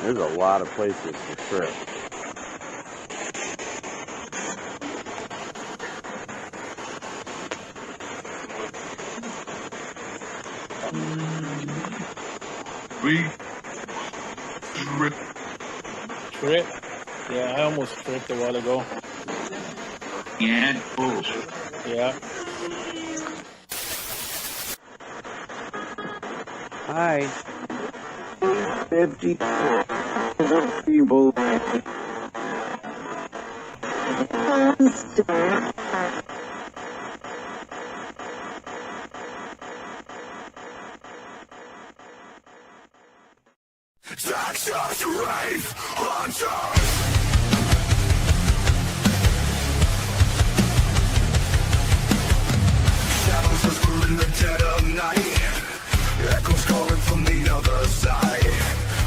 There's a lot of places to trip. Trip? Yeah, I almost tripped a while ago. Yeah, cool. Yeah. Hi. 50 people. Texas Wraith Hunters. Shadows whisper in the dead of night. Echoes calling from the other side.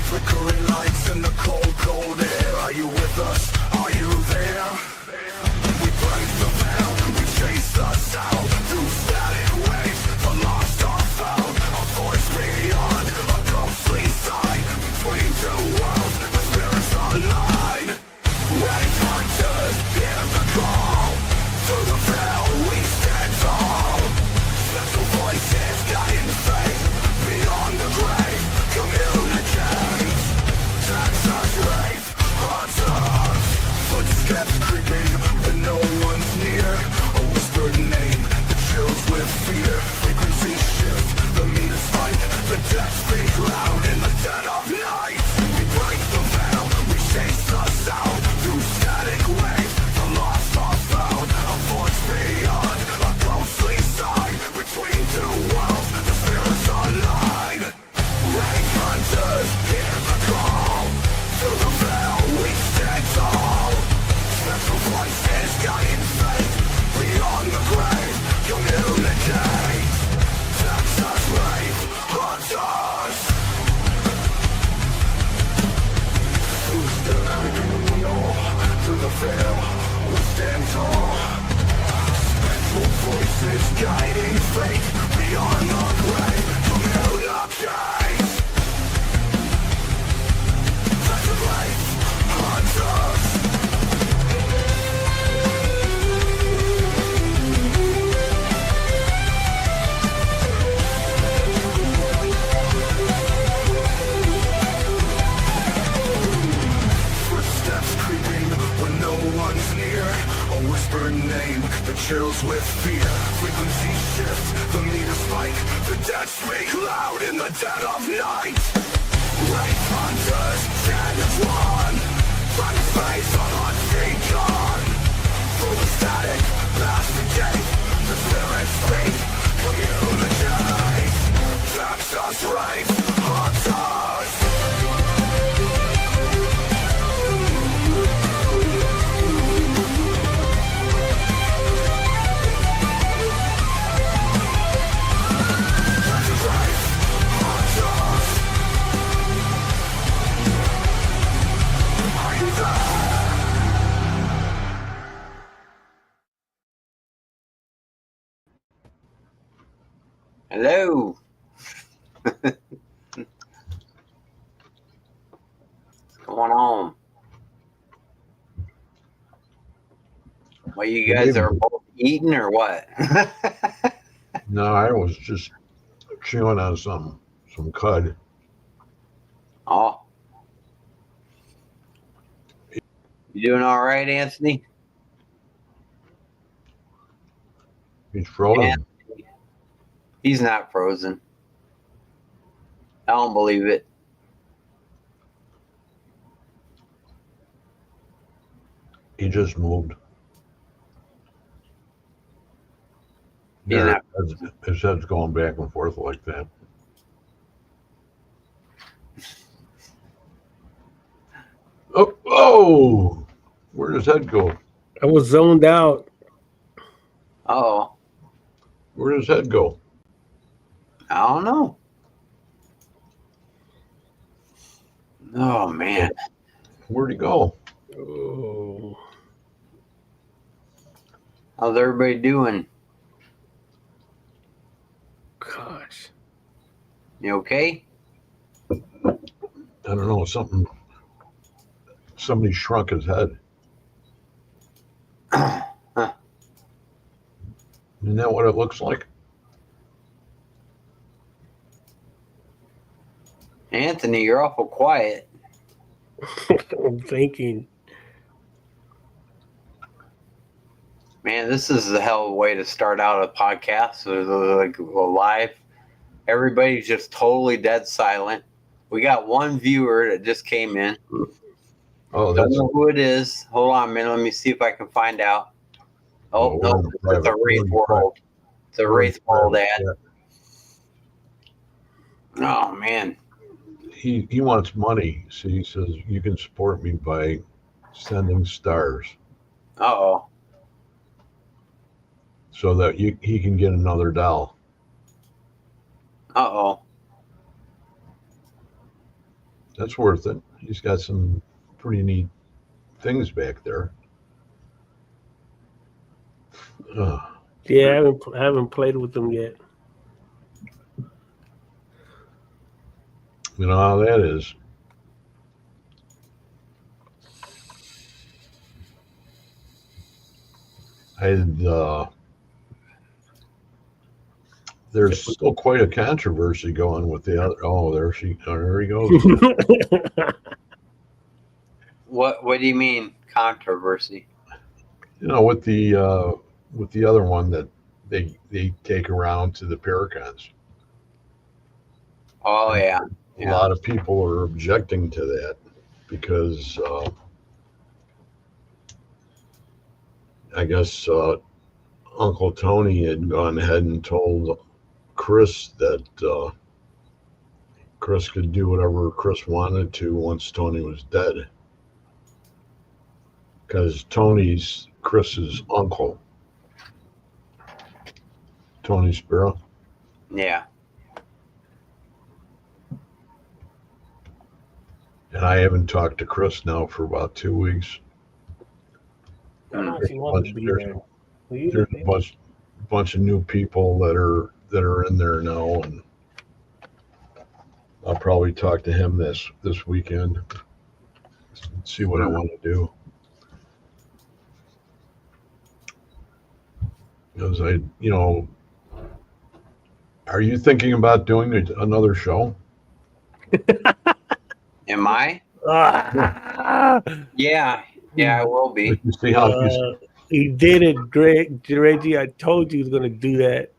Flickering lights in the cold, cold air. Are you with us? Are you there? We break the veil. We chase the sound through static waves. The lost are found. A voice beyond a ghostly sign. Between two worlds, the spirits align. Wraith hunters, hear the call. Through the veil, we stand tall. Special voices guiding faith. Beyond the grave, communicate. Texas Wraith hunters. Footsteps creeping when no one's near. A whispered name that chills with fear. Frequency shift, the meters fight. The death speak loud in the dead of night. We break the veil, we chase the sound. Through static waves, the lost are found. A voice beyond, a ghostly sign. Between two worlds, the spirits align. Wraith hunters, hear the call. Through the veil, we stand tall. Special voices guiding faith. Beyond the grave, communicate. Texas Wraith hunters. Who's the through the veil, we stand tall. Special voices guiding faith. Beyond the grave, communicate. Texas Wraith hunters. Footsteps creeping when no one's near. A whispered name that chills with fear. Frequency shift, the meters spike. The dead speak loud in the dead of night. Wraith hunters stand as one. Find space on unseen gun. Through the static, past the gate. The spirits speak, communicate. Texas Wraith hunters. Hello. What's going on? Well, you guys are both eating or what? No, I was just chewing on some cud. Oh. You doing all right, Anthony? He's frozen. Yeah. He's not frozen. I don't believe it. He just moved. He's Yeah, not. his head's going back and forth like that. Oh! Where does his head go? I was zoned out. Oh, Where does his head go? I don't know. Oh, man. Where'd he go? Oh. How's everybody doing? Gosh. You okay? I don't know. Something somebody shrunk his head. Huh. Isn't that what it looks like? Anthony, you're awful quiet. I'm thinking. Man, this is a hell of a way to start out a podcast. Like live. Everybody's just totally dead silent. We got one viewer that just came in. Oh, Don't that's know who it is. Hold on a minute. Let me see if I can find out. Oh, we're no, in it's a private. We're Wraith in World. It's a we're in Wraith World private, ad. yeah. Oh, man. He wants money. So he says you can support me by sending stars Uh-oh. so that he can get another doll. Uh-oh. That's worth it. He's got some pretty neat things back there. Yeah, I haven't played with them yet. You know how that is. There's still quite a controversy going with the other. Oh, there he goes. What do you mean controversy? You know, with the other one that they take around to the Paracons. Oh, yeah. A lot of people are objecting to that because I guess Uncle Tony had gone ahead and told Chris that Chris could do whatever Chris wanted to once Tony was dead. Because Tony's Chris's uncle. Tony Sparrow. Yeah. And I haven't talked to Chris now for about 2 weeks. I don't know if he wants to be there. There's a bunch of new people that are in there now, and I'll probably talk to him this weekend. See what I want to do. Because are you thinking about doing another show? Am I? Yeah, I will be. You see how he did it, Greg. Reggie, I told you he was going to do that.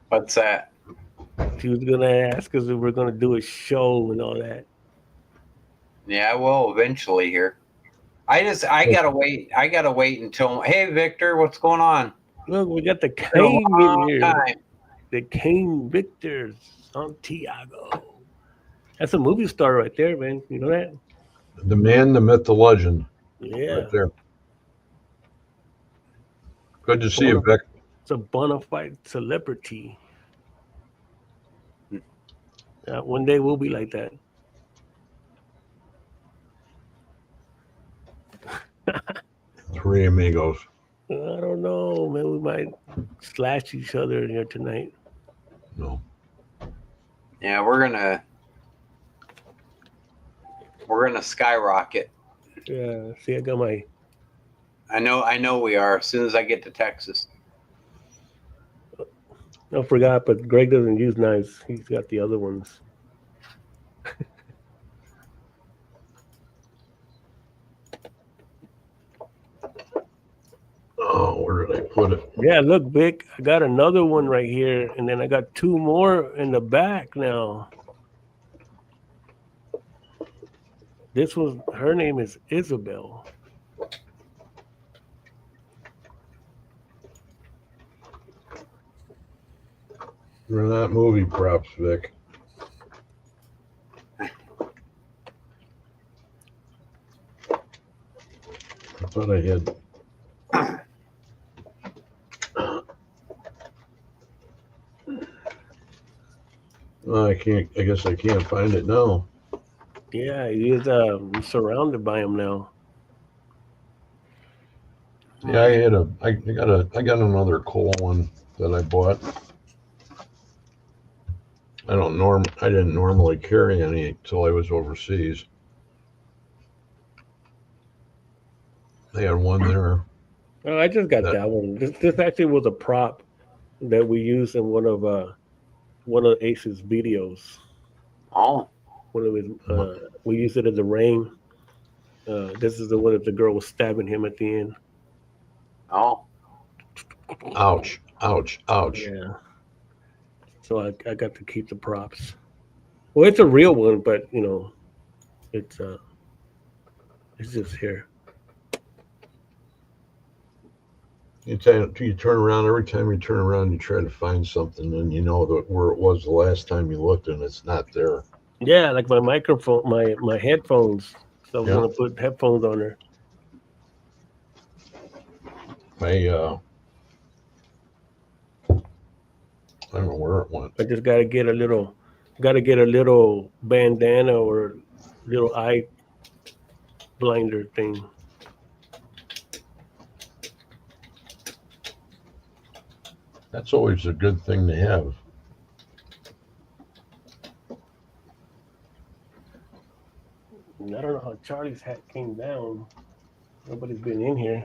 What's that? He was going to ask us if we're going to do a show and all that. Yeah, I will eventually here. I gotta wait. I gotta wait until. Hey, Victor, what's going on? Look, we got the Kane in here. Time. The Kane Victor Santiago. That's a movie star right there, man. You know that? the man, the myth, the legend. Yeah. Right there. Good to see you, Vic. It's a bona fide celebrity. One day we'll be like that. Three amigos. I don't know, man. We might slash each other here tonight. No. Yeah, we're gonna skyrocket. Yeah. See, I got my. I know we are. As soon as I get to Texas. I forgot, but Greg doesn't use knives. He's got the other ones. Oh, where did I put it? Yeah, look, Vic, I got another one right here, and then I got two more in the back now. This was, her name is Isabel. They're not movie props, Vic. I thought I had. Well, I can't. I guess I can't find it now. Yeah, he's surrounded by him now. Yeah, I got another cool one that I bought. I didn't normally carry any until I was overseas. They had one there. Oh, I just got that one. This actually was a prop that we used in one of Ace's videos. Oh, One of his, we used it as a ring. This is the one that the girl was stabbing him at the end. oh. Ouch, ouch, ouch. Yeah. So I got to keep the props. Well, it's a real one, but it's just here. You turn around, every time you turn around, you try to find something, and you know where it was the last time you looked, and it's not there. Yeah, like my microphone, my headphones. So I was Yeah. gonna put headphones on there. I don't know where it went. I just gotta get a little bandana or little eye blinder thing. That's always a good thing to have. And I don't know how Charlie's hat came down. Nobody's been in here.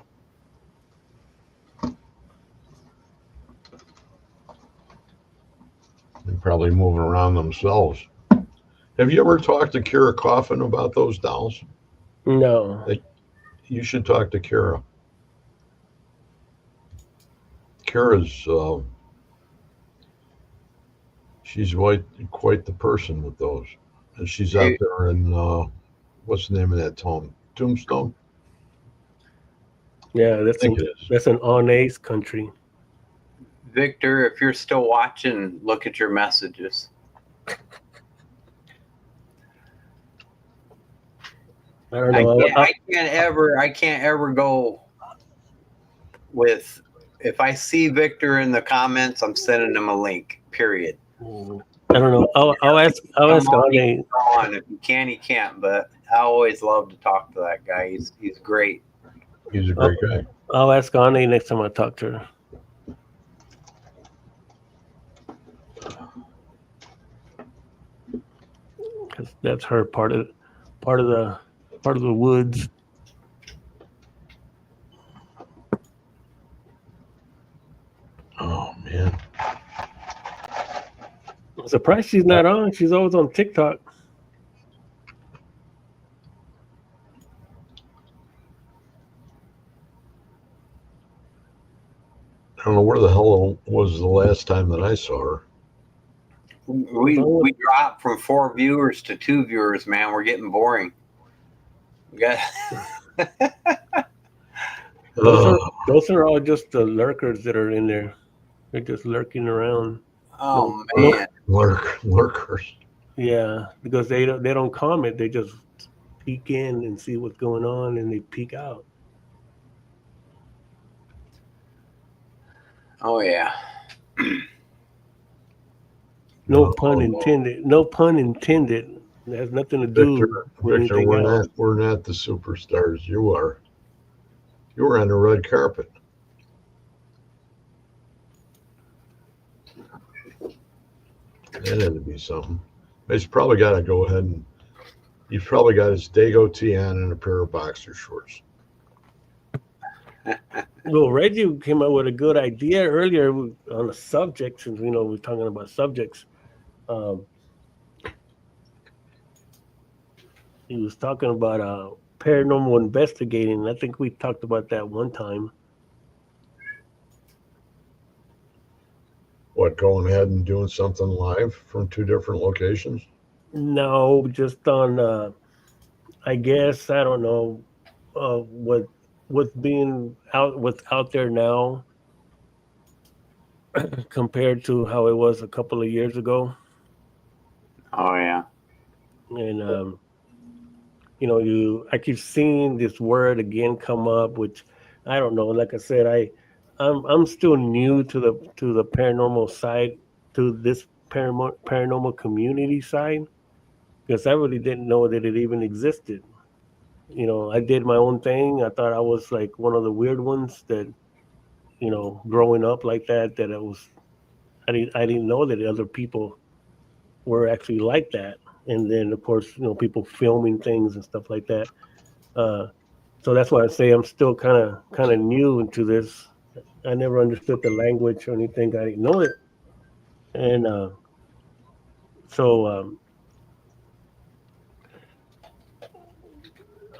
They're probably moving around themselves. Have you ever talked to Kira Coffin about those dolls? No. You should talk to Kira. Kira's she's quite the person with those, and she's out there in what's the name of that town? Tombstone. Yeah, think it is. that's an on Ace country. Victor, if you're still watching, look at your messages. I don't know. I can't ever go with, if I see Victor in the comments, I'm sending him a link, period. I don't know. I'll ask Ane. If you can, he can't, but I always love to talk to that guy. He's great. He's a great guy. I'll ask Ane next time I talk to her. Because that's her part of the woods. Oh man. I'm surprised she's not on. She's always on TikTok. I don't know where the hell was the last time that I saw her. We dropped from 4 viewers to 2 viewers, man. We're getting boring. We got Those are all just the lurkers that are in there. They're just lurking around. oh man. Lurkers. Yeah, because they don't comment. They just peek in and see what's going on, and they peek out. Oh yeah. No pun intended. No pun intended. It has nothing to do with Victor, anything else. we're not the superstars. You are. You were on the red carpet. That had to be something. He's probably got to go ahead and he's probably got his Dago tee on and a pair of boxer shorts. Well, Reggie came up with a good idea earlier on a subject, since we're talking about subjects. He was talking about paranormal investigating. I think we talked about that one time. What, going ahead and doing something live from 2 different locations? No, just on, I guess, I don't know, what's out there now compared to how it was a couple of years ago. Oh yeah. And I keep seeing this word again come up, which I don't know. Like I said, I'm still new to the paranormal side, to this paranormal community side, because I really didn't know that it even existed. I did my own thing. I thought I was like one of the weird ones that, growing up like that I didn't know that other people, were actually like that. And then, of course, people filming things and stuff like that. So that's why I say I'm still kind of new into this. I never understood the language or anything. I didn't know it, and so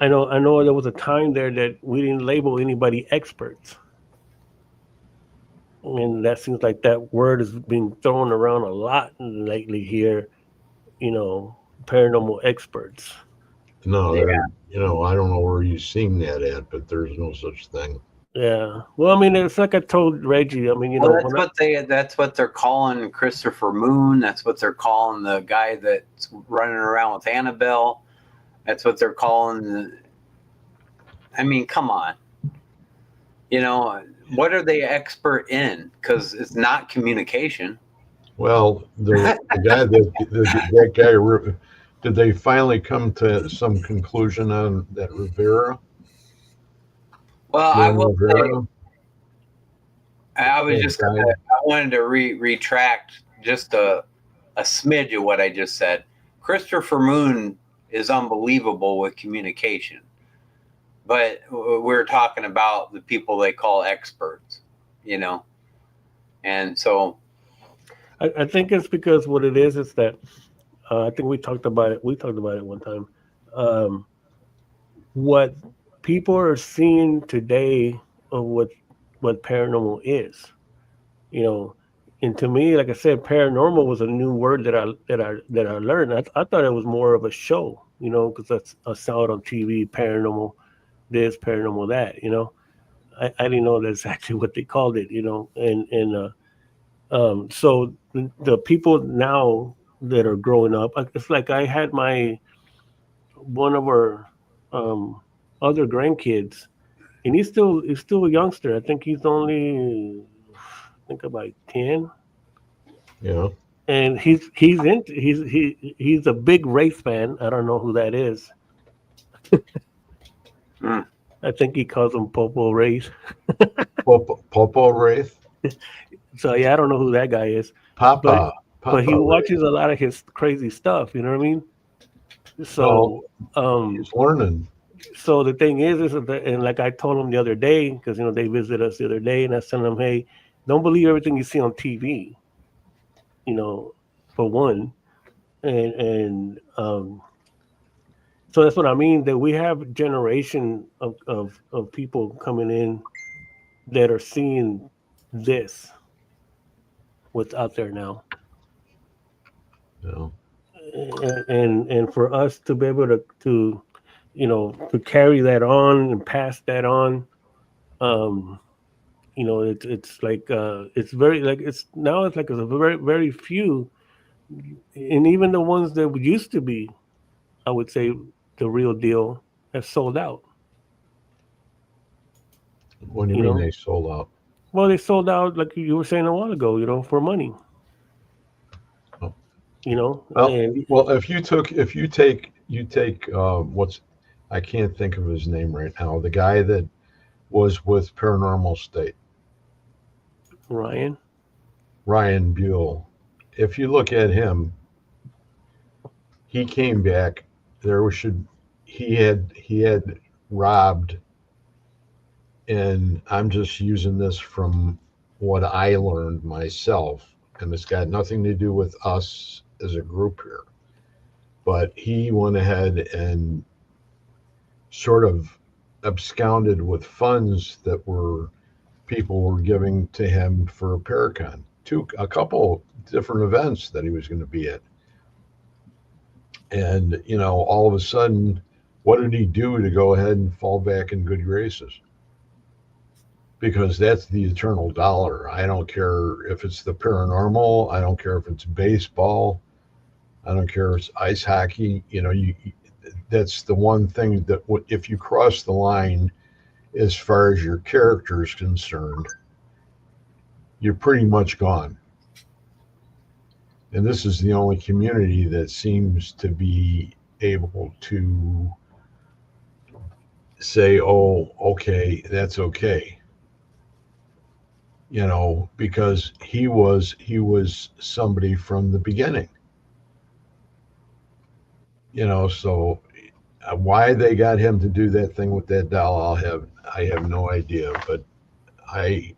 I know there was a time there that we didn't label anybody experts, and that seems like that word is being thrown around a lot lately here. You know, paranormal experts. No, Yeah. there. I don't know where you've seen that at, but there's no such thing. Yeah. Well, I mean, it's like I told Reggie. I mean, Well, that's what they're calling Christopher Moon. That's what they're calling the guy that's running around with Annabelle. That's what they're calling. I mean, come on. What are they expert in? Because it's not communication. Well, the guy that guy, did they finally come to some conclusion on that Rivera? Well, I will say, Rivera? I was Yeah, just guy. I wanted to retract just a smidge of what I just said. Christopher Moon is unbelievable with communication, but we're talking about the people they call experts, and so I think it's because what it is that I think we talked about it. We talked about it one time. What people are seeing today of what paranormal is, you know, and to me, like I said, paranormal was a new word that I learned. I thought it was more of a show, because I saw it on TV, paranormal this, paranormal that. I didn't know that's actually what they called it, and so the people now that are growing up, it's like I had one of our um, other grandkids, and he's still a youngster. I think he's only, I think about 10, Yeah. and he's a big Wraith fan. I don't know who that is. Hmm. I think he calls him Popo Wraith. Popo Wraith? So yeah, I don't know who that guy is, but Papa he Wraith. watches a lot of his crazy stuff. You know what I mean? Well, So he's learning. so the thing is that, and like I told him the other day, because they visited us the other day, and I said to him, hey, don't believe everything you see on TV. For one, and so that's what I mean. That we have a generation of people coming in that are seeing this, what's out there now. Yeah. And for us to be able to carry that on and pass that on, it's like it's very like it's now it's like it's a very very few, and even the ones that used to be, I would say, the real deal, have sold out. What do you mean they sold out? Well, they sold out like you were saying a while ago, for money. Oh. And Well, if you take what's, I can't think of his name right now. The guy that was with Paranormal State, Ryan Buell. If you look at him, he came back. He had robbed, and I'm just using this from what I learned myself, and it's got nothing to do with us as a group here. But he went ahead and sort of absconded with funds that people were giving to him for Paracon, a couple different events that he was going to be at. And, all of a sudden, what did he do to go ahead and fall back in good graces? Because that's the eternal dollar. I don't care if it's the paranormal. I don't care if it's baseball. I don't care if it's ice hockey. That's the one thing that if you cross the line as far as your character is concerned, you're pretty much gone. And this is the only community that seems to be able to say, oh, okay, that's okay. Because he was somebody from the beginning. You know, so why they got him to do that thing with that doll, I have no idea. But I,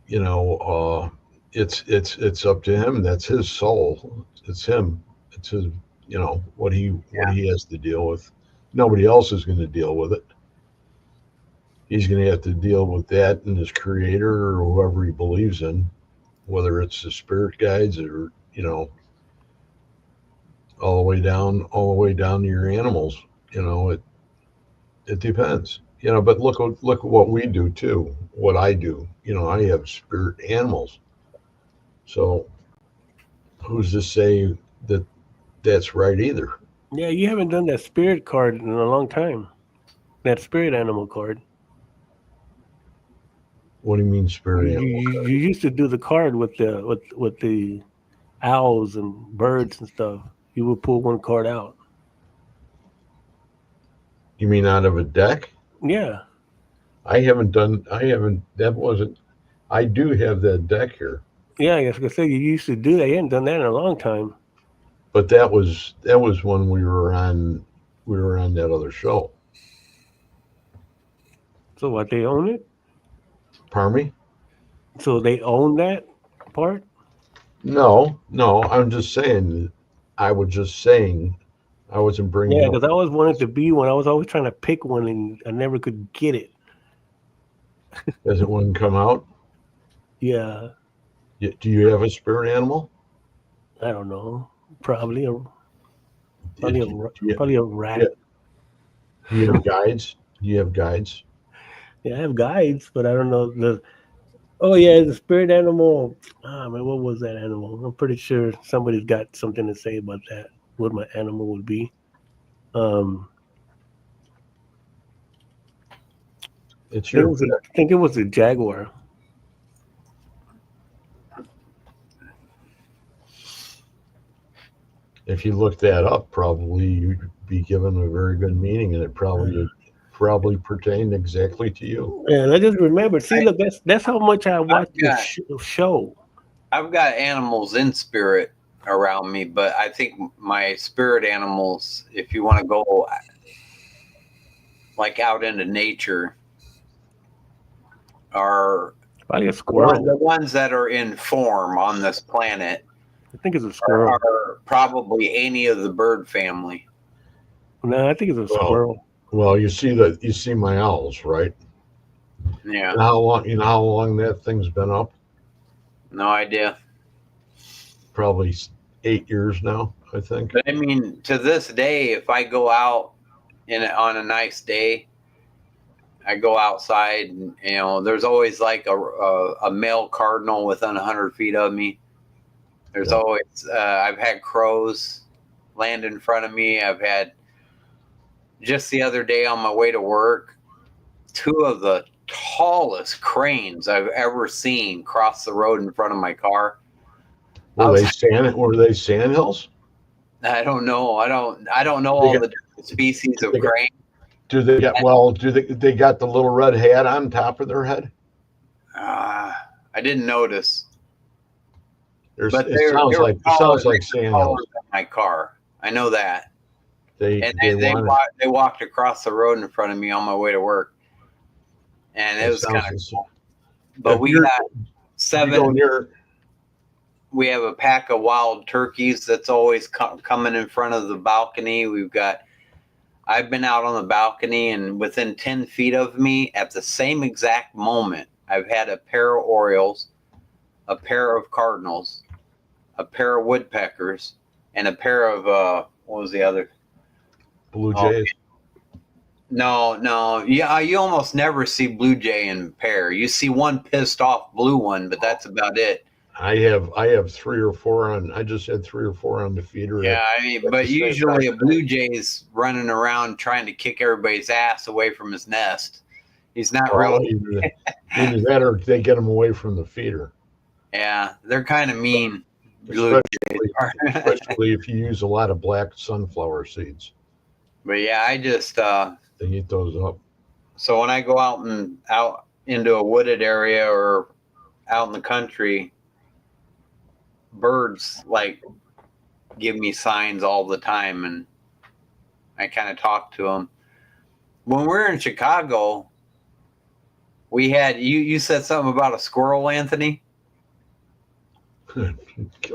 you know, it's up to him. That's his soul. It's him. It's his. You know what he has to deal with. Nobody else is going to deal with it. He's going to have to deal with that and his creator or whoever he believes in, whether it's the spirit guides or all the way down to your animals. It depends. But look at what we do too. What I do. I have spirit animals. So who's to say that that's right either? Yeah, you haven't done that spirit card in a long time. That spirit animal card. What do you mean You, spirit you, animal? you used to do the card with the owls and birds and stuff. You would pull one card out. You mean out of a deck? Yeah. I haven't. That wasn't. I do have that deck here. Yeah, I was gonna say you used to do that. You hadn't done that in a long time. But that was when we were on that other show. So what, they own it? Pardon me? So they own that part? No, I'm just saying. I was just saying. I wasn't bringing Yeah, up. because I always wanted to be one. I was always trying to pick one, and I never could get it. As it wouldn't come out. Yeah, Do you have a spirit animal? I don't know. Probably a Do you, probably a rat. yeah. Do you have guides? Do you have guides? Yeah, I have guides, but I don't know the. Oh yeah, the spirit animal. Ah man, what was that animal? I'm pretty sure somebody's got something to say about that. What my animal would be. Um, It's I think your I think it was a jaguar. If you look that up, probably you'd be given a very good meaning, and it probably pertained exactly to you. And I just remembered. See, look, that's how much I watched the show. I've got animals in spirit around me, but I think my spirit animals, if you want to go like out into nature, are Probably a squirrel. the ones that are in form on this planet. I think it's a squirrel. Are probably any of the bird family. No, I think it's a squirrel. Well, you see my owls, right? Yeah. You know how long that thing's been up? No idea. Probably 8 years now, I think. But I mean, to this day, if I go out on a nice day, I go outside, and there's always like a male cardinal within 100 feet of me. There's always I've had crows land in front of me. I've had, just the other day on my way to work, 2 of the tallest cranes I've ever seen cross the road in front of my car. Were they sandhills? I don't know. I don't know all the different species of crane. Do they got the little red hat on top of their head? I didn't notice. It sounds like sandhills. My car. I know that. They walked across the road in front of me on my way to work, and it was kind of cool. But we got 7. We have a pack of wild turkeys that's always coming in front of the balcony. I've been out on the balcony, and within 10 feet of me, at the same exact moment, I've had a pair of orioles, a pair of cardinals, a pair of woodpeckers, and a pair of what was the other? Blue jays. No. Yeah, you almost never see blue jay in pair. You see one pissed off blue one, but that's about it. I have 3 or 4 on. I just had 3 or 4 on the feeder. Yeah, I mean, but usually a blue jay's running around trying to kick everybody's ass away from his nest. He's not really. Either that or they get him away from the feeder. Yeah, they're kind of mean. Especially if you use a lot of black sunflower seeds. But yeah, I just they eat those up. So when I go out into a wooded area or out in the country, birds like give me signs all the time, and I kind of talk to them. When we were in Chicago, we had you said something about a squirrel, Anthony. When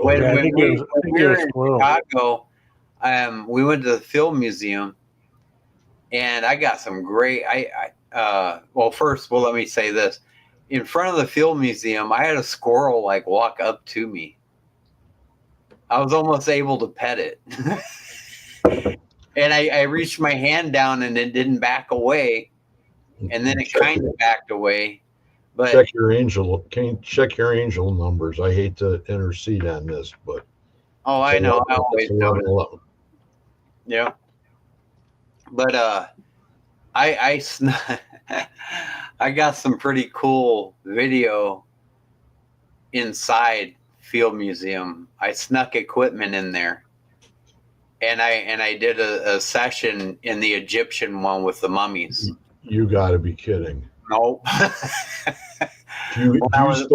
Yeah, I think it was, I when think we it were was in squirrel. Chicago, we went to the film museum, and I got some great. Well, first, let me say this: in front of the film museum, I had a squirrel like walk up to me. I was almost able to pet it, and I reached my hand down, and it didn't back away, and then it kind of backed away. But check your angel. Check your angel numbers. I hate to intercede on this, but oh, I know, I always it's do it. 11. Yeah. But I I got some pretty cool video inside Field Museum. I snuck equipment in there, and I did a session in the Egyptian one with the mummies. You got to be kidding. Nope. When I was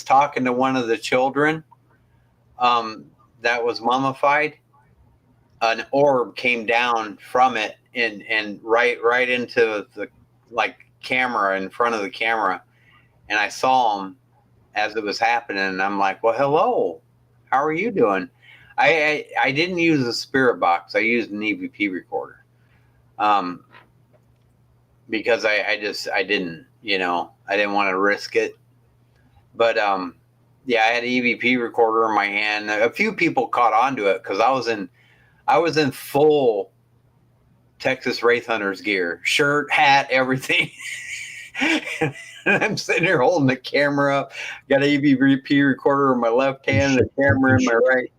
talking to one of the children, that was mummified, an orb came down from it and right into the camera in front of the camera, and I saw him as it was happening, and I'm like, well, hello, how are you doing? I didn't use a spirit box. I used an EVP recorder, because I didn't, I didn't want to risk it. But yeah, I had an EVP recorder in my hand. A few people caught on to it because I was in full Texas Wraith Hunters gear, shirt, hat, everything. And I'm sitting here holding the camera up, got an EVP recorder in my left hand, and the camera in my right.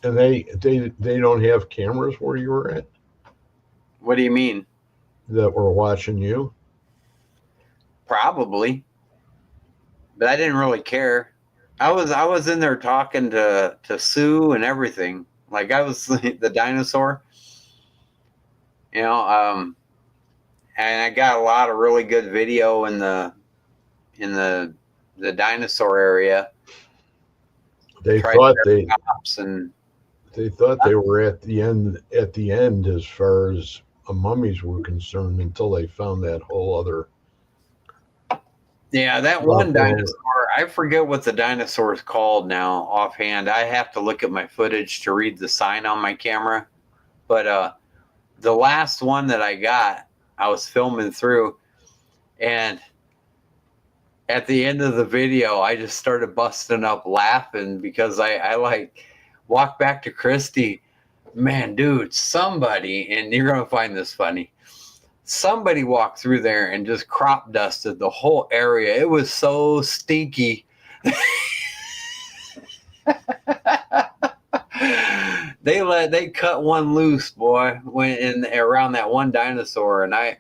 And they don't have cameras where you were at What do you mean? that were watching you? Probably, but I didn't really care. I was in there talking to Sue and everything. Like I was the dinosaur, and I got a lot of really good video in the dinosaur area. They thought they were at the end as far as mummies were concerned until they found that whole other. Yeah, that one dinosaur, I forget what the dinosaur is called now offhand. I have to look at my footage to read the sign on my camera. But the last one that I got, I was filming through, and at the end of the video, I just started busting up laughing because I like walked back to Christy. Man, dude, somebody, and you're going to find this funny, somebody walked through there and just crop dusted the whole area. It was so stinky. They cut one loose, boy, when around that one dinosaur, and I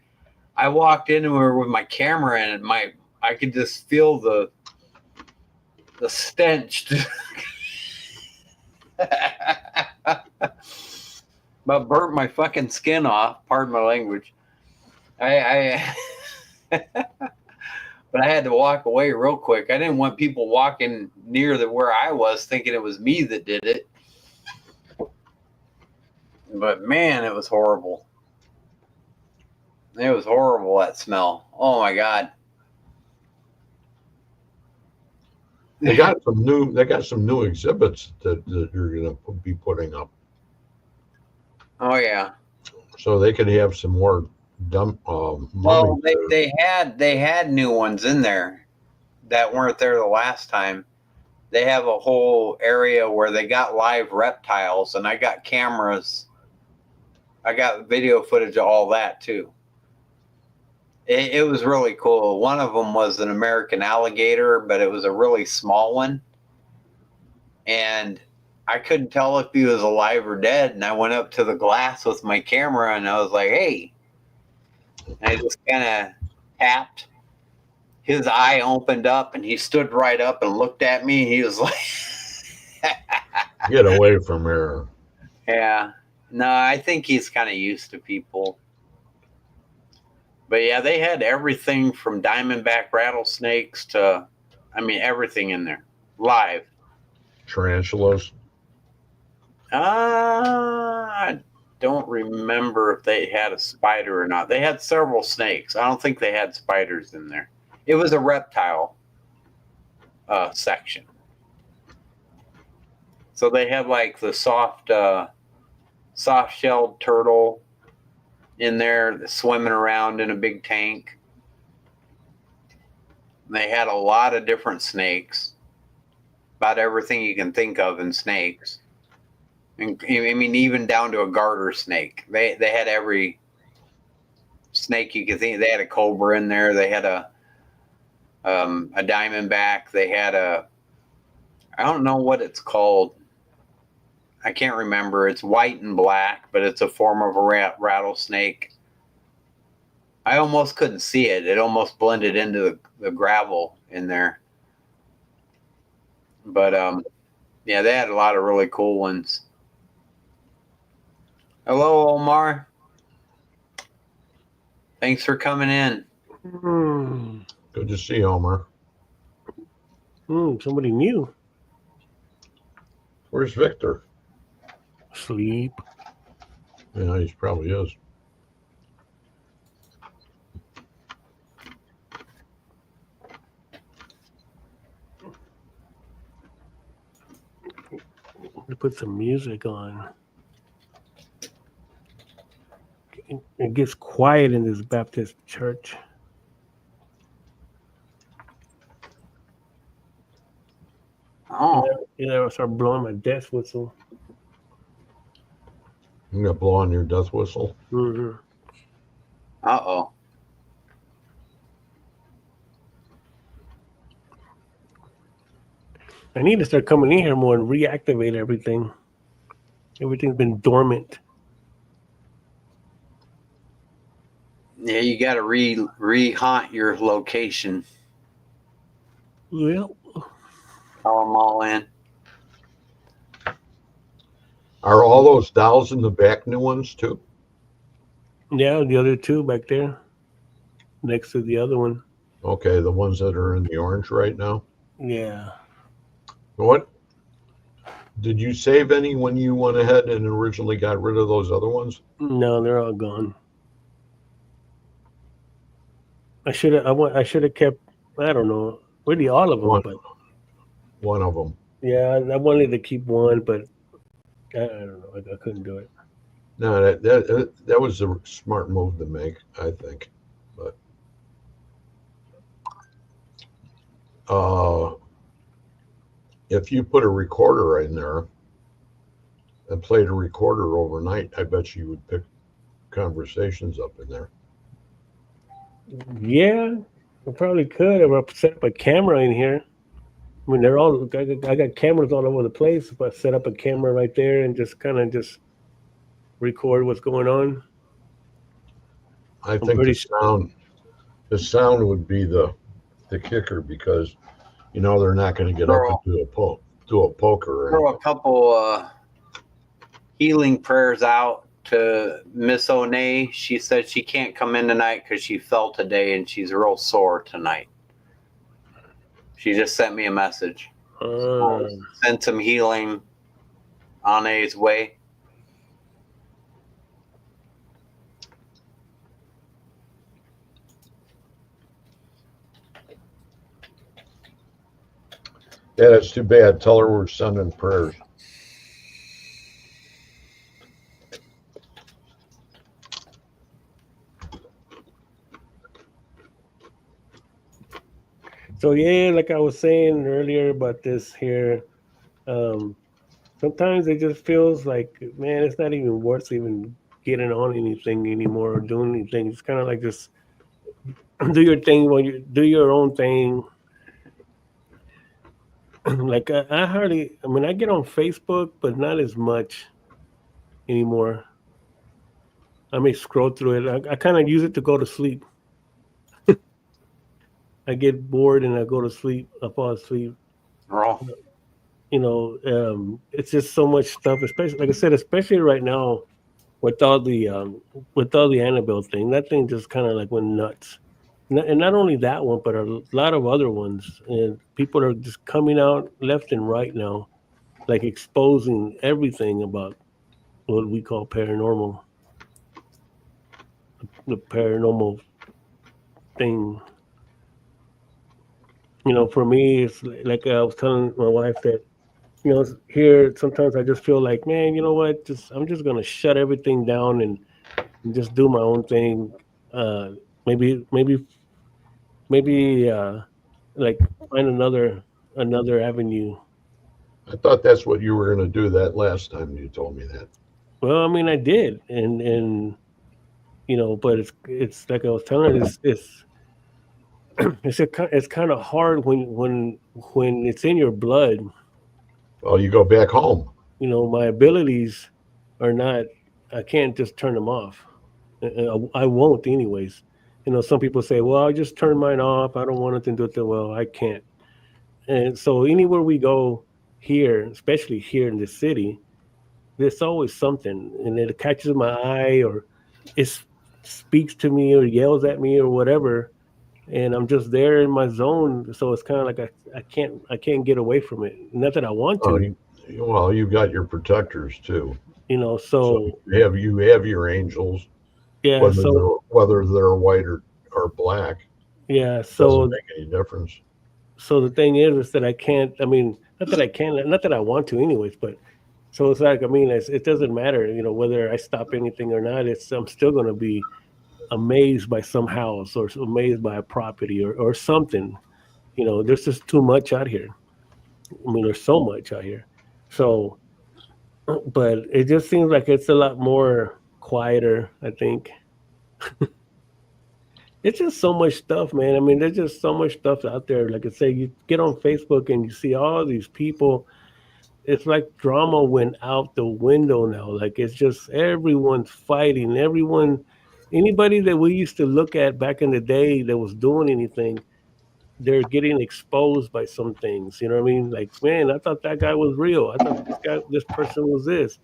walked into her with my camera, and I could just feel the stench. But burnt my fucking skin off. Pardon my language. I but I had to walk away real quick. I didn't want people walking near where I was thinking it was me that did it. But man, it was horrible. It was horrible, that smell. Oh my God. They got some new exhibits that you're going to be putting up. Oh yeah. So they could have some more dump. Well, they had new ones in there that weren't there the last time. They have a whole area where they got live reptiles, and I got cameras. I got video footage of all that too. It was really cool. One of them was an American alligator, but it was a really small one, and I couldn't tell if he was alive or dead. And I went up to the glass with my camera, and I was like, "Hey." And I just kind of tapped. His eye opened up, and he stood right up and looked at me. He was like, "Get away from here." Yeah. No, I think he's kind of used to people. But yeah, they had everything from diamondback rattlesnakes to, everything in there. Live. Tarantulas. I don't remember if they had a spider or not. They had several snakes. I don't think they had spiders in there. It was a reptile section. So they had like the soft-shelled turtle in there swimming around in a big tank. They had a lot of different snakes, about everything you can think of in snakes. And, I mean, even down to a garter snake. They had every snake you could think. They had a cobra in there. They had a diamondback. They had I don't know what it's called. I can't remember. It's white and black, but it's a form of a rattlesnake. I almost couldn't see it. It almost blended into the gravel in there. But yeah, they had a lot of really cool ones. Hello, Omar. Thanks for coming in. Good to see you, Omar. Somebody new. Where's Victor? Sleep. Yeah, he probably is. To put some music on. It gets quiet in this Baptist church. Oh, I start blowing my death whistle. I'm gonna blow on your death whistle. Mm-hmm. uh-oh. I need to start coming in here more and reactivate everything. Everything's been dormant. Yeah, you got to re-haunt your location. Well, Call them all in. Are all those dolls in the back new ones too? yeah, the other two back there, next to the other one. Okay, the ones that are in the orange right now. Yeah. What? Did you save any when you went ahead and originally got rid of those other ones? No, they're all gone. I should have kept. I don't know, really all of them, One. but One of them. yeah, I wanted to keep one, but I don't know. I couldn't do it. No, that was a smart move to make, I think. But if you put a recorder in there and played a recorder overnight, I bet you would pick conversations up in there. Yeah, I probably could. If I set up a camera in here. I mean, they're all. I got cameras all over the place. If I set up a camera right there and just kind of just record what's going on. I think the sound would be the kicker, because you know they're not going to get up and do a poker. Or Throw a couple healing prayers out to Miss O'Nay. She said she can't come in tonight because she fell today and she's real sore tonight. She just sent me a message. Send some healing on its way. Yeah, that's too bad. Tell her we're sending prayers. So yeah, like I was saying earlier about this here, sometimes it just feels like, man, it's not even worth even getting on anything anymore or doing anything. It's kind of like just do your thing when you do your own thing. Like I hardly, I mean, I get on Facebook, but not as much anymore. I may scroll through it. I kind of use it to go to sleep. I get bored and I go to sleep. I fall asleep. Oh. You know, it's just so much stuff. Especially, like I said, especially right now with all the Annabelle thing. That thing just kind of like went nuts. And not only that one, but a lot of other ones. And people are just coming out left and right now. like exposing everything about what we call paranormal, the paranormal thing. For me, it's like I was telling my wife that, here sometimes I just feel like, man, you know what? I'm just gonna shut everything down and just do my own thing. Uh, maybe like find another avenue. I thought that's what you were going to do that last time you told me that. Well, I mean, I did, and but it's like I was telling her, it's kind of hard when it's in your blood. Well, you go back home. My abilities are not. I can't just turn them off. I won't anyways. Some people say, well, I just turn mine off. I don't want nothing to do with it. Well, I can't. And so anywhere we go here, especially here in the city, there's always something, and it catches my eye, or it speaks to me, or yells at me, or whatever, and I'm just there in my zone. So it's kind of like I can't get away from it. Not that I want Oh, to, well, you got your protectors too. So So you have your angels, yeah, whether they're white or black, yeah, doesn't make any difference. so the thing is that I can't. I mean, not that I can, not that I want to, anyways. But so it's like, I mean, it doesn't matter, whether I stop anything or not. I'm still going to be amazed by some house, or amazed by a property, or something. There's just too much out here. I mean, there's so much out here. So, but it just seems like it's a lot more quieter, I think. It's just so much stuff, man. I mean, there's just so much stuff out there. Like I say, you get on Facebook and you see all these people. It's like drama went out the window now. Like, it's just everyone's fighting. Anybody that we used to look at back in the day that was doing anything, they're getting exposed by some things. You know what I mean? Like, man, I thought that guy was real. I thought this person was this,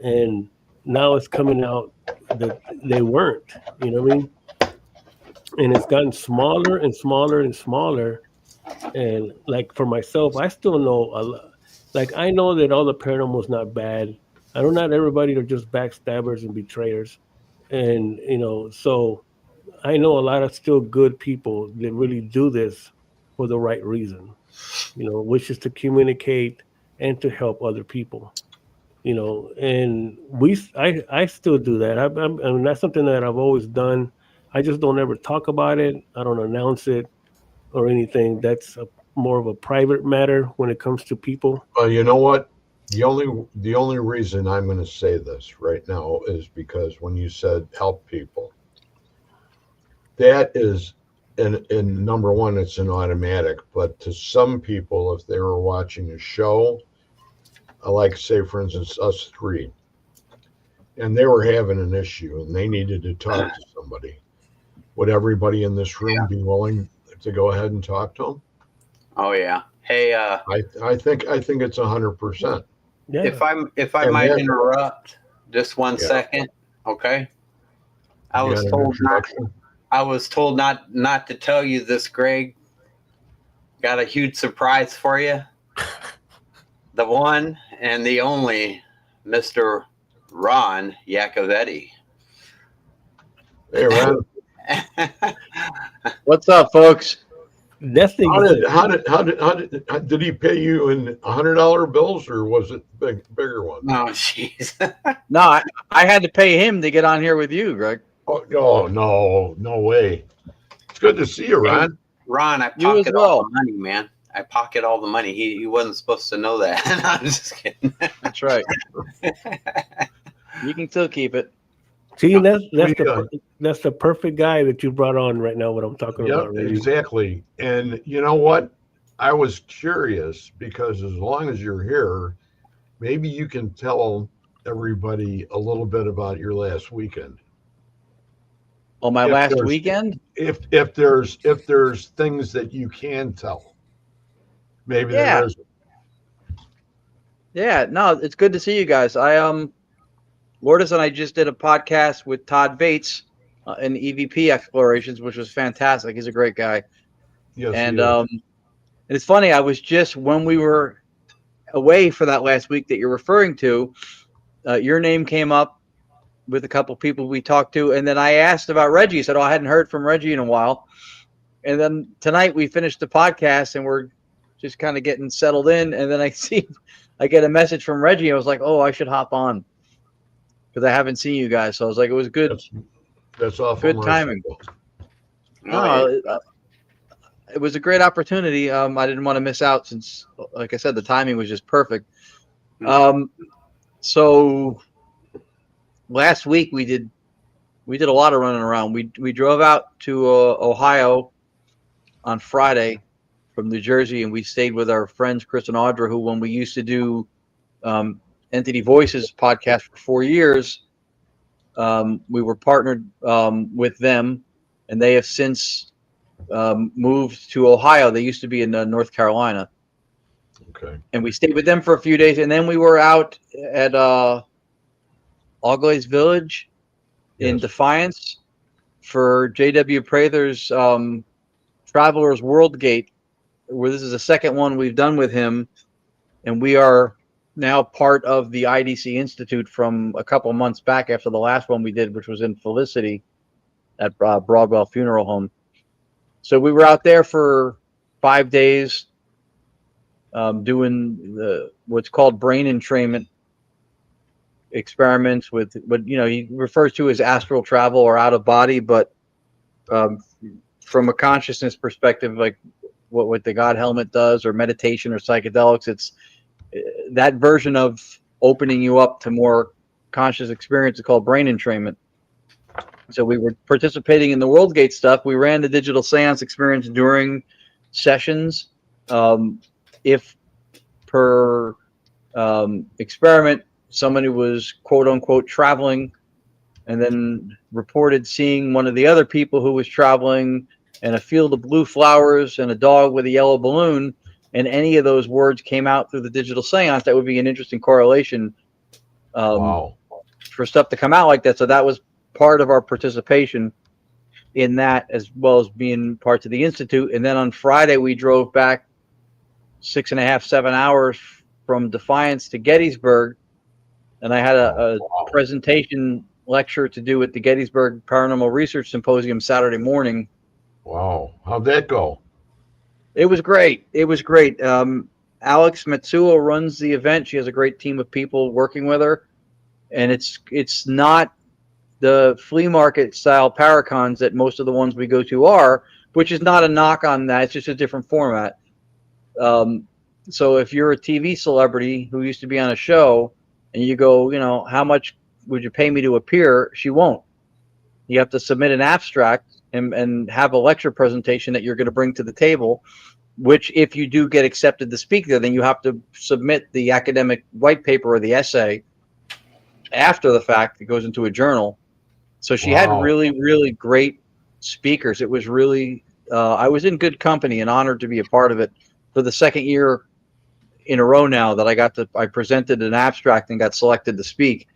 and now it's coming out that they weren't. You know what I mean? And it's gotten smaller and smaller and smaller. And like for myself, I still know a lot. Like, I know that all the paranormal is not bad. I know not everybody are just backstabbers and betrayers, and so I know a lot of still good people that really do this for the right reason. Which is to communicate and to help other people. And I still do that. I mean, that's something that I've always done. I just don't ever talk about it. I don't announce it or anything. That's more of a private matter when it comes to people. Well, you know what? The only reason I'm going to say this right now is because when you said help people, that is, and number one, it's an automatic. But to some people, if they were watching a show, like say for instance us three, and they were having an issue and they needed to talk to somebody, would everybody in this room be willing to go ahead and talk to them? Oh yeah. Hey, I think it's 100%. Yeah. if I might interrupt just one second, okay? I was told not to tell you this, Greg. Got a huge surprise for you. The one and the only Mr. Ron Yacovetti. Hey, Ron. What's up, folks? That's the How did he pay you in $100 bills, or was it bigger ones? Oh, jeez. No, I had to pay him to get on here with you, Greg. Oh, no way. It's good to see you, Ron. Ron, I pocket all the money, man. I pocket all the money. He wasn't supposed to know that. I'm just kidding. That's right. You can still keep it. See, that's the perfect guy that you brought on right now. What I'm talking about, really. Exactly. And you know what? I was curious because as long as you're here, maybe you can tell everybody a little bit about your last weekend. Oh, my last weekend? If there's things that you can tell, maybe there isn't. Yeah, no, it's good to see you guys. Lourdes and I just did a podcast with Todd Bates in EVP Explorations, which was fantastic. He's a great guy. Yes, and it's funny. I was just when we were away for that last week that you're referring to, your name came up with a couple people we talked to, and then I asked about Reggie. I said, I hadn't heard from Reggie in a while. And then tonight we finished the podcast and we're just kind of getting settled in. And then I get a message from Reggie. I was like, oh, I should hop on because I haven't seen you guys. So I was like, it was good. That's awful. Good timing. Oh, It was a great opportunity. I didn't want to miss out since, like I said, the timing was just perfect. So last week we did a lot of running around. We drove out to Ohio on Friday from New Jersey, and we stayed with our friends Chris and Audra, who, when we used to do Entity Voices podcast for 4 years, we were partnered with them, and they have since moved to Ohio. They used to be in North Carolina. Okay. And we stayed with them for a few days, and then we were out at Auglaize Village in Defiance for J.W. Prather's Traveler's World Gate, where this is the second one we've done with him, and we are now part of the IDC Institute from a couple months back after the last one we did, which was in Felicity at Broadwell Funeral Home. So we were out there for 5 days doing what's called brain entrainment experiments with what he refers to as astral travel or out of body, but from a consciousness perspective, like what the God helmet does, or meditation or psychedelics, it's that version of opening you up to more conscious experience is called brain entrainment. So we were participating in the WorldGate stuff. We ran the digital seance experience during sessions. If per experiment, somebody was quote unquote traveling and then reported seeing one of the other people who was traveling and a field of blue flowers and a dog with a yellow balloon, and any of those words came out through the digital seance, that would be an interesting correlation for stuff to come out like that. So that was part of our participation in that, as well as being parts of the Institute. And then on Friday, we drove back 6.5, 7 hours from Defiance to Gettysburg. And I had a presentation lecture to do at the Gettysburg Paranormal Research Symposium Saturday morning. Wow. How'd that go? It was great. It was great. Alex Matsuo runs the event. She has a great team of people working with her. And it's not the flea market style Paracons that most of the ones we go to are, which is not a knock on that. It's just a different format. So if you're a TV celebrity who used to be on a show and you go, how much would you pay me to appear? She won't. You have to submit an abstract and have a lecture presentation that you're going to bring to the table, which if you do get accepted to speak there, then you have to submit the academic white paper or the essay after the fact. It goes into a journal. So she had really, really great speakers. It was really, I was in good company and honored to be a part of it for the second year in a row now that I presented an abstract and got selected to speak.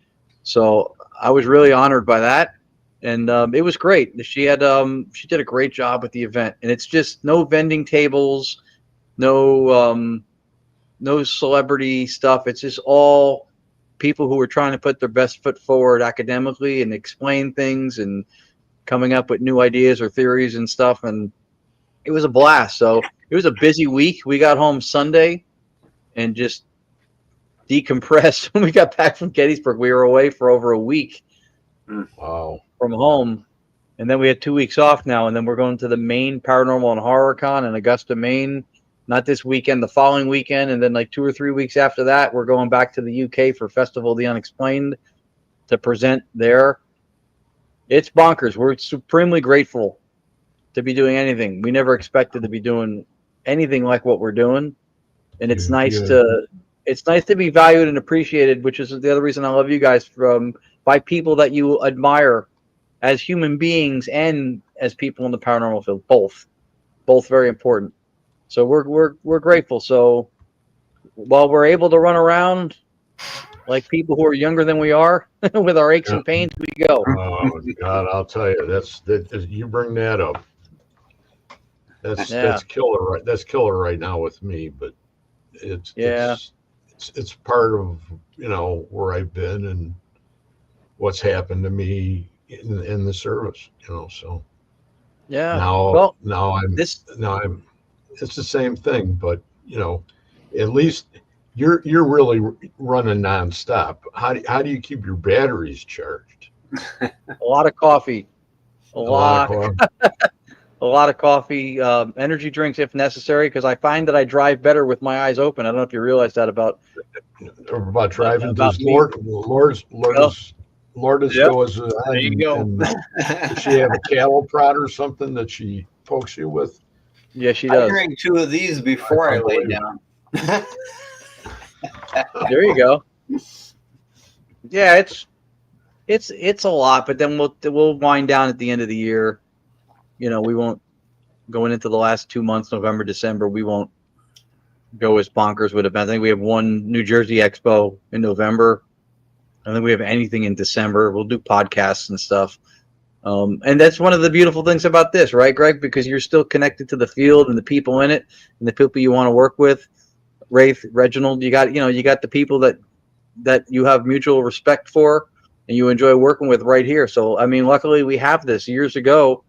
So I was really honored by that. And it was great. She did a great job with the event, and it's just no vending tables, no celebrity stuff. It's just all people who are trying to put their best foot forward academically and explain things and coming up with new ideas or theories and stuff. And it was a blast. So it was a busy week. We got home Sunday and just decompressed. When we got back from Gettysburg, we were away for over a week. Wow. From home, and then we had 2 weeks off now, and then we're going to the Maine Paranormal and Horror Con in Augusta, Maine, not this weekend, the following weekend, and then like 2 or 3 weeks after that, we're going back to the UK for Festival of the Unexplained to present there. It's bonkers. We're supremely grateful to be doing anything. We never expected to be doing anything like what we're doing, and it's nice to be valued and appreciated, which is the other reason I love you guys, by people that you admire as human beings and as people in the paranormal field, both very important. So we're grateful. So while we're able to run around like people who are younger than we are with our aches and pains, we go. Oh God, I'll tell you, that you bring that up. That's killer, right? That's killer right now with me. But it's it's part of, you know, where I've been and what's happened to me in the service, you know. So Yeah. now Well, now I'm this now I'm it's the same thing, but you know, at least you're really running nonstop. How do you keep your batteries charged? a lot of coffee, a A lot of lot, coffee. a lot of coffee, energy drinks if necessary, because I find that I drive better with my eyes open. I don't know if you realize that About driving. about Does me. Well, Lourdes yep. go as There you go. does she have a cattle prod or something that she pokes you with? Yeah, she I does. drank 2 of these before I lay Unbelievable. down. There you go. Yeah, it's a lot, but then we'll wind down at the end of the year. You know, we won't going into the last 2 months, November, December. We won't go as bonkers with events. I think we have one New Jersey Expo in November. I think we have anything in December. We'll do podcasts and stuff. And that's one of the beautiful things about this, right, Greg? Because you're still connected to the field and the people in it and the people you want to work with. Wraith, Reginald, you got the people that you have mutual respect for and you enjoy working with right here. So, I mean, luckily we have this. Years ago,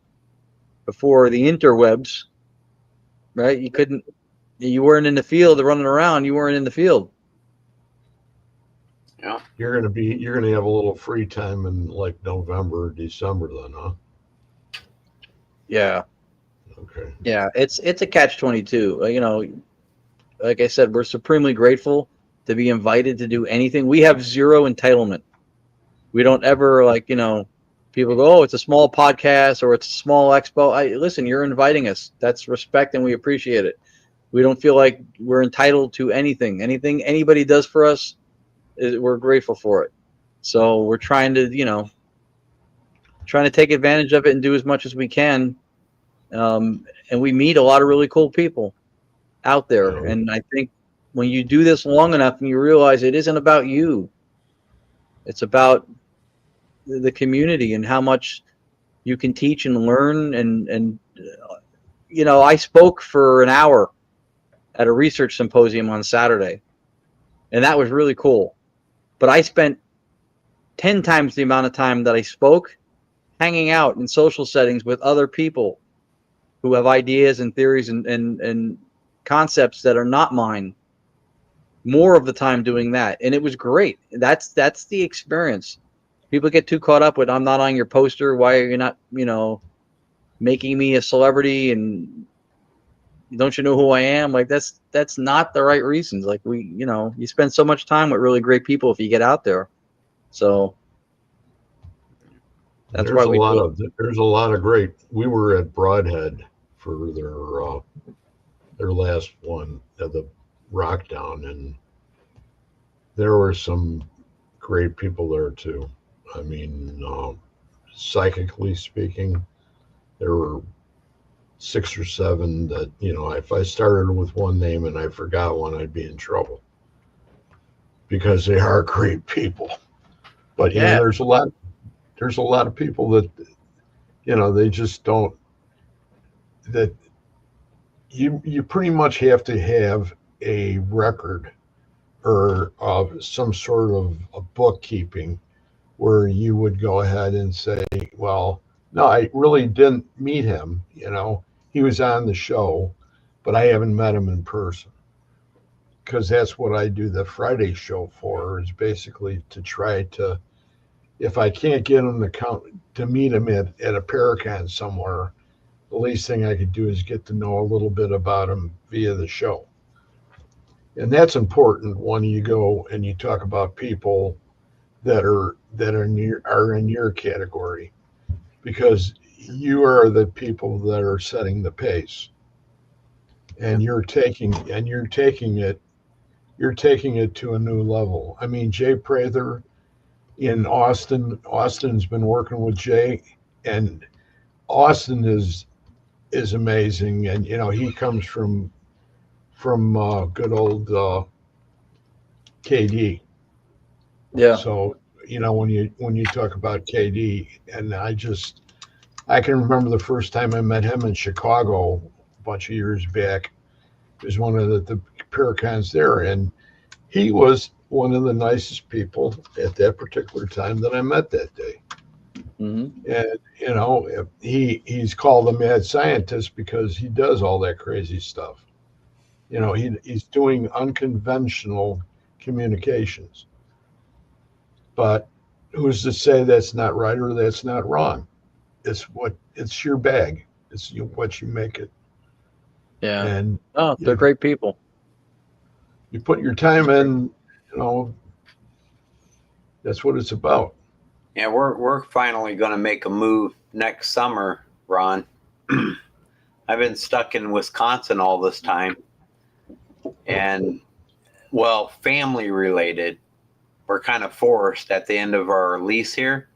before the interwebs, right? You weren't in the field running around. You weren't in the field. Yeah. You're gonna have a little free time in like November or December then, huh? Yeah. Okay. Yeah. It's a catch-22. You know, like I said, we're supremely grateful to be invited to do anything. We have zero entitlement. We don't ever people go, oh, it's a small podcast or it's a small expo. Listen, you're inviting us. That's respect and we appreciate it. We don't feel like we're entitled to anything. Anything anybody does for us, we're grateful for it. So we're trying to take advantage of it and do as much as we can. And we meet a lot of really cool people out there. Yeah. And I think when you do this long enough and you realize it isn't about you, it's about the community and how much you can teach and learn. And I spoke for an hour at a research symposium on Saturday, and that was really cool. But I spent 10 times the amount of time that I spoke hanging out in social settings with other people who have ideas and theories and concepts that are not mine. More of the time doing that. And it was great. That's the experience. People get too caught up with, I'm not on your poster. Why are you not, making me a celebrity? And don't you know who I am? Like that's not the right reasons. Like you spend so much time with really great people if you get out there. So that's why there's a lot of great. We were at Broadhead for their last one at the Rock Down, and there were some great people there too. I mean, psychically speaking, there were 6 or 7 that, if I started with one name and I forgot one, I'd be in trouble because they are great people. But yeah, there's a lot of people that, they just don't, that you pretty much have to have a record or some sort of a bookkeeping where you would go ahead and say, well, no, I really didn't meet him. He was on the show, but I haven't met him in person. Because that's what I do the Friday show for, is basically to try to, if I can't get him to meet him at a Paracon somewhere, the least thing I could do is get to know a little bit about him via the show. And that's important when you go and you talk about people that are in your category, because you are the people that are setting the pace, and you're taking it to a new level. I mean, Jay Prather in Austin's been working with Jay, and Austin is amazing, and he comes from good old KD. yeah. So when you talk about KD, and I can remember the first time I met him in Chicago a bunch of years back. It was one of the Paracons there, and he was one of the nicest people at that particular time that I met that day. Mm-hmm. And you know, he's called a mad scientist because he does all that crazy stuff. You know, he's doing unconventional communications. But who's to say that's not right or that's not wrong? It's your bag. It's what you make it. Yeah. And Oh, they're great people. you put your time in, you know, that's what it's about. Yeah, we're finally going to make a move next summer, Ron. I've been stuck in Wisconsin all this time, and well, family related. We're kind of forced at the end of our lease here.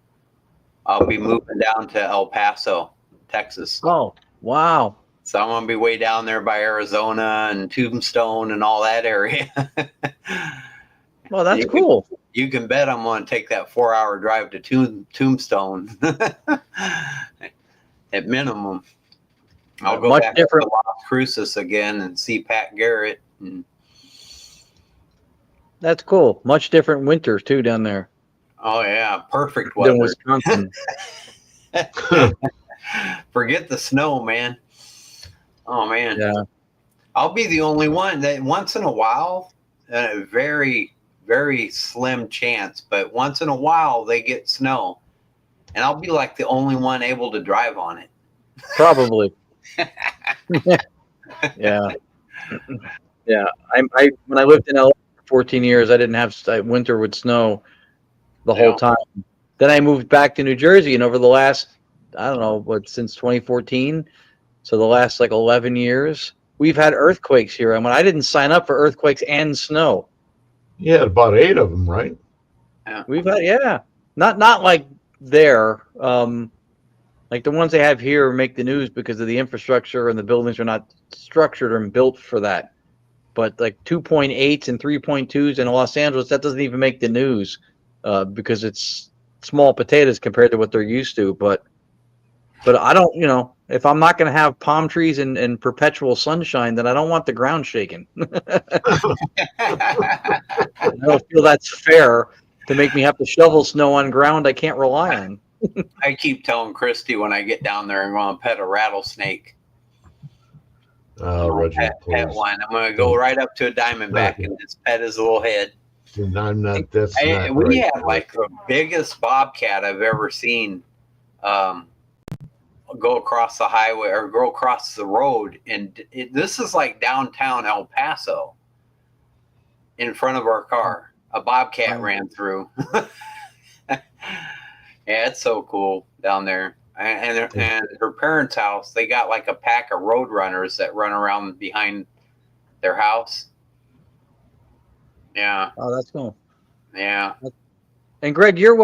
I'll be moving down to El Paso, Texas. Oh, wow. So I'm going to be way down there by Arizona and Tombstone and all that area. Well, that's cool. You can bet I'm going to take that 4-hour drive to Tombstone at minimum. I'll go Much back different. to Las Cruces again and see Pat Garrett. And, That's cool. Much different winters too down there oh yeah, perfect than weather. Wisconsin. Forget the snow, man. Oh man. Yeah. I'll be the only one that once in a while, a very, very slim chance, but once in a while they get snow, and I'll be like the only one able to drive on it. Probably. Yeah. Yeah. I when I lived in LA for 14 years, I didn't have winter with snow the whole time. Then I moved back to New Jersey, and over the last, I don't know, since 2014, so the last like 11 years, we've had earthquakes here. I mean, I didn't sign up for earthquakes and snow. You had about 8 of them, right? We've had, yeah, not like there. Like the ones they have here make the news because of the infrastructure, and the buildings are not structured and built for that. But like 2.8s and 3.2s in Los Angeles, that doesn't even make the news because it's small potatoes compared to what they're used to. But I don't, you know, if I'm not going to have palm trees and perpetual sunshine, then I don't want the ground shaking. I don't feel that's fair to make me have to shovel snow on ground I can't rely on. I keep telling Christy when I get down there, I'm going to pet a rattlesnake. Reggie, Pet one. I'm going to go right up to a diamondback and just pet his little head. I'm not. That's not We right. had like the biggest bobcat I've ever seen go across the highway or go across the road. And this is like downtown El Paso in front of our car. A bobcat ran through. Yeah, it's so cool down there. And her parents' house, they got like a pack of road runners that run around behind their house. Yeah. Oh, that's cool. Yeah. And Greg, you're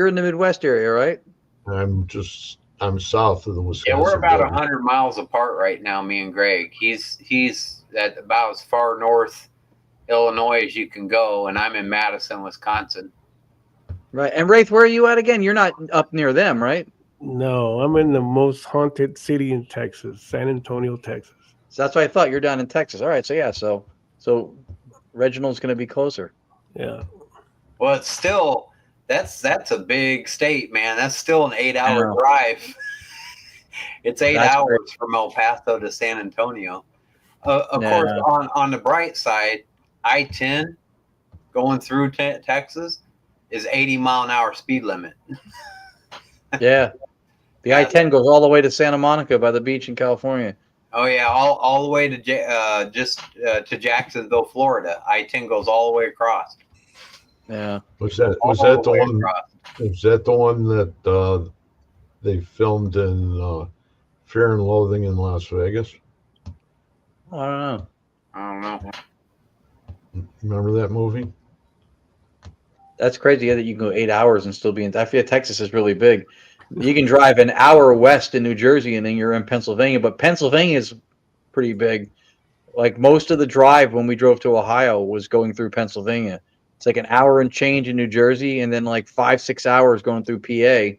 in the Midwest area, right? I'm south of the Wisconsin. Yeah, we're about border. 100 miles apart right now, me and Greg. He's at about as far north Illinois as you can go, and I'm in Madison, Wisconsin. Right. And Wraith, where are you at again? You're not up near them, right? No, I'm in the most haunted city in Texas, San Antonio, Texas. So that's what I thought. You're down in Texas. All right. So yeah. So Reginald's going to be closer. Yeah. Well, it's still that's a big state, man. That's still an 8-hour drive. It's 8 hours from El Paso to San Antonio. Of course, on the bright side, I-10 going through Texas is 80-mile-an-hour speed limit. Yeah. The I-10 goes all the way to Santa Monica by the beach in California. Oh yeah, all the way to to Jacksonville, Florida. I-10 goes all the way across. Yeah. Was that the one? Was that the one that they filmed in Fear and Loathing in Las Vegas? I don't know. I don't know. Remember that movie? That's crazy that you can go 8 hours and still be in. I feel Texas is really big. You can drive an hour west in New Jersey and then you're in Pennsylvania, but Pennsylvania is pretty big. Like most of the drive when we drove to Ohio was going through Pennsylvania. It's like an hour and change in New Jersey and then like 5-6 hours going through PA.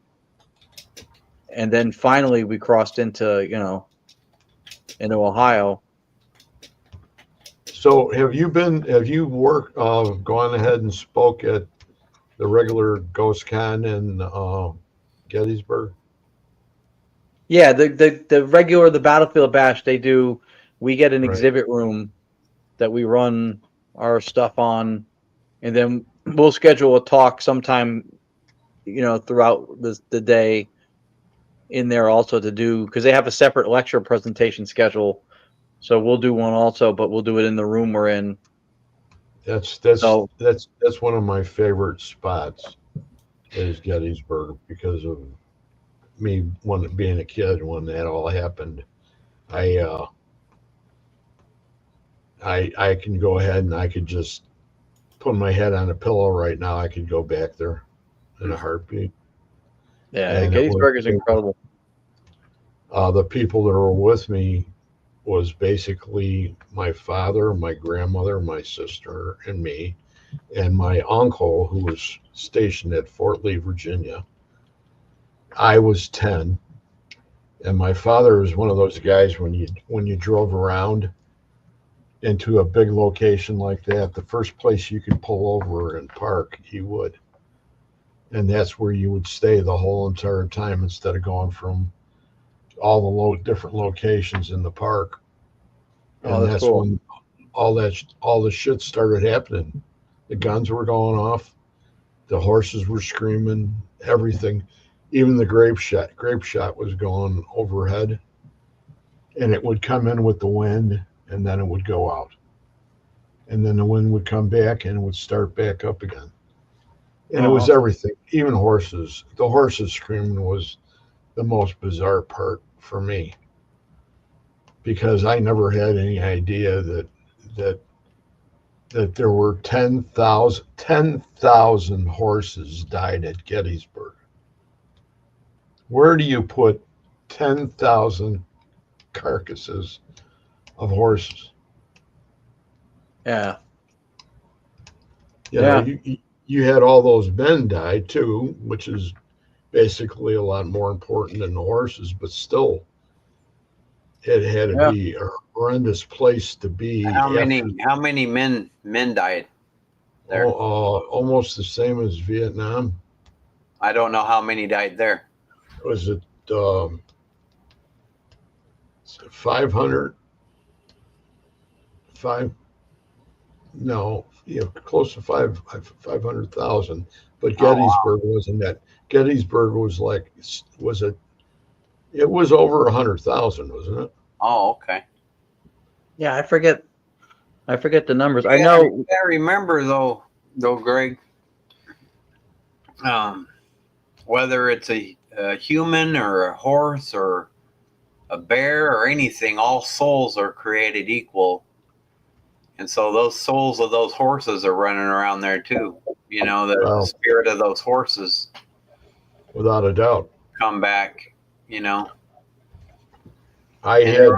And then finally we crossed into Ohio. So have you gone ahead and spoke at the regular Ghost Con in Gettysburg? Yeah, the Battlefield Bash they do. We get an Right. exhibit room that we run our stuff on, and then we'll schedule a talk sometime, throughout the day in there also to do, because they have a separate lecture presentation schedule. So we'll do one also, but we'll do it in the room we're in. That's So one of my favorite spots is Gettysburg because of me being a kid when that all happened. I can go ahead and I could just put my head on a pillow right now. I could go back there in a heartbeat. yeah, And Gettysburg is incredible. The people that were with me was basically my father, my grandmother, my sister, and me, and my uncle who was stationed at Fort Lee, Virginia. I was 10, and my father was one of those guys when you drove around into a big location like that, the first place you could pull over and park, he would. And that's where you would stay the whole entire time instead of going from all the different locations in the park. Oh, And that's cool. when all the shit started happening. The guns were going off, the horses were screaming, everything. Even the grape shot was going overhead, and it would come in with the wind, and then it would go out, and then the wind would come back, and it would start back up again. And it was everything, even horses. The horses screaming was the most bizarre part for me, because I never had any idea that there were 10,000 horses died at Gettysburg. Where do you put 10,000 carcasses of horses? Yeah. You know, you had all those men die too, which is basically a lot more important than the horses, but still, it had to be a horrendous place to be. How many men died there? Almost the same as Vietnam. I don't know how many died there. Was it 500? No, close to 500,000. But Gettysburg wasn't that. Gettysburg was it was over 100,000, wasn't it? Oh, okay. Yeah, I forget the numbers. Yeah, I know. I remember though, Greg. Whether it's a human or a horse or a bear or anything, all souls are created equal. And so those souls of those horses are running around there too. The spirit of those horses. Without a doubt. Come back, I had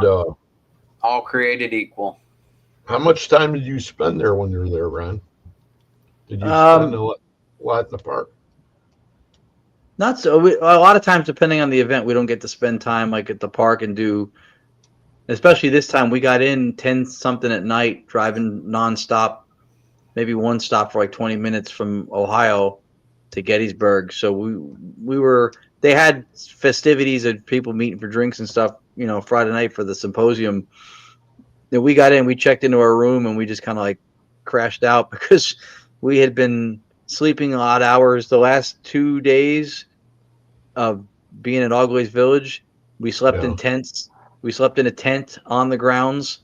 all created equal. How much time did you spend there when you were there, Ron? Did you spend a lot in the park? Not so. A lot of times, depending on the event, we don't get to spend time like at the park and do. Especially this time, we got in 10 something at night, driving nonstop, maybe one stop for like 20 minutes from Ohio to Gettysburg. So we were. They had festivities and people meeting for drinks and stuff, Friday night for the symposium. Then we got in, we checked into our room, and we just kind of like crashed out because we had been sleeping odd hours the last 2 days of being at Oglaze Village. We slept in tents. We slept in a tent on the grounds,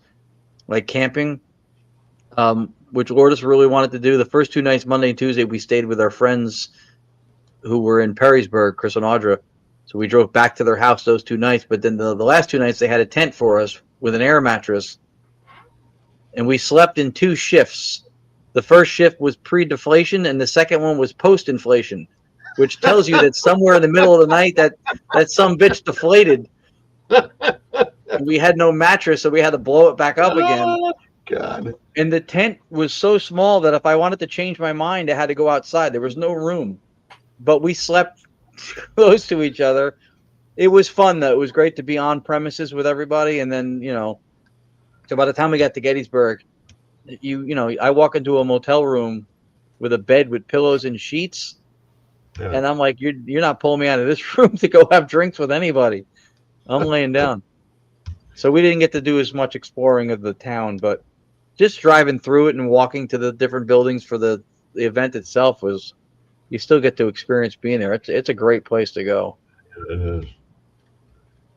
like camping, which Lourdes really wanted to do. The first 2 nights, Monday and Tuesday, we stayed with our friends who were in Perrysburg, Chris and Audra. So we drove back to their house those 2 nights. But then the last 2 nights, they had a tent for us with an air mattress. And we slept in 2 shifts. The first shift was pre-deflation, and the second one was post-inflation, which tells you that somewhere in the middle of the night that some bitch deflated. We had no mattress, so we had to blow it back up again. Oh, God. And the tent was so small that if I wanted to change my mind, I had to go outside. There was no room. But we slept close to each other. It was fun, though. It was great to be on premises with everybody. And then, so by the time we got to Gettysburg, you know, I walk into a motel room with a bed with pillows and sheets, Yeah. and I'm like, you're not pulling me out of this room to go have drinks with anybody. I'm laying down. So we didn't get to do as much exploring of the town, but just driving through it and walking to the different buildings for the event itself was, you still get to experience being there. It's a great place to go. It is.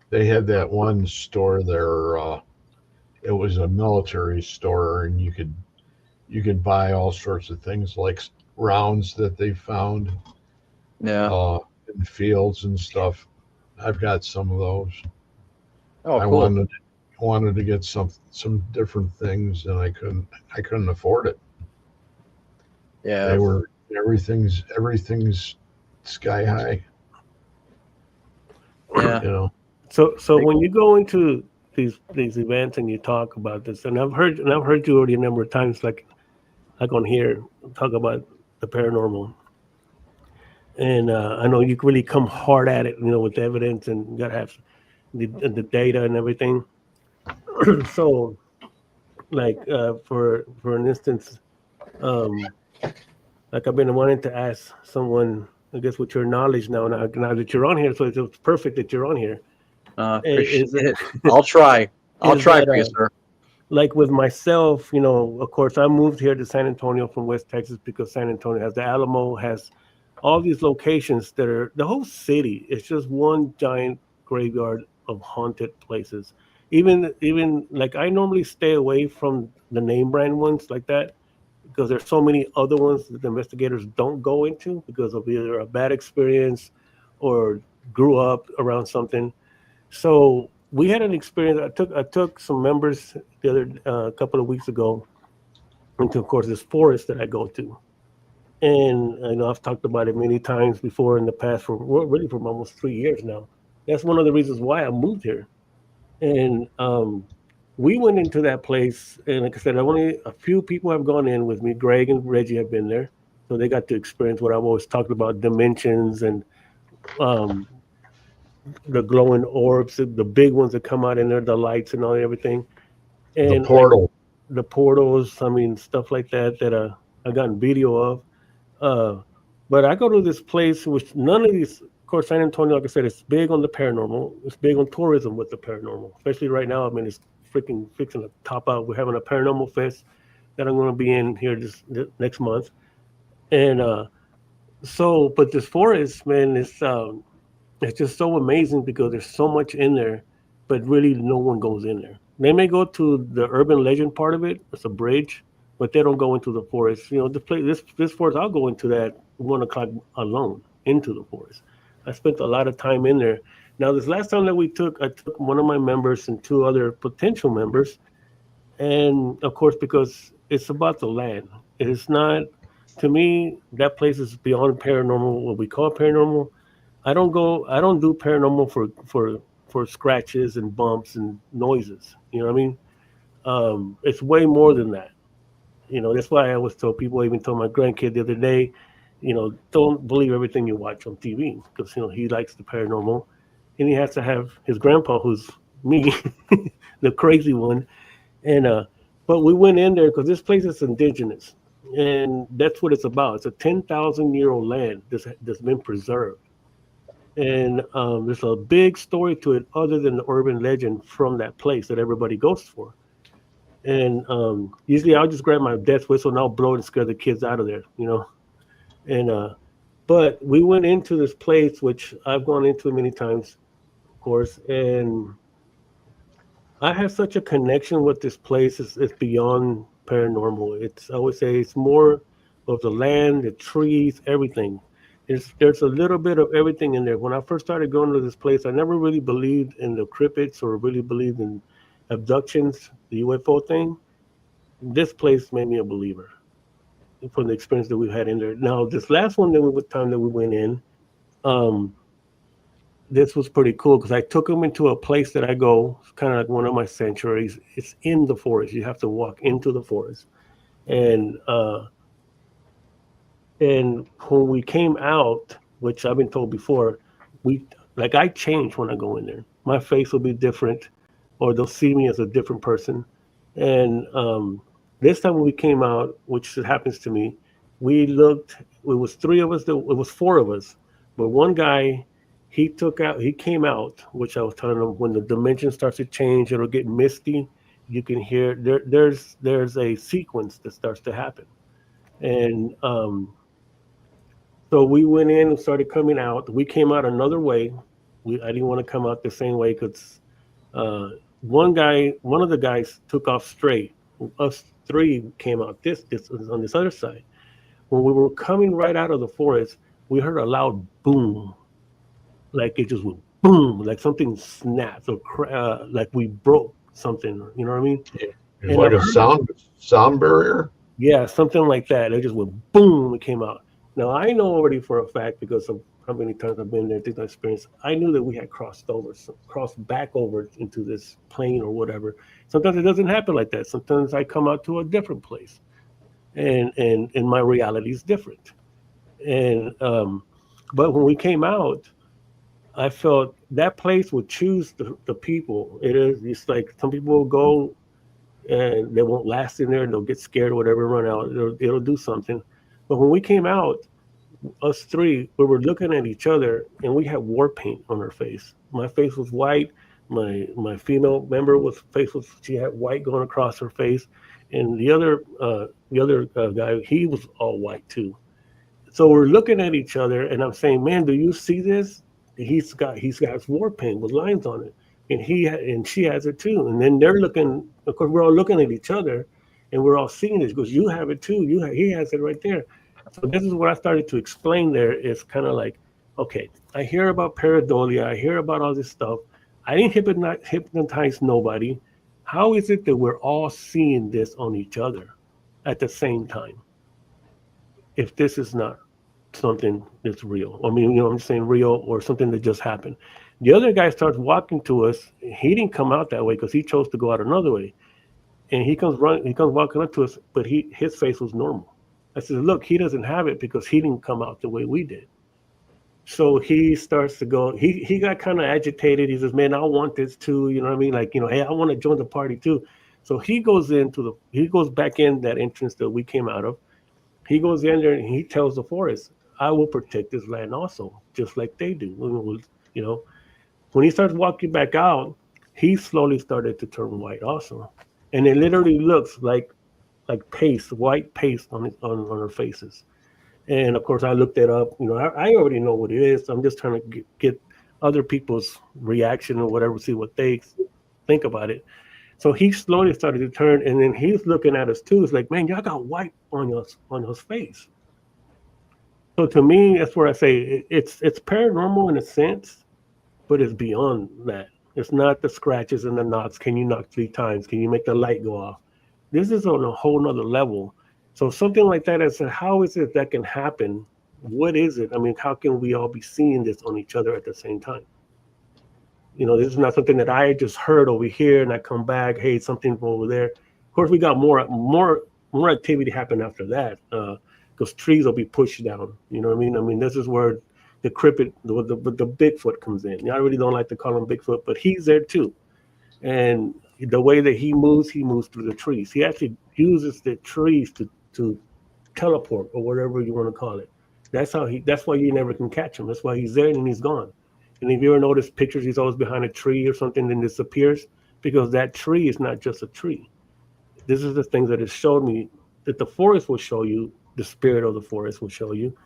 They had that one store there. It was a military store, and you could buy all sorts of things like rounds that they found Yeah. in fields and stuff. I've got some of those. Oh, I cool. wanted to get some different things, and I couldn't afford it. Yeah. They were everything's sky high. Yeah. You know. So when you go into these events and you talk about this, and I've heard you already a number of times, like on here, talk about the paranormal, and I know you really come hard at it, you know, with evidence, and you gotta have the data and everything. So, like for an instance, um, like I've been wanting to ask someone, I guess with your knowledge now that you're on here, so it's perfect that you're on here. Appreciate Is it. I'll try. I'll is try that for you, sir. like with myself, you know, of course, I moved here to San Antonio from West Texas because San Antonio has the Alamo, has all these locations that are the whole city. It's just one giant graveyard of haunted places. Even like I normally stay away from the name brand ones like that because there's so many other ones that the investigators don't go into because of either a bad experience or grew up around something. So we had an experience. I took some members the other couple of weeks ago into, of course, this forest that I go to, and I know I've talked about it many times before in the past for really from almost 3 years now. That's one of the reasons why I moved here, and we went into that place, and like I said, only a few people have gone in with me. Greg and Reggie have been there, so they got to experience what I've always talked about: dimensions and um, the glowing orbs, the big ones that come out in there, the lights and all everything, The and like portal. the portals. I mean, stuff like that that I gotten video of. Uh, but I go to this place which none of these. Of course, San Antonio, like I said, it's big on the paranormal. It's big on tourism with the paranormal, especially right now. I mean, it's freaking fixing to top out. We're having a paranormal fest that I'm going to be in here this next month, and so. But this forest, man, it's just so amazing because there's so much in there, but really no one goes in there. They may go to the urban legend part of it. It's a bridge, but they don't go into the forest. You know, this forest, I'll go into that 1 o'clock alone into the forest. I spent a lot of time in there. Now, this last time that I took one of my members and two other potential members, and of course, because it's about the land. It is not, to me, that place is beyond paranormal. What we call paranormal, I don't do paranormal for scratches and bumps and noises. You know what I mean? It's way more than that. You know, that's why I always tell people, I even told my grandkid the other day, you know, don't believe everything you watch on TV because, you know, he likes the paranormal and he has to have his grandpa, who's me, the crazy one. And, but we went in there because this place is indigenous and that's what it's about. It's a 10,000-year-old land that's been preserved. And there's a big story to it other than the urban legend from that place that everybody goes for. And usually I'll just grab my death whistle and I'll blow it and scare the kids out of there, you know. And but we went into this place, which I've gone into many times, of course, and I have such a connection with this place. It's beyond paranormal. It's, I would say it's more of the land, the trees, everything. There's a little bit of everything in there. When I first started going to this place, I never really believed in the cryptids or really believed in abductions, the UFO thing. This place made me a believer from the experience that we've had in there. Now, this last one time that we went in, um, this was pretty cool because I took them into a place that I go, it's kind of like one of my sanctuaries. It's in the forest. You have to walk into the forest, and when we came out, which I've been told before, we like I change when I go in there. My face will be different, or they'll see me as a different person, and This time when we came out, which happens to me, we looked. It was three of us. It was four of us, but one guy, he came out, which I was telling him when the dimension starts to change, it'll get misty. You can hear there's a sequence that starts to happen, and so we went in and started coming out. We came out another way. I didn't want to come out the same way because uh, one of the guys took off straight. Us three came out this on this other side. When we were coming right out of the forest, we heard a loud boom, like it just went boom, like something snapped or like we broke something. You know what I mean? It's And like I've a heard, sound barrier. yeah, something like that. It just went boom, it came out. Now I know already for a fact because of how many times I've been there, things I experienced. I knew that we had crossed over, so crossed back over into this plane or whatever. Sometimes it doesn't happen like that. Sometimes I come out to a different place, and my reality is different. And but when we came out, I felt that place would choose the people. It is. It's like some people will go and they won't last in there and they'll get scared or whatever, run out. It'll do something. But when we came out, us three, we were looking at each other and we had war paint on our face. My face was white. My female member was face was she had white going across her face, and the other guy, he was all white too. So we're looking at each other, and I'm saying, "Man, do you see this? He's got his war paint with lines on it, and and she has it too." And then they're looking. Of course, we're all looking at each other, and we're all seeing it. Because you have it too. He has it right there. So this is what I started to explain. There is kind of like, okay, I hear about pareidolia. I hear about all this stuff. I didn't hypnotize nobody. How is it that we're all seeing this on each other at the same time? If this is not something that's real. I mean, I'm just saying real or something that just happened. The other guy starts walking to us. He didn't come out that way because he chose to go out another way. And he comes walking up to us, but his face was normal. I said, look, he doesn't have it because he didn't come out the way we did. So he starts to go, he got kind of agitated. He says, man, I want this too. You know what I mean? Like, hey, I want to join the party too. So he goes back in that entrance that we came out of. He goes in there and he tells the forest, I will protect this land also, just like they do. You know, when he starts walking back out, he slowly started to turn white also. And it literally looks like paste, white paste on her faces. And of course, I looked it up. I already know what it is. I'm just trying to get other people's reaction or whatever, see what they think about it. So he slowly started to turn, and then he's looking at us too. It's like, man, y'all got white on your face. So to me, that's where I say it's paranormal in a sense, but it's beyond that. It's not the scratches and the knocks. Can you knock 3 times? Can you make the light go off? This is on a whole nother level. So something like that, I said, how is it that can happen? What is it? I mean, how can we all be seeing this on each other at the same time? This is not something that I just heard over here and I come back, hey, something over there. Of course, we got more activity happen after that because trees will be pushed down. You know what I mean? I mean, this is where the cryptid, the Bigfoot comes in. I really don't like to call him Bigfoot, but he's there too. And the way that he moves through the trees. He actually uses the trees to teleport or whatever you want to call it. That's why you never can catch him. That's why he's there and he's gone. And if you ever notice pictures, he's always behind a tree or something, then disappears because that tree is not just a tree. This is the things that it showed me that the forest will show you, the spirit of the forest will show you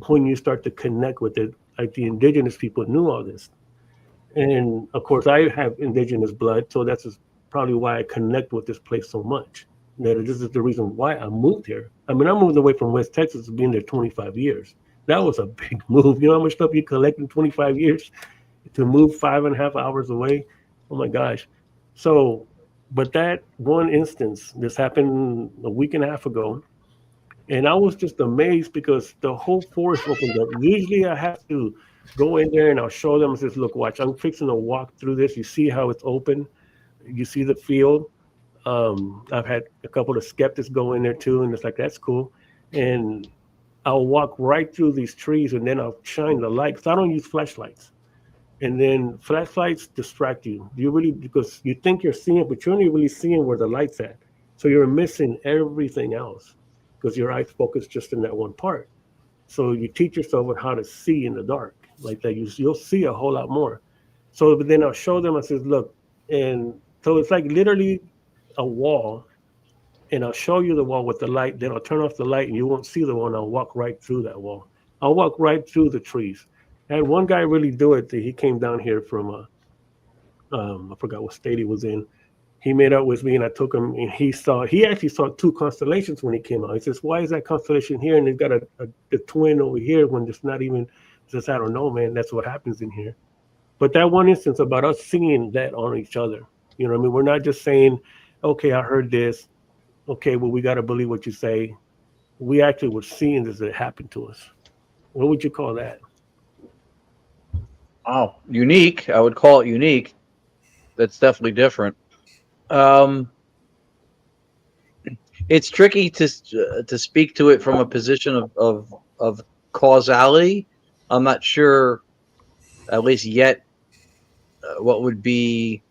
when you start to connect with it. Like the indigenous people knew all this. And of course, I have indigenous blood, so that's probably why I connect with this place so much. That this is the reason why I moved here. I mean, I moved away from West Texas, being there 25 years. That was a big move. You know how much stuff you collect in 25 years to move 5.5 hours away? Oh my gosh. So, but that one instance, this happened a week and a half ago. And I was just amazed because the whole forest opened up. Usually I have to go in there and I'll show them and says, look, watch, I'm fixing to walk through this. You see how it's open. You see the field. I've had a couple of skeptics go in there too. And it's like, that's cool. And I'll walk right through these trees and then I'll shine the light. Because I don't use flashlights. And then flashlights distract you. Because you think you're seeing, but you're only really seeing where the light's at. So you're missing everything else because your eyes focus just in that one part. So you teach yourself on how to see in the dark like that. You'll see a whole lot more. So but then I'll show them. I says, look, and so it's like literally a wall, and I'll show you the wall with the light. Then I'll turn off the light, and you won't see the wall. And I'll walk right through that wall. I'll walk right through the trees. I had one guy really do it. He came down here from I forgot what state he was in. He made up with me, and I took him, and he actually saw two constellations when he came out. He says, "Why is that constellation here, and they've got a twin over here when it's not even?" He says, "I don't know, man. That's what happens in here." But that one instance about us seeing that on each other, you know what I mean? We're not just saying, "Okay, I heard this. Okay, well, we got to believe what you say." We actually were seeing this that happened to us. What would you call that? Oh, unique. I would call it unique. That's definitely different. It's tricky to speak to it from a position of causality. I'm not sure, at least yet, what would be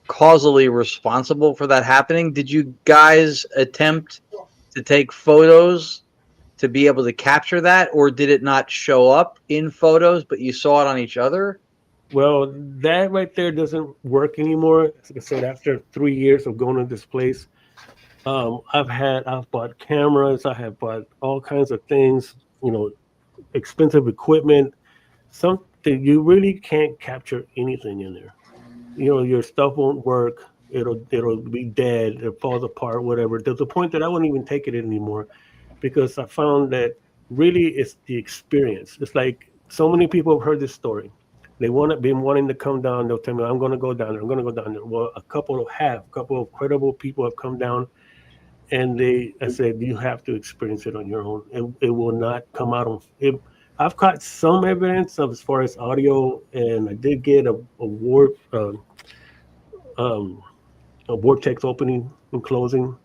causally responsible for that happening. Did you guys attempt to take photos to be able to capture that, or did it not show up in photos, but you saw it on each other? Well, that right there doesn't work anymore. Like I said, after 3 years of going to this place, I've bought cameras, I have bought all kinds of things, you know, expensive equipment. Something you really can't capture anything in there. You know, your stuff won't work. It'll be dead. It falls apart. Whatever. There's a point that I wouldn't even take it anymore because I found that really it's the experience. It's like so many people have heard this story. Been wanting to come down. They'll tell me, "I'm going to go down there. I'm going to go down there." Well, a couple of credible people have come down, and I said, "You have to experience it on your own. It will not come out on it." I've caught some evidence of as far as audio, and I did get um, a vortex opening and closing,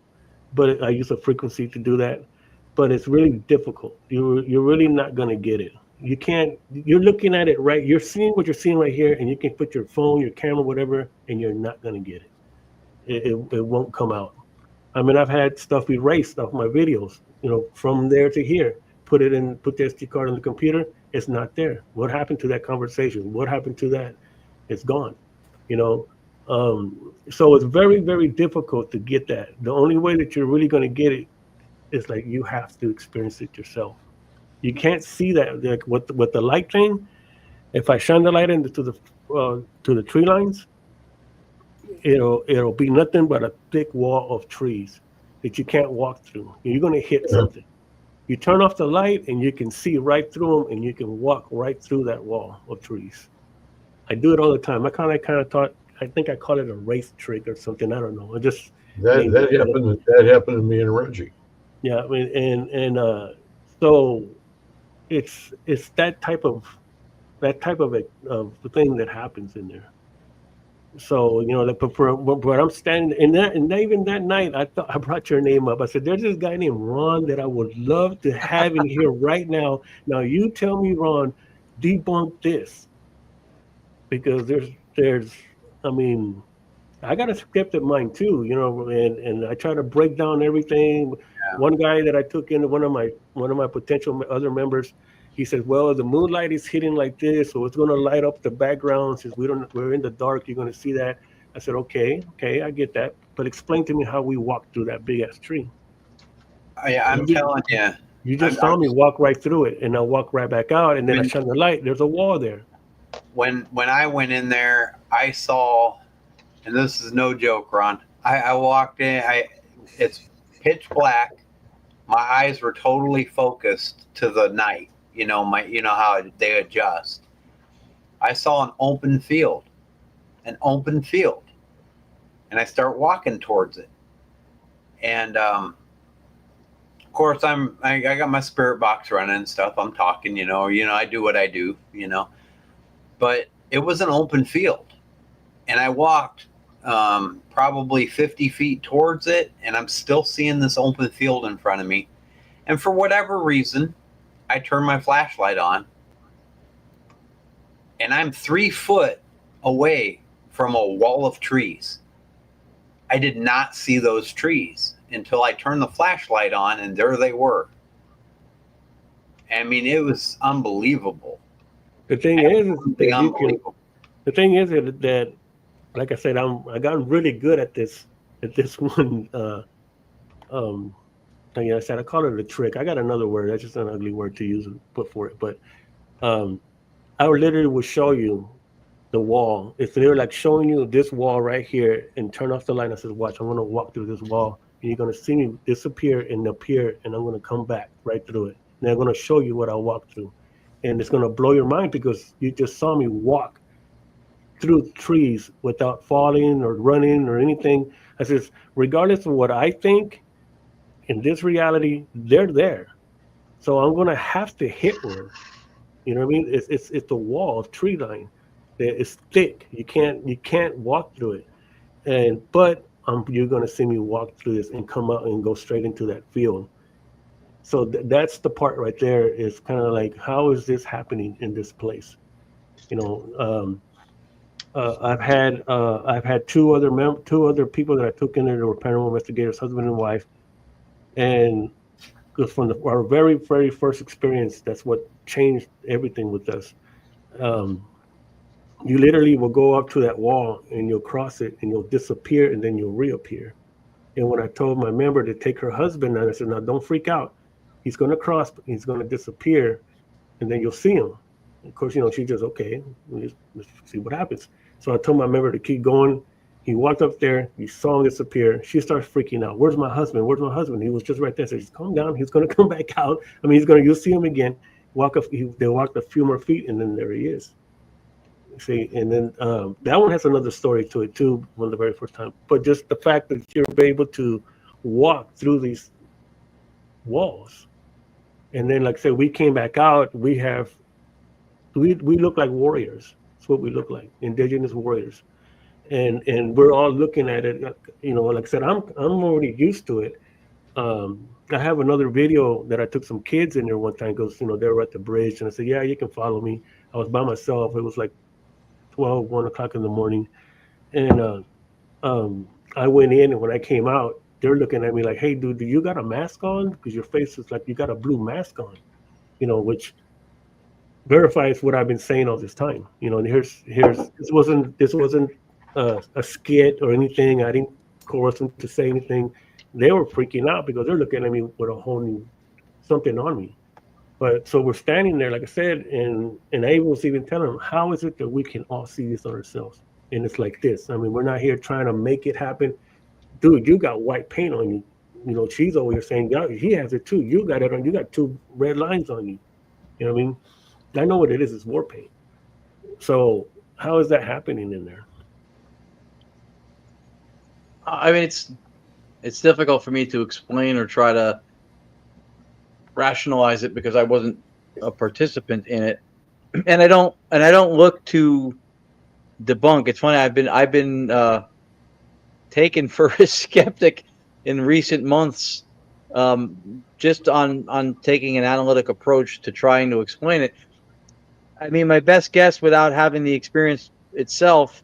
but I use a frequency to do that. But it's really difficult. You're really not going to get it. You can't. You're looking at it right. You're seeing what you're seeing right here, and you can put your phone, your camera, whatever, and you're not going to get it. It won't come out. I mean, I've had stuff erased off my videos, you know, from there to here. Put the SD card in the computer. It's not there. What happened to that conversation? What happened to that? It's gone. You know, so it's very, very difficult to get that. The only way that you're really going to get it is like you have to experience it yourself. You can't see that like with the light thing. If I shine the light into to the tree lines, it'll be nothing but a thick wall of trees that you can't walk through. You're going to hit something. You turn off the light and you can see right through them, and you can walk right through that wall of trees. I do it all the time. I think I call it a Wraith trick or something. I don't know. That happened to me and Reggie. Yeah, I mean, and so it's that type of thing that happens in there. So you know, but I'm standing and even that night, I brought your name up. I said, "There's this guy named Ron that I would love to have in here right now. Now you tell me, Ron, debunk this because I mean, I got a skeptic mind too, you know, and I try to break down everything. Yeah. One guy that I took in, one of my potential other members, he said, "Well, the moonlight is hitting like this, so it's going to light up the background. Since we're in the dark, you're going to see that." I said, "Okay, I get that, but explain to me how we walked through that big ass tree." I'm telling you. You just saw me walk right through it, and I walk right back out, and then I shine the light. There's a wall there. When I went in there, I saw, and this is no joke, Ron. I walked in. It's pitch black. My eyes were totally focused to the night. You know how they adjust. I saw an open field, and I start walking towards it. And of course, I got my spirit box running and stuff. I'm talking, I do what I do, but it was an open field, and I walked probably 50 feet towards it, and I'm still seeing this open field in front of me. And for whatever reason, I turn my flashlight on, and I'm 3 foot away from a wall of trees. I did not see those trees until I turned the flashlight on, and there they were. I mean, it was unbelievable. The thing is Absolutely that you can. unbelievable. The thing is that, like I said, I got really good at this one. Like I said, I call it a trick. I got another word. That's just an ugly word to use and put for it. But I literally will show you the wall. If they were like showing you this wall right here and turn off the light, I said, watch, I'm going to walk through this wall and you're going to see me disappear and appear, and I'm going to come back right through it. And I'm going to show you what I walked through. And it's going to blow your mind because you just saw me walk through trees without falling or running or anything. I says, regardless of what I think, in this reality, they're there. So I'm going to have to hit one. You know what I mean? It's the wall, tree line. It's thick. You can't walk through it. But you're going to see me walk through this and come out and go straight into that field. So that's the part right there. Is kind of like, how is this happening in this place? You know, I've had two other people that I took in there that were paranormal investigators, husband and wife, and from our very, very first experience, that's what changed everything with us. You literally will go up to that wall and you'll cross it and you'll disappear and then you'll reappear. And when I told my member to take her husband, and I said, now don't freak out. He's going to cross, but he's going to disappear, and then you'll see him. Of course, you know, she just, okay, let's see what happens. So I told my member to keep going. He walked up there. He saw him disappear. She starts freaking out. Where's my husband? Where's my husband? He was just right there. So just calm down. He's going to come back out. I mean, you'll see him again. They walked a few more feet, and then there he is. See, and then that one has another story to it too. One of the very first time, but just the fact that you're able to walk through these walls, and then, like I said, we came back out. We look like warriors. That's what we look like, indigenous warriors, and we're all looking at it. You know, like I said, I'm already used to it. I have another video that I took some kids in there one time because, you know, they were at the bridge, and I said, yeah, you can follow me. I was by myself. It was like 1 o'clock in the morning, and I went in, and when I came out, they're looking at me like, hey, dude, do you got a mask on? Because your face is like you got a blue mask on, you know, which verifies what I've been saying all this time. You know, and here's this wasn't a skit or anything. I didn't coerce them to say anything. They were freaking out because they're looking at me with a whole new something on me. But so we're standing there, like I said, and I was even telling them, how is it that we can all see this on ourselves? And it's like this. I mean, we're not here trying to make it happen. Dude, you got white paint on you. You know, she's over here saying, yeah, he has it too. You got it on. You got 2 red lines on you. You know what I mean? I know what it is. It's war paint. So how is that happening in there? I mean, it's difficult for me to explain or try to rationalize it because I wasn't a participant in it, and I don't look to debunk. It's funny. I've been taken for a skeptic in recent months, just on taking an analytic approach to trying to explain it. I mean, my best guess, without having the experience itself,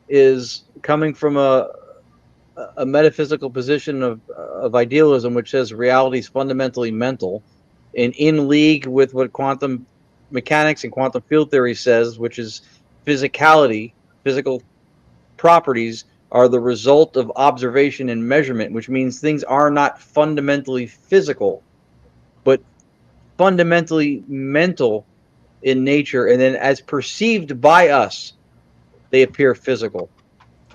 is coming from a metaphysical position of idealism, which says reality is fundamentally mental, and in league with what quantum mechanics and quantum field theory says, which is physicality, physical properties are the result of observation and measurement, which means things are not fundamentally physical, but fundamentally mental in nature, and then as perceived by us, they appear physical.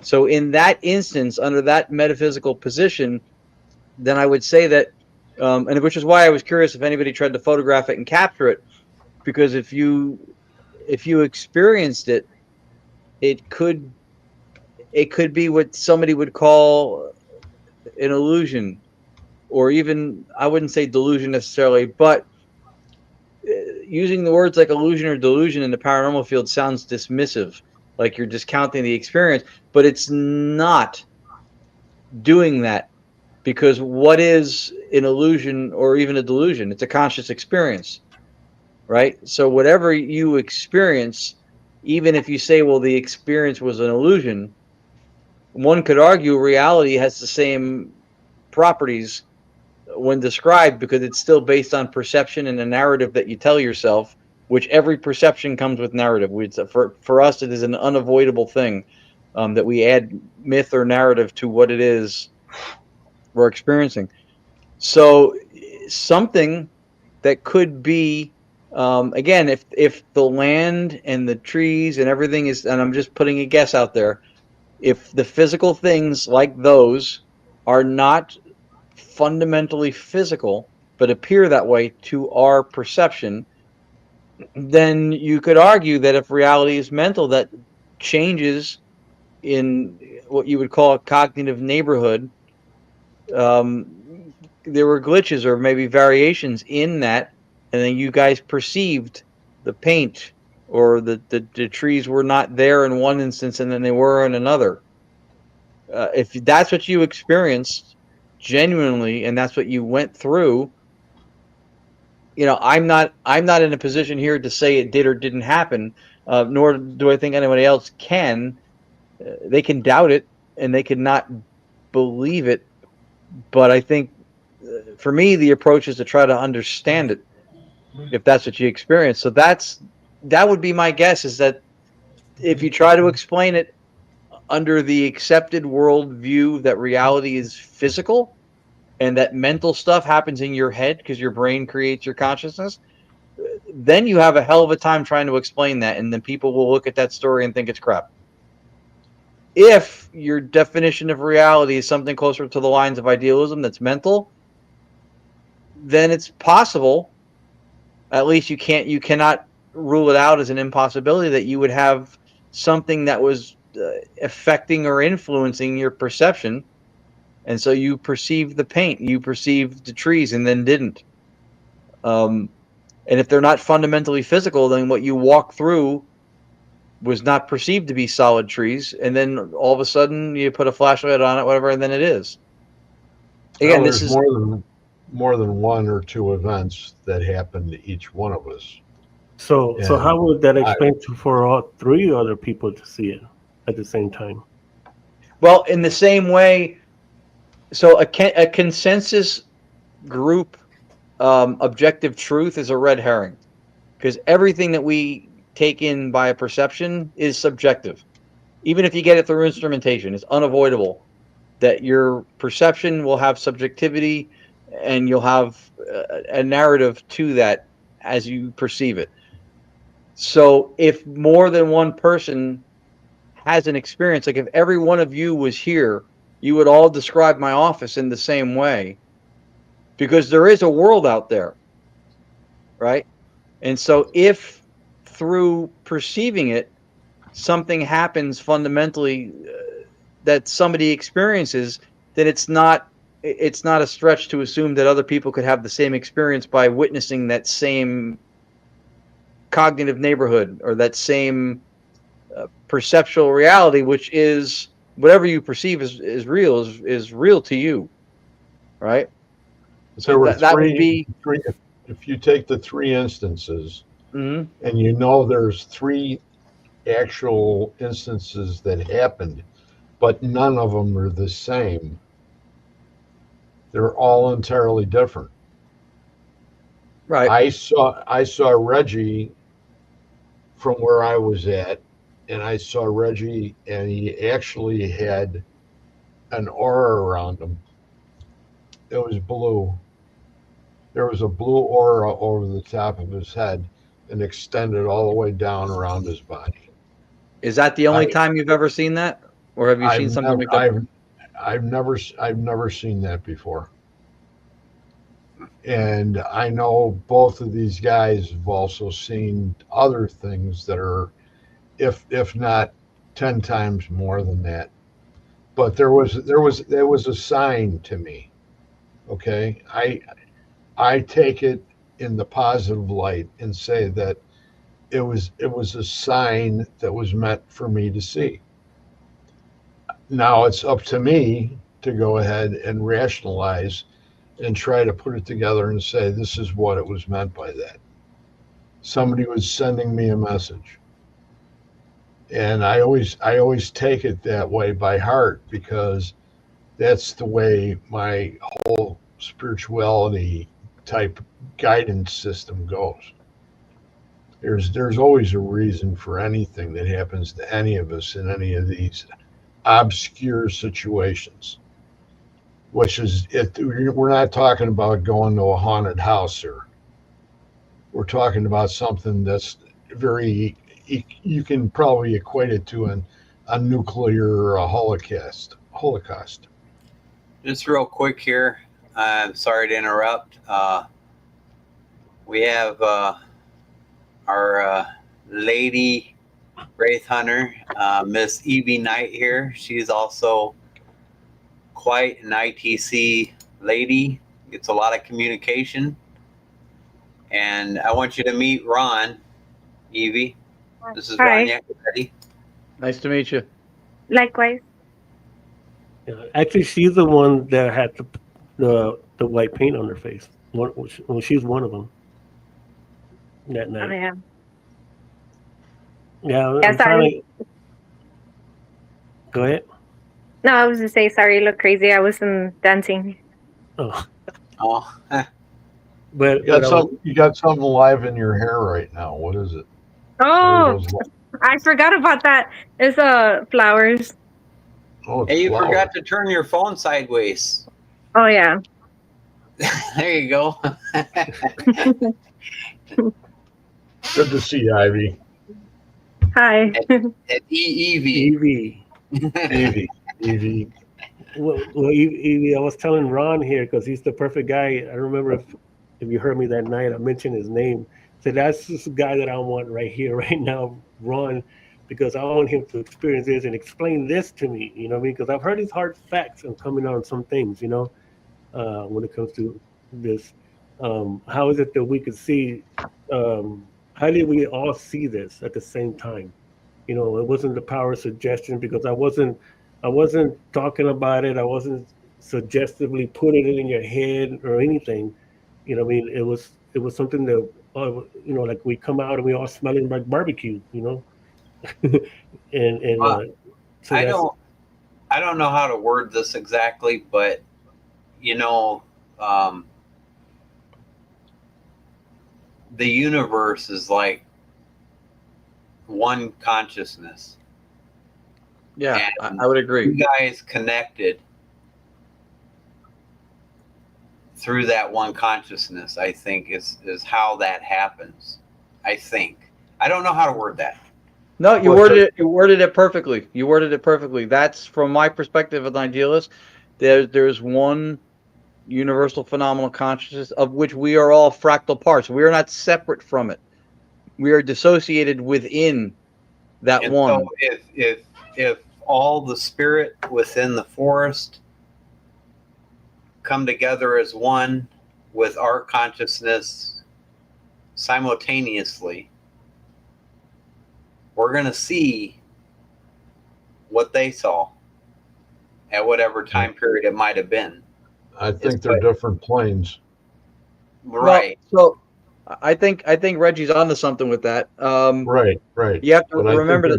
So in that instance, under that metaphysical position, then I would say that, and which is why I was curious if anybody tried to photograph it and capture it, because if you experienced it, it could be what somebody would call an illusion, or even, I wouldn't say delusion necessarily, but using the words like illusion or delusion in the paranormal field sounds dismissive, like you're discounting the experience, but it's not doing that, because what is an illusion or even a delusion? It's a conscious experience, right? So whatever you experience, even if you say, well, the experience was an illusion, one could argue reality has the same properties when described because it's still based on perception and a narrative that you tell yourself, which every perception comes with narrative. For us, it is an unavoidable thing that we add myth or narrative to what it is we're experiencing. So something that could be, again, if the land and the trees and everything is, and I'm just putting a guess out there, if the physical things like those are not fundamentally physical but appear that way to our perception, then you could argue that if reality is mental, that changes in what you would call a cognitive neighborhood, there were glitches or maybe variations in that, and then you guys perceived the paint or the trees were not there in one instance and then they were in another. If that's what you experienced genuinely and that's what you went through, I'm not in a position here to say it did or didn't happen, nor do I think anybody else can. They can doubt it and they can not believe it, but I think for me the approach is to try to understand it if that's what you experience. So that would be my guess, is that if you try to explain it under the accepted worldview that reality is physical and that mental stuff happens in your head because your brain creates your consciousness, then you have a hell of a time trying to explain that, and then people will look at that story and think it's crap. If your definition of reality is something closer to the lines of idealism that's mental, then it's possible, at least you cannot rule it out as an impossibility, that you would have something that was affecting or influencing your perception, and so you perceived the paint, you perceived the trees, and then didn't. And if they're not fundamentally physical, then what you walk through was not perceived to be solid trees, and then all of a sudden you put a flashlight on it, whatever, and then it is. Again, There's more than one or two events that happen to each one of us. So And how would that explain for all three other people to see it at the same time? Well, in the same way, so a consensus group objective truth is a red herring, because everything that we take in by a perception is subjective. Even if you get it through instrumentation, it's unavoidable that your perception will have subjectivity and you'll have a narrative to that as you perceive it. So if more than one person has an experience, like if every one of you was here, you would all describe my office in the same way, because there is a world out there, right? And so if through perceiving it, something happens fundamentally that somebody experiences, then it's not a stretch to assume that other people could have the same experience by witnessing that same cognitive neighborhood or that same perceptual reality, which is whatever you perceive is real to you, right? So that would be three. If you take the three instances, mm-hmm. and there's three actual instances that happened, but none of them are the same. They're all entirely different. Right. I saw Reggie from where I was at, and I saw Reggie, and he actually had an aura around him. It was blue. There was a blue aura over the top of his head and extended all the way down around his body. Is that the only time you've ever seen that, or have you seen something like that? I've never seen that before. And I know both of these guys have also seen other things that are, if not 10 times more than that. But there was a sign to me. Okay, I take it in the positive light and say that it was a sign that was meant for me to see. Now it's up to me to go ahead and rationalize and try to put it together and say, this is what it was meant by that. Somebody was sending me a message. And I always take it that way by heart because that's the way my whole spirituality type guidance system goes. There's always a reason for anything that happens to any of us in any of these obscure situations. Which is it? We're not talking about going to a haunted house here. We're talking about something that's very. You can probably equate it to a nuclear or a Holocaust. Holocaust. Just real quick here. I'm sorry to interrupt. We have our lady Wraith Hunter, Miss Evie Knight here. She's also quite an ITC lady. Gets a lot of communication. And I want you to meet Ron, Evie. This is Hi. Ron Yacovetti. Nice to meet you. Likewise. Yeah, actually, she's the one that had the white paint on her face. Well, she's one of them that Oh, night. yeah. Yeah, Yeah, I'm sorry. trying to go ahead. No, I was to say sorry. You look crazy. I wasn't dancing. Oh, Oh, but You got something alive in your hair right now. What is it? What are Oh, those? I forgot about that. It's flowers. Oh, it's hey, you flowers. forgot to turn your phone sideways. Oh yeah. There you go. Good to see you, Ivy. Hi. Evie. Evie. Evie. Well, Evie, I was telling Ron here because he's the perfect guy. I remember if you heard me that night, I mentioned his name. So that's this guy that I want right here, right now, Ron, because I want him to experience this and explain this to me. You know what I mean? Because I've heard his hard facts and coming on some things. You know, when it comes to this, how is it that we could see? How did we all see this at the same time? You know, it wasn't the power of suggestion because I wasn't talking about it. I wasn't suggestively putting it in your head or anything. You know, what I mean, it was something that you know, like we come out and we all smelling like barbecue. You know, and so I don't know how to word this exactly, but you know, the universe is like one consciousness. Yeah, And I would agree. you guys connected through that one consciousness, I think is how that happens. I think. I don't know how to word that. No, you worded it perfectly. You worded it perfectly. That's from my perspective as an idealist. There's one universal phenomenal consciousness of which we are all fractal parts. We are not separate from it. We are dissociated within that And one. so if all the spirit within the forest come together as one with our consciousness simultaneously, we're going to see what they saw at whatever time period it might have been. I think they're different planes. Right. Well, so I think Reggie's onto something with that. Right. You have to But I think remember they're-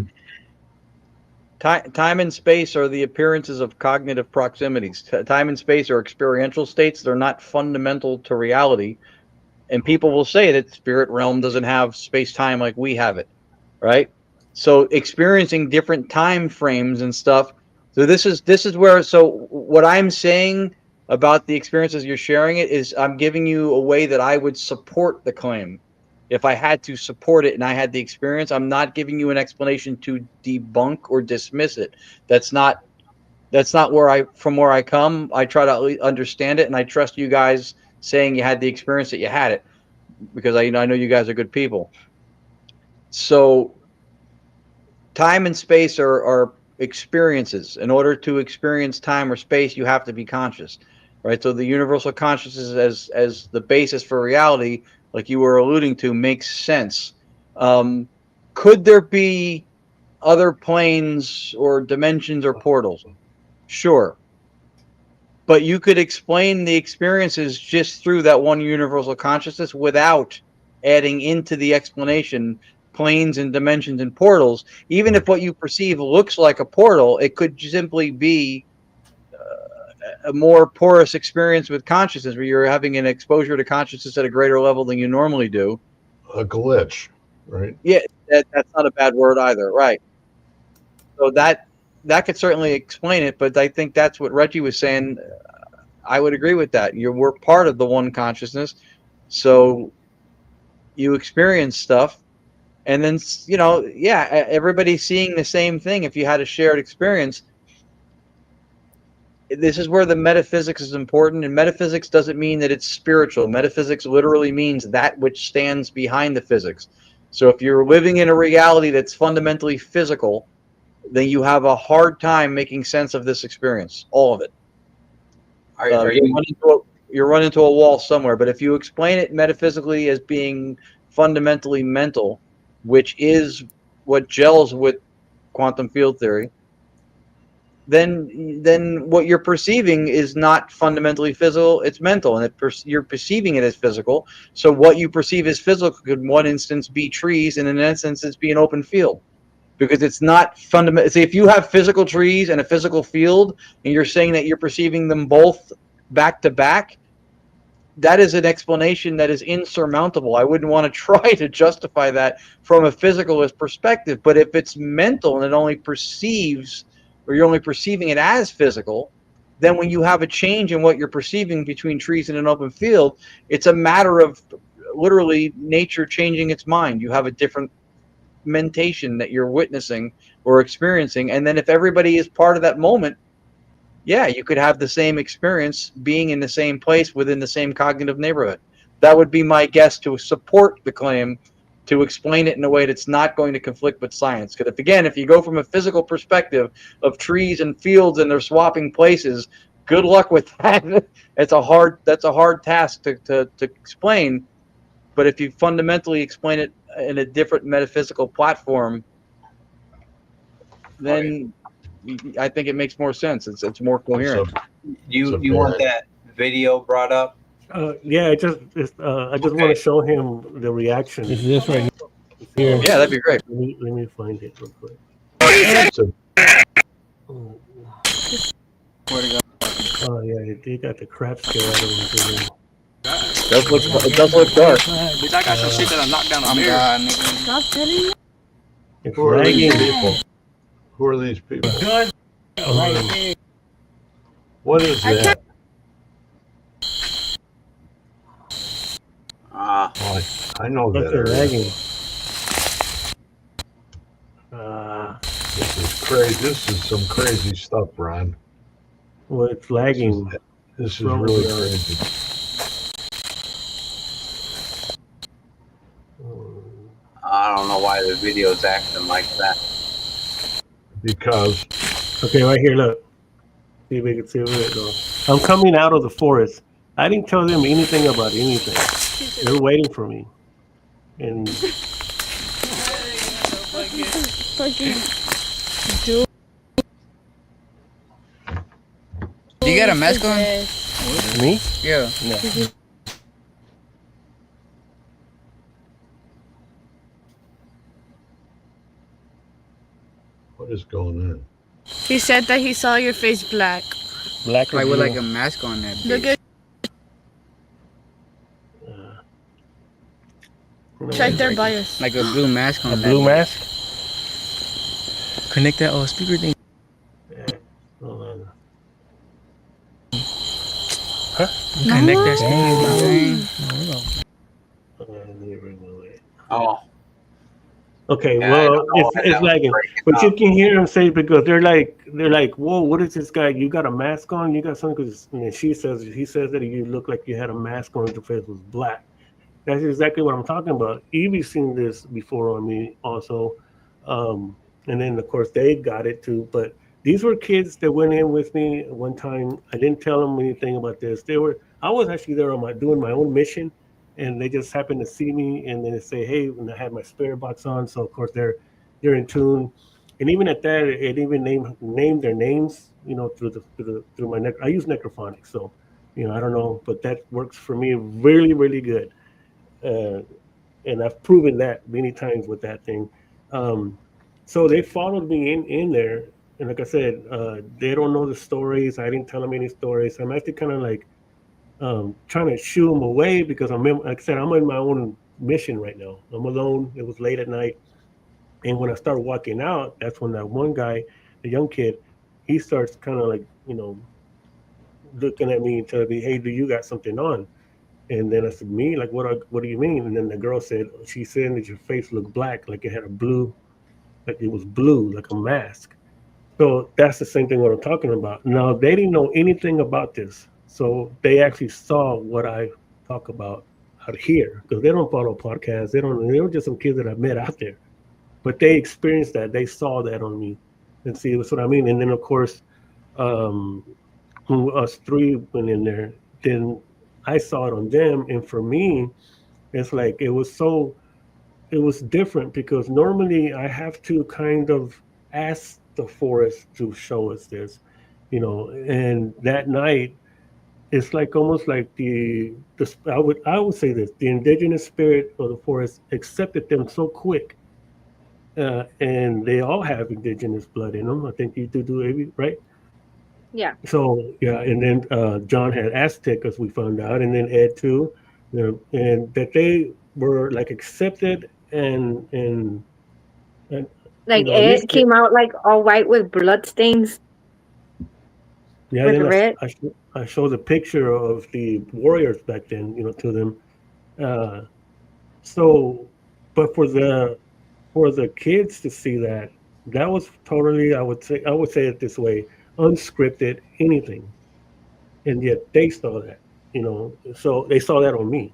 that time and space are the appearances of cognitive proximities. Time and space are experiential states. They're not fundamental to reality. And people will say that spirit realm doesn't have space-time like we have it, right? So experiencing different time frames and stuff. So this is where, so what I'm saying about the experiences you're sharing it is I'm giving you a way that I would support the claim. If I had to support it and I had the experience, I'm not giving you an explanation to debunk or dismiss it. That's not where I come. I try to understand it, and I trust you guys saying you had the experience that you had it, because I know you guys are good people. So time and space are experiences. In order to experience time or space, you have to be conscious, right? So the universal consciousness as the basis for reality, like you were alluding to, makes sense. Could there be other planes or dimensions or portals? Sure. But you could explain the experiences just through that one universal consciousness without adding into the explanation planes and dimensions and portals. Even if what you perceive looks like a portal, it could simply be a more porous experience with consciousness, where you're having an exposure to consciousness at a greater level than you normally do. A glitch, right? Yeah, that's not a bad word either, right? So that could certainly explain it, but I think that's what Reggie was saying. I would agree with that. We're part of the one consciousness, so you experience stuff, and then everybody's seeing the same thing. If you had a shared experience, this is where the metaphysics is important. And metaphysics doesn't mean that it's spiritual. Metaphysics literally means that which stands behind the physics. So if you're living in a reality that's fundamentally physical, then you have a hard time making sense of this experience, all of it. You run into a wall somewhere. But if you explain it metaphysically as being fundamentally mental, which is what gels with quantum field theory, then what you're perceiving is not fundamentally physical, it's mental, and you're perceiving it as physical. So what you perceive as physical could in one instance be trees, and in an instance it's be an open field, because it's not fundamental. See, if you have physical trees and a physical field, and you're saying that you're perceiving them both back to back, that is an explanation that is insurmountable. I wouldn't want to try to justify that from a physicalist perspective. But if it's mental and it only perceives, or you're only perceiving it as physical, then when you have a change in what you're perceiving between trees and an open field, it's a matter of literally nature changing its mind. You have a different mentation that you're witnessing or experiencing. And then if everybody is part of that moment, yeah, you could have the same experience being in the same place within the same cognitive neighborhood. That would be my guess to support the claim, to explain it in a way that's not going to conflict with science. Because if you go from a physical perspective of trees and fields and they're swapping places, good luck with that. That's a hard task to explain. But if you fundamentally explain it in a different metaphysical platform, then I think it makes more sense. It's more coherent. You want that video brought up? Yeah, I just want to show him the reaction. Is this right here? Yeah, that'd be great. Let me find it real quick. Oh yeah, they got the crap scare out of him. It does look dark. Bitch, I got some shit that'll knock down a mirror. Stop telling me. It's Who are these lagging. people? Who are these people? Right. What is that? Oh, I know But that they're area. lagging. This is crazy. This is some crazy stuff, Ron. Well, it's lagging. This is really crazy. I don't know why the video's acting like that. Because Okay, right here, look. See if we can see it goes. I'm coming out of the forest. I didn't tell them anything about anything. They're waiting for me. And Fucking dude. Do you got a mask on? me? Yeah. No. what is going on? He said that he saw your face black. Black or Like with blue? like a mask on that Look bitch. at it's right there by us. Like a blue mask on A that blue bitch. mask? Connect that speaker thing. Yeah. Hold on. Connect that speaker thing. Let me remove it. Oh, Okay, Yeah, I well, don't know why it's that was lagging, breaking but you up. can hear them say, because they're like, whoa, what is this guy? You got a mask on? You got something? Because he says that you look like you had a mask on. Your face was black. That's exactly what I'm talking about. Evie's seen this before on me also, and then of course they got it too. But these were kids that went in with me one time. I didn't tell them anything about this. I was actually there on doing my own mission. And they just happened to see me, and then they say, "Hey," and I had my spirit box on, so of course they're in tune. And even at that, it even named their names, through my I use necrophonics, so I don't know, but that works for me really, really good. and I've proven that many times with that thing. Um, so they followed me in there, and like I said, they don't know the stories. I didn't tell them any stories. I'm actually kind of like trying to shoo them away because like I said, I'm on my own mission right now. I'm alone. It was late at night, and when I start walking out, that's when that one guy, the young kid, he starts kind of like looking at me and telling me, "Hey, do you got something on?" And then I said, "Me? Like what do you mean?" And then the girl said, "She said that your face looked black, like it had a blue, like it was blue, like a mask." So that's the same thing what I'm talking about. Now they didn't know anything about this, so they actually saw what I talk about out here because they don't follow podcasts. They don't. They were just some kids that I met out there, but they experienced that. They saw that on me, and see that's what I mean. And then of course, um, when us three went in there, then I saw it on them, and for me, it's like it was different because normally I have to kind of ask the forest to show us this, and that night it's like almost like the I would say this the indigenous spirit of the forest accepted them so quick, and they all have indigenous blood in them. I think you do right. Yeah. So yeah, and then John had Aztec, as we found out, and then Ed too, and that they were like accepted and Like at it least came out like all white with blood stains yeah. with Then red. I showed a picture of the warriors back then, to them. Uh, so, but for the kids to see that, that was totally I would say it this way, unscripted anything, and yet they saw that, so they saw that on me.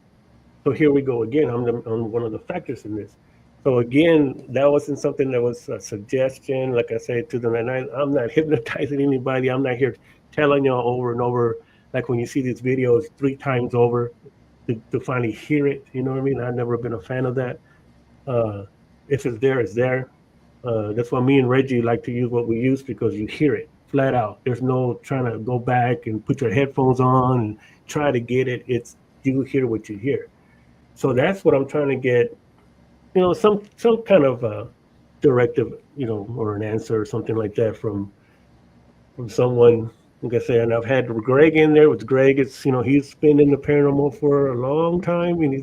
So here we go again. I'm one of the factors in this. So again, that wasn't something that was a suggestion. Like I said to them, and I'm not hypnotizing anybody. I'm not here telling y'all over and over, like when you see these videos 3 times over to finally hear it. You know what I mean? I've never been a fan of that. Uh, if it's there, it's there. That's why me and Reggie like to use what we use because you hear it flat out. There's no trying to go back and put your headphones on and try to get it. It's you hear what you hear. So that's what I'm trying to get, some kind of directive, or an answer or something like that from someone. Like I said, and I've had Greg in there. With Greg, it's he's been in the paranormal for a long time, and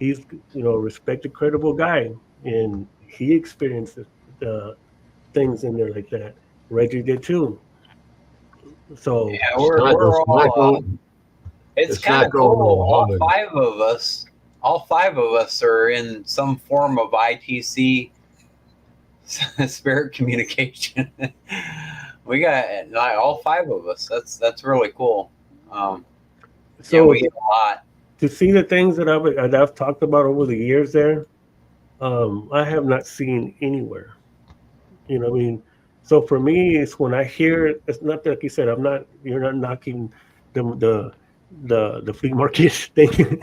he's a respected, credible guy, and he experienced things in there like that. Reggie did too. So Yeah, It's not, we're it's not all. going, It's it's kind not of going cool. over All humming. five of us. All five of us are in some form of ITC spirit communication. We got like all five of us. That's really cool. Um, yeah, so we get a lot. to see the things that I've talked about over the years there, I have not seen anywhere. You know what I mean? So for me, it's when I hear it, it's not like you said, you're not knocking the the flea market thing.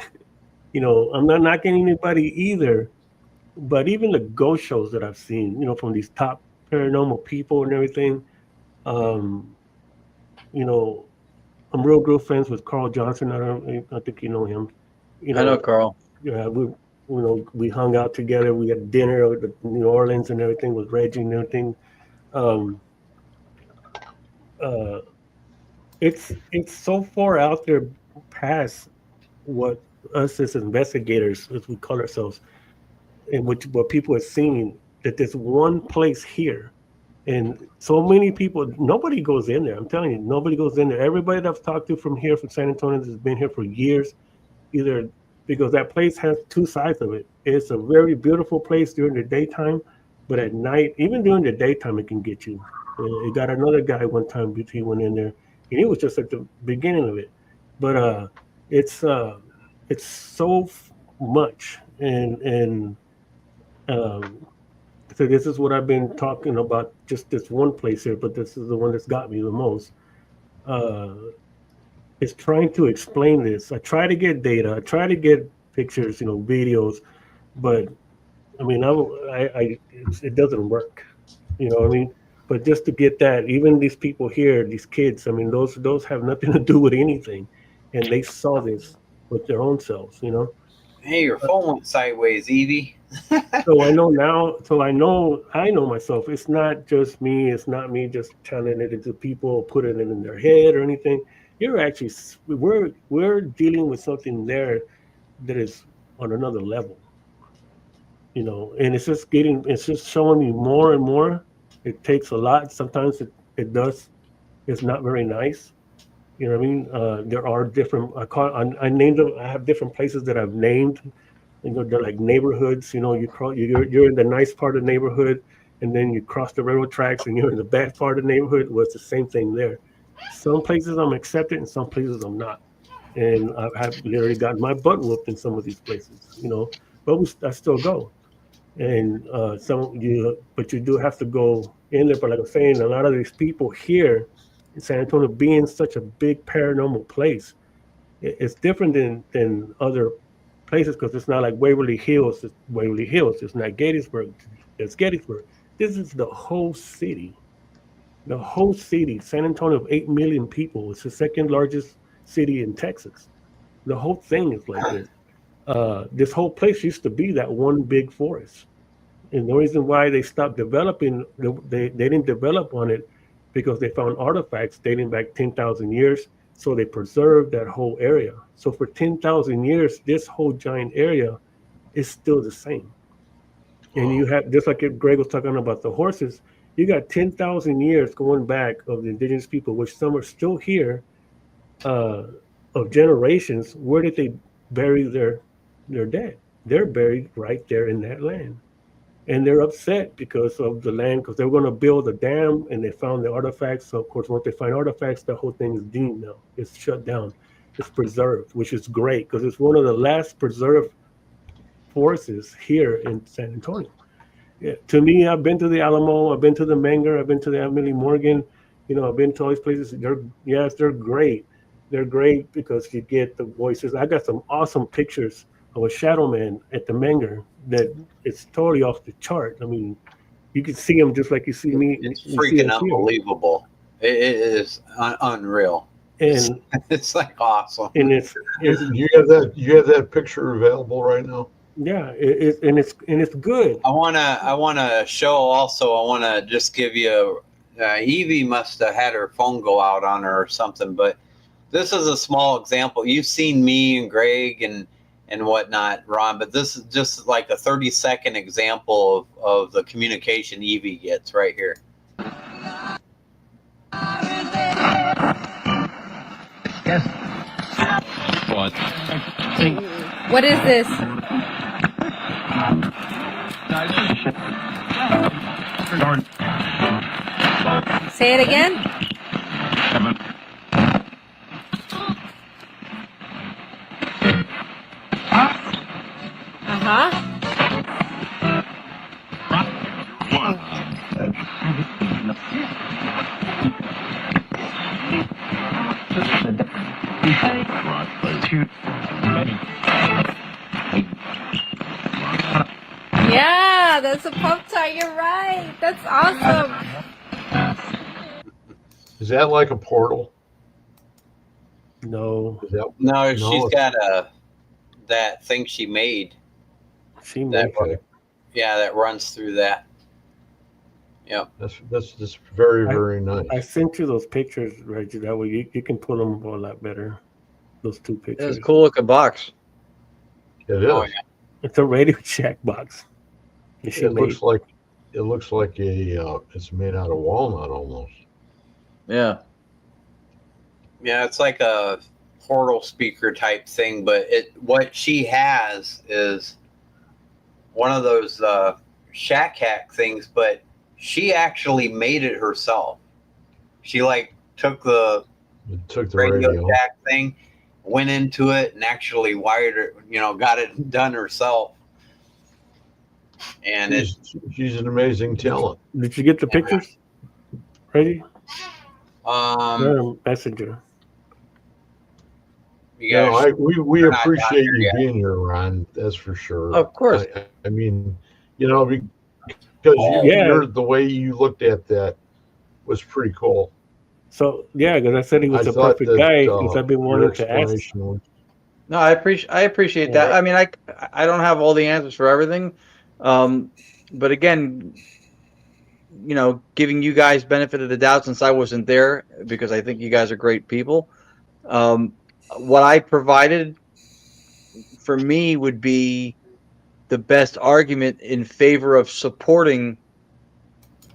I'm not knocking anybody either. But even the ghost shows that I've seen, from these top paranormal people and everything, um, you know, I'm real good friends with Carl Johnson. I think you know him. You I know know, Carl. yeah, we hung out together. We had dinner at New Orleans and everything with Reggie and everything. Um, uh, it's so far out there past what us as investigators, as we call ourselves, and what people are seeing, that there's one place here, and so many people, nobody goes in there. I'm telling you, nobody goes in there. Everybody that I've talked to from here, from San Antonio, has been here for years, either because that place has two sides of it. It's a very beautiful place during the daytime, but at night, even during the daytime, it can get you. It got another guy one time, he went in there, and he was just at the beginning of it. But it's uh, it's so much, and um, so this is what I've been talking about, just this one place here, but this is the one that's got me the most. Uh, is trying to explain this. I try to get data, I try to get pictures, videos, but I mean, it doesn't work. You know what I mean? But just to get that, even these people here, these kids, I mean, those have nothing to do with anything, and they saw this with their own selves. Hey, your phone went sideways, Evie. So I know now. So I know myself. It's not just me. It's not me just channeling it into people, putting it in their head or anything. You're actually we're dealing with something there that is on another level. And it's just showing me more and more. It takes a lot. Sometimes it does. It's not very nice. You know what I mean? There are different. I named them. I have different places that I've named. They're like neighborhoods. You're in the nice part of the neighborhood, and then you cross the railroad tracks, and you're in the bad part of the neighborhood. Well, it's the same thing there. Some places I'm accepted, and some places I'm not. And I've literally gotten my butt whooped in some of these places. But I still go. And but you do have to go in there. But like I'm saying, a lot of these people here in San Antonio, being such a big paranormal place, it's different than other places because it's not like Waverly Hills. It's Waverly Hills. It's not Gettysburg. It's Gettysburg. This is the whole city. The whole city, San Antonio, of 8 million people. It's the second largest city in Texas. The whole thing is like this. This whole place used to be that one big forest. And the reason why they stopped developing, they didn't develop on it because they found artifacts dating back 10,000 years. So they preserved that whole area. So for 10,000 years, this whole giant area is still the same. And you have, just like Greg was talking about the horses, you got 10,000 years going back of the indigenous people, which some are still here, of generations. Where did they bury their dead? They're buried right there in that land. And they're upset because of the land, because they were going to build a dam and they found the artifacts. So, of course, once they find artifacts, the whole thing is deemed now. It's shut down. It's preserved, which is great because it's one of the last preserved forests here in San Antonio. Yeah, to me, I've been to the Alamo, I've been to the Menger, I've been to the Emily Morgan. I've been to all these places. They're great. They're great because you get the voices. I got some awesome pictures of a shadow man at the Menger that it's totally off the chart. I mean, you can see him just like you see me. It's freaking unbelievable. It is unreal. And it's like awesome. And you have that picture available right now. Yeah, it's good. I wanna show also. I wanna just give you. Evie must have had her phone go out on her or something, but this is a small example. You've seen me and Greg and whatnot, Ron, but this is just like a 30-second example of the communication Evie gets right here. Yes. What is this? Say it again. Yeah, that's a pop tart. You're right. That's awesome. Is that like a portal? No. No, she's got that thing she made. That runs through that. Yep. That's just very, very nice. I sent you those pictures, Reggie. That way you can put them a lot better. Those two pictures. It's a cool looking box. It is. Oh, yeah. It's a Radio Shack box. It looks like it's made out of walnut almost. Yeah. Yeah, it's like a portal speaker type thing, but what she has is one of those shack hack things, but she actually made it herself. She took the radio jack thing, went into it, and actually wired it. Got it done herself. And she's an amazing talent. Did you get the pictures, Reggie? Messenger. We appreciate you being here, Ron. That's for sure. Of course. I mean, because you're the way you looked at that was pretty cool. So because I said he was a perfect guy because I've been wanting to ask. No, I appreciate that. I mean, I don't have all the answers for everything, but again, giving you guys benefit of the doubt since I wasn't there because I think you guys are great people. What I provided for me would be the best argument in favor of supporting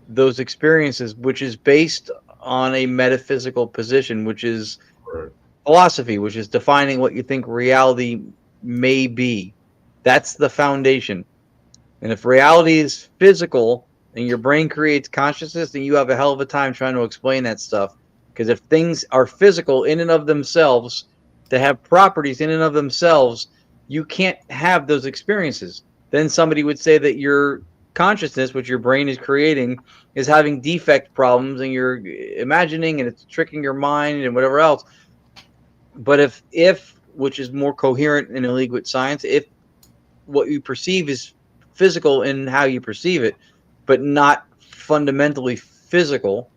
those experiences, which is based on a metaphysical position, which is Right. philosophy, which is defining what you think reality may be. That's the foundation. And if reality is physical and your brain creates consciousness, then you have a hell of a time trying to explain that stuff. Because if things are physical in and of themselves, to have properties in and of themselves, you can't have those experiences. Then somebody would say that your consciousness, which your brain is creating, is having defect problems and you're imagining and it's tricking your mind and whatever else. But if which is more coherent in a league with science, if what you perceive is physical in how you perceive it, but not fundamentally physical,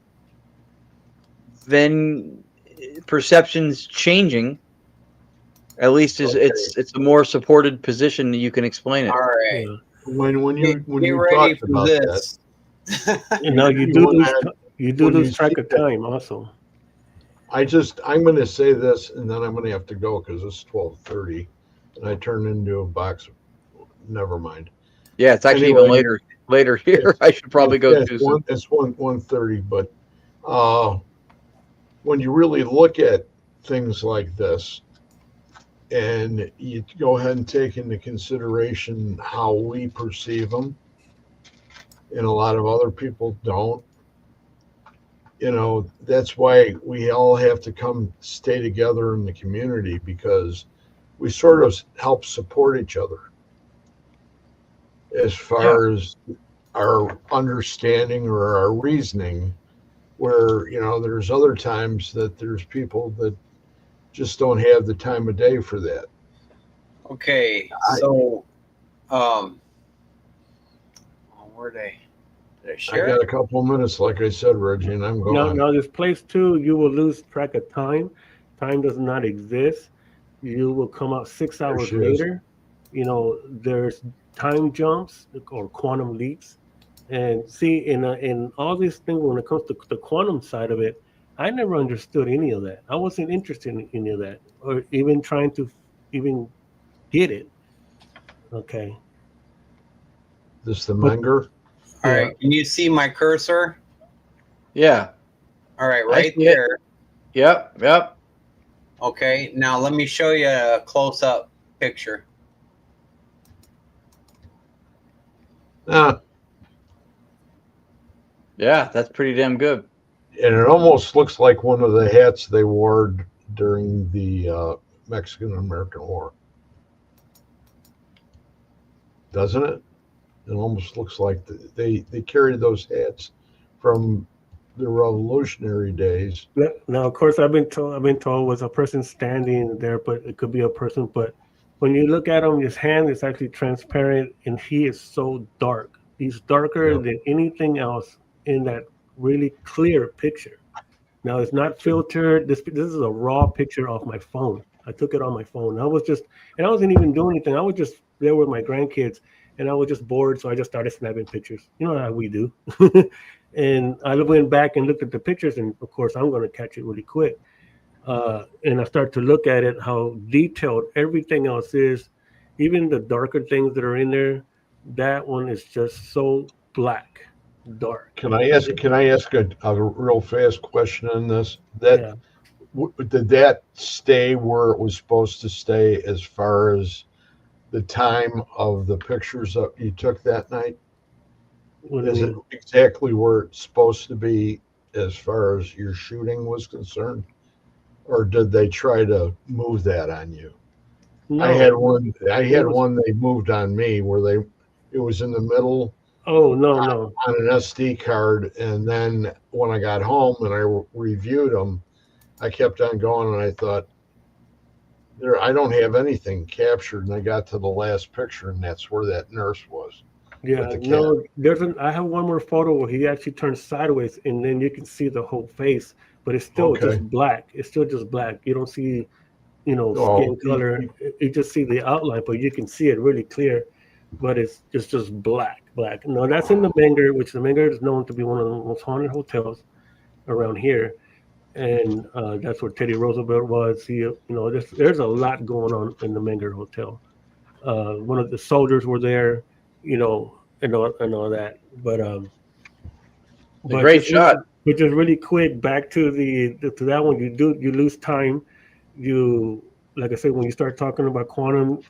then perception's changing. At least it's a more supported position that you can explain it. All right. When you Get ready talked for about this. You do when you lose track see of that- time also. I'm going to say this, and then I'm going to have to go because it's 12:30, and I turned into a box. Never mind. Yeah, it's actually Anyway, even later here. I should probably go It's too soon. It's 1:30, but when you really look at things like this, and you go ahead and take into consideration how we perceive them, and a lot of other people don't. That's why we all have to come stay together in the community because we sort of help support each other as far as our understanding or our reasoning, where, there's other times that there's people that just don't have the time of day for that. Okay, so where did I I share got it? a couple of minutes, like I said, Reggie, and I'm going. Now this place too, you will lose track of time. Time does not exist. You will come out 6 hours she is. later. There's time jumps or quantum leaps. And see, in all these things, when it comes to the quantum side of it, I never understood any of that. I wasn't interested in any of that, or even trying to even get it. Okay. This the Menger? All right, can you see my cursor? Yeah. All right, I right see it. there. Yep. Okay, now let me show you a close-up picture. Ah, Yeah, that's pretty damn good. and it almost looks like one of the hats they wore during the Mexican-American War. Doesn't it? It almost looks like they carried those hats from the Revolutionary days. Now, of course, I've been told was a person standing there, but it could be a person. But when you look at him, his hand is actually transparent, and he is so dark. He's darker than anything else in that really clear picture. Now, it's not filtered. This is a raw picture off my phone. I took it on my phone. I wasn't even doing anything. I was just there with my grandkids, and I was just bored, so I just started snapping pictures. You know how we do. And I went back and looked at the pictures, and of course, I'm going to catch it really quick. And I start to look at it, how detailed everything else is, even the darker things that are in there. That one is just so black, dark. Can I ask a real fast question on this? Yeah. Did that stay where it was supposed to stay as far as the time of the pictures that you took that night? What do Is you it mean? exactly where it's supposed to be as far as your shooting was concerned? Or did they try to move that on you? No. I had one they moved on me where it was in the middle Oh, no. on an SD card, and then when I got home and I reviewed them, I kept on going, and I thought, I don't have anything captured, and I got to the last picture, and that's where that nurse was. Yeah, the no, I have one more photo where he actually turns sideways, and then you can see the whole face, but it's still Okay. just black. It's still just black. You don't see skin color. You just see the outline, but you can see it really clear. But it's just black. No, that's in the Menger, which the Menger is known to be one of the most haunted hotels around here, and that's where Teddy Roosevelt was. There's a lot going on in the Menger Hotel. One of the soldiers were there, and all that. A great shot. But just really quick, back to to that one, you lose time. Like I said, when you start talking about quantum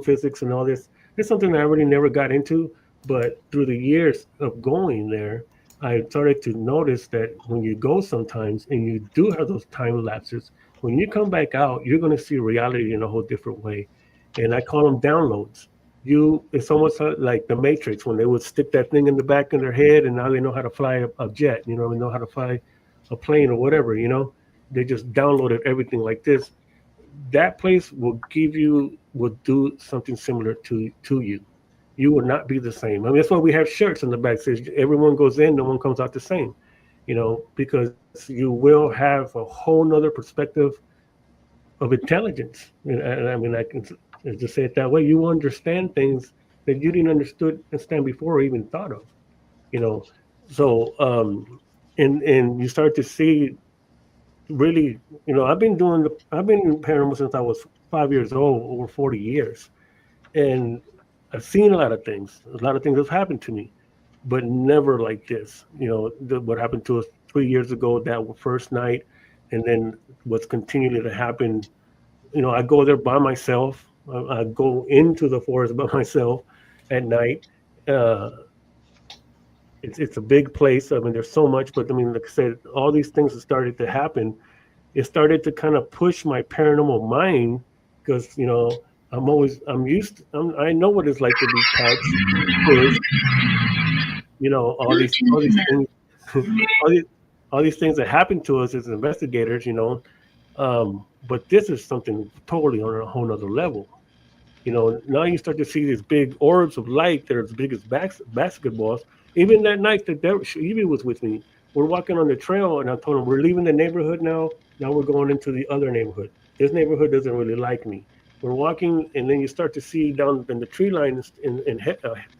physics and all this, it's something that I really never got into. But through the years of going there, I started to notice that when you go sometimes and you do have those time lapses, when you come back out, you're going to see reality in a whole different way. And I call them downloads. It's almost like the Matrix when they would stick that thing in the back of their head, and now they know how to fly a jet. They know how to fly a plane or whatever. They just downloaded everything like this. That place will do something similar to you. You will not be the same. I mean, that's why we have shirts on the back says everyone goes in, no one comes out the same. Because you will have a whole nother perspective of intelligence. And I mean, I can just say it that way. You understand things that you didn't understand before or even thought of. So and you start to see really, I've been in paranormal since I was 5 years old, over 40 years, and I've seen a lot of things. A lot of things have happened to me, but never like this. What happened to us 3 years ago, that first night, and then what's continuing to happen. I go there by myself. I go into the forest by myself at night. It's a big place. I mean, there's so much, but I mean, like I said, all these things have started to happen. It started to kind of push my paranormal mind because I know what it's like to be touched, pushed. All these things, all these things that happen to us as investigators. But this is something totally on a whole nother level. Now you start to see these big orbs of light that are as big as basketballs. Even that night that Evie was with me, we're walking on the trail, and I told him, we're leaving the neighborhood now. Now we're going into the other neighborhood. This neighborhood doesn't really like me. We're walking, and then you start to see down in the tree line and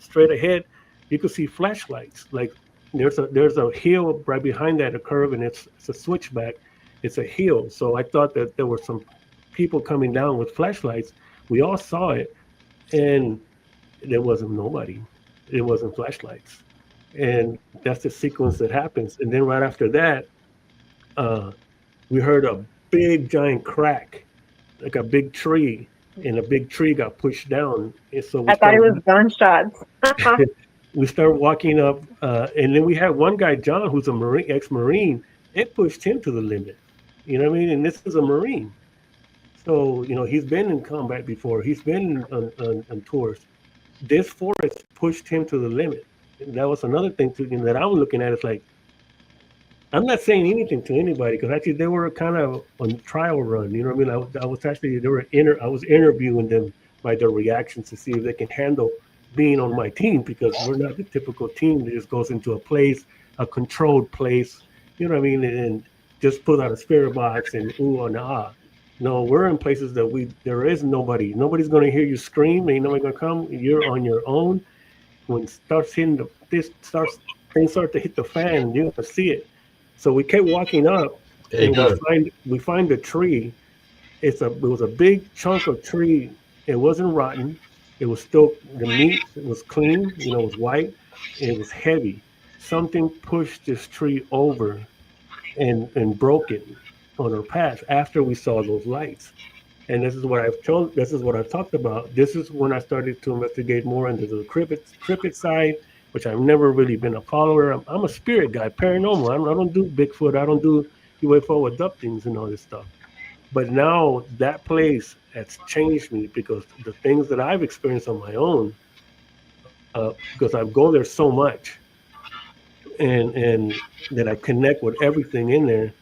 straight ahead, you can see flashlights. Like there's a hill right behind that, a curve, and it's a switchback. It's a hill. So I thought that there were some people coming down with flashlights. We all saw it, and there wasn't nobody. It wasn't flashlights. And that's the sequence that happens. And then right after that, we heard a big giant crack, like a big tree, and a big tree got pushed down. And so I thought it was gunshots. we start walking up, and then we had one guy, John, who's a ex-Marine. It pushed him to the limit. You know what I mean? And this is a Marine. So, he's been in combat before. He's been on tours. This forest pushed him to the limit. And that was another thing that I'm looking at. It's like, I'm not saying anything to anybody because actually they were kind of on trial run. You know what I mean? I was interviewing them by their reactions to see if they can handle being on my team, because we're not the typical team that just goes into a place, a controlled place, you know what I mean, and just put out a spirit box and ooh and ah. No, we're in places that there is nobody. Nobody's going to hear you scream. Ain't nobody going to come. You're on your own. When things start to hit the fan, you're going to see it. So we kept walking up, and we find a tree. It was a big chunk of tree. It wasn't rotten. It was still, the meat, it was clean, it was white, and it was heavy. Something pushed this tree over and broke it on our path after we saw those lights. And this is what I've talked about. This is when I started to investigate more into the cryptid side, which I've never really been a follower. I'm a spirit guy, paranormal. I don't do Bigfoot. I don't do UFO abductings and all this stuff. But now that place has changed me because the things that I've experienced on my own, because I go there so much, and that I connect with everything in there.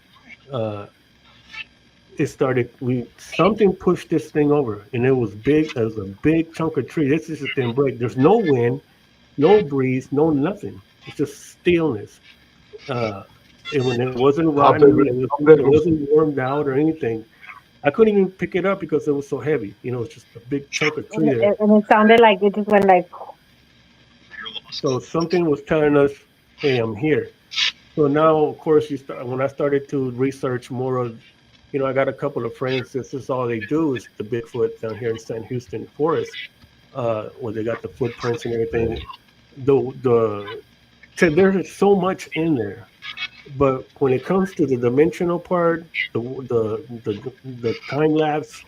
Something pushed this thing over, and it was big. It was a big chunk of tree. This just didn't break. There's no wind, no breeze, no nothing. It's just stillness. And when it wasn't rotten, it wasn't warmed out or anything. I couldn't even pick it up because it was so heavy. You know, it's just a big chunk of tree there. And it sounded like it just went like. So something was telling us, "Hey, I'm here." So now, of course, when I started to research more of, I got a couple of friends. This is all they do is the Bigfoot down here in San Houston Forest, where they got the footprints and everything. There's so much in there, but when it comes to the dimensional part, the time lapse,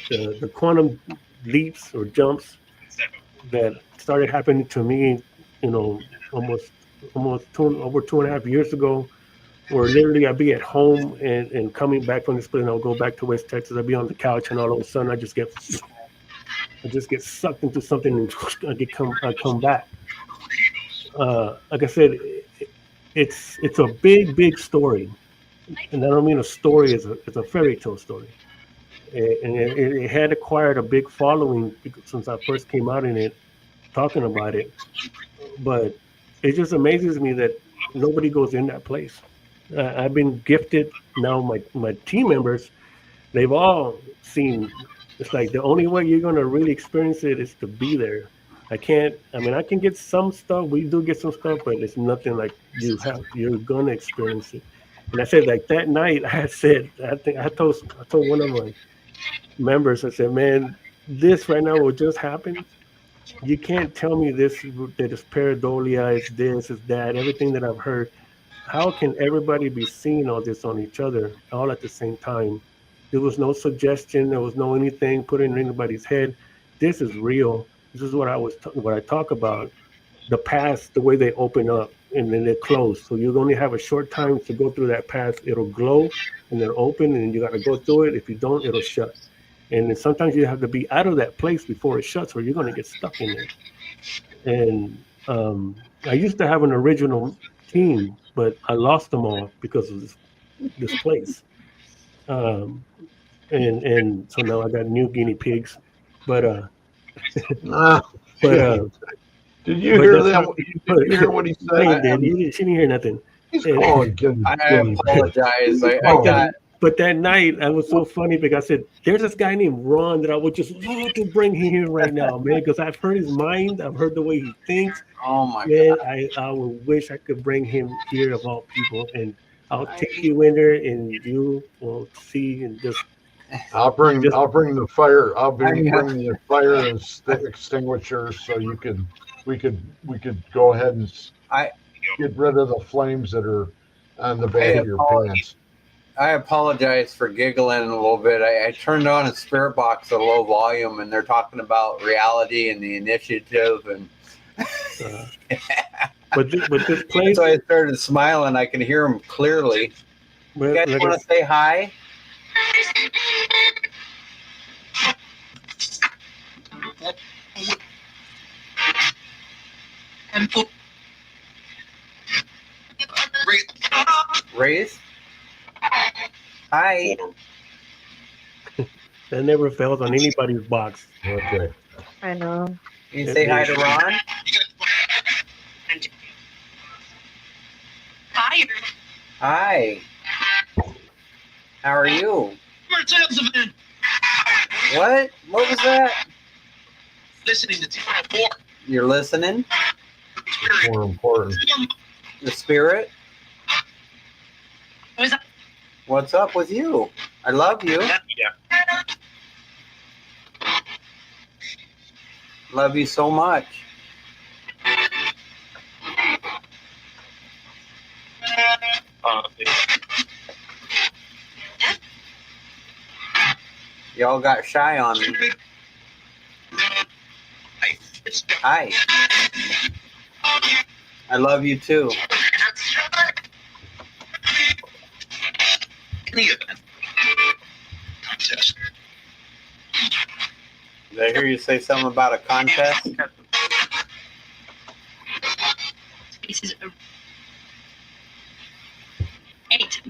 the quantum leaps or jumps that started happening to me, almost over 2.5 years ago, where literally I'd be at home and coming back from this place, and I'll go back to West Texas. I'd be on the couch, and all of a sudden I just get sucked into something, and I come back. Like I said, it's a big story, and I don't mean a story as a fairy tale story. And it had acquired a big following since I first came out in it, talking about it. But it just amazes me that nobody goes in that place. I've been gifted now. My team members, they've all seen. It's like the only way you're gonna really experience it is to be there. I can't. I mean, I can get some stuff. We do get some stuff, but it's nothing like you're gonna experience it. And I said, like that night, I think I told one of my members, I said, man, this right now will just happen. You can't tell me that it's pareidolia, it's this, it's that, everything that I've heard. How can everybody be seeing all this on each other all at the same time? There was no suggestion, there was no anything put in anybody's head. This is real. This is what I talk about. The past, the way they open up and then they close. So you only have a short time to go through that path. It'll glow and then open, and you got to go through it. If you don't, it'll shut. And then sometimes you have to be out of that place before it shuts, or you're going to get stuck in it. And I used to have an original team, but I lost them all because of this place. And so now I got new guinea pigs. But did you hear that? Did you hear what he said? She didn't hear nothing. I apologize. But that night, I was so funny because I said, there's this guy named Ron that I would just love to bring him here right now, man, because I've heard his mind. I've heard the way he thinks. Oh, my God. I would wish I could bring him here of all people. And I'll take you in there and you will see and just. I'll bring the fire. I'll bring the fire and extinguishers so we could go ahead and get rid of the flames that are on the back of your pants. I apologize for giggling a little bit. I turned on a spirit box at a low volume, and they're talking about reality and the initiative, and but this place. So I started smiling. I can hear them clearly. You guys want to say hi? Wraith? Hi. That never fails on anybody's box. Okay. I know. Can you say hi to Ron? Hi. How are you? What? What was that? Listening to 204. You're listening? More important. The spirit? What is that? What's up with you? I love you. Yeah. Love you so much. Y'all got shy on me. Hi. I love you too. Contest. Did I hear you say something about a contest? Spaces 8.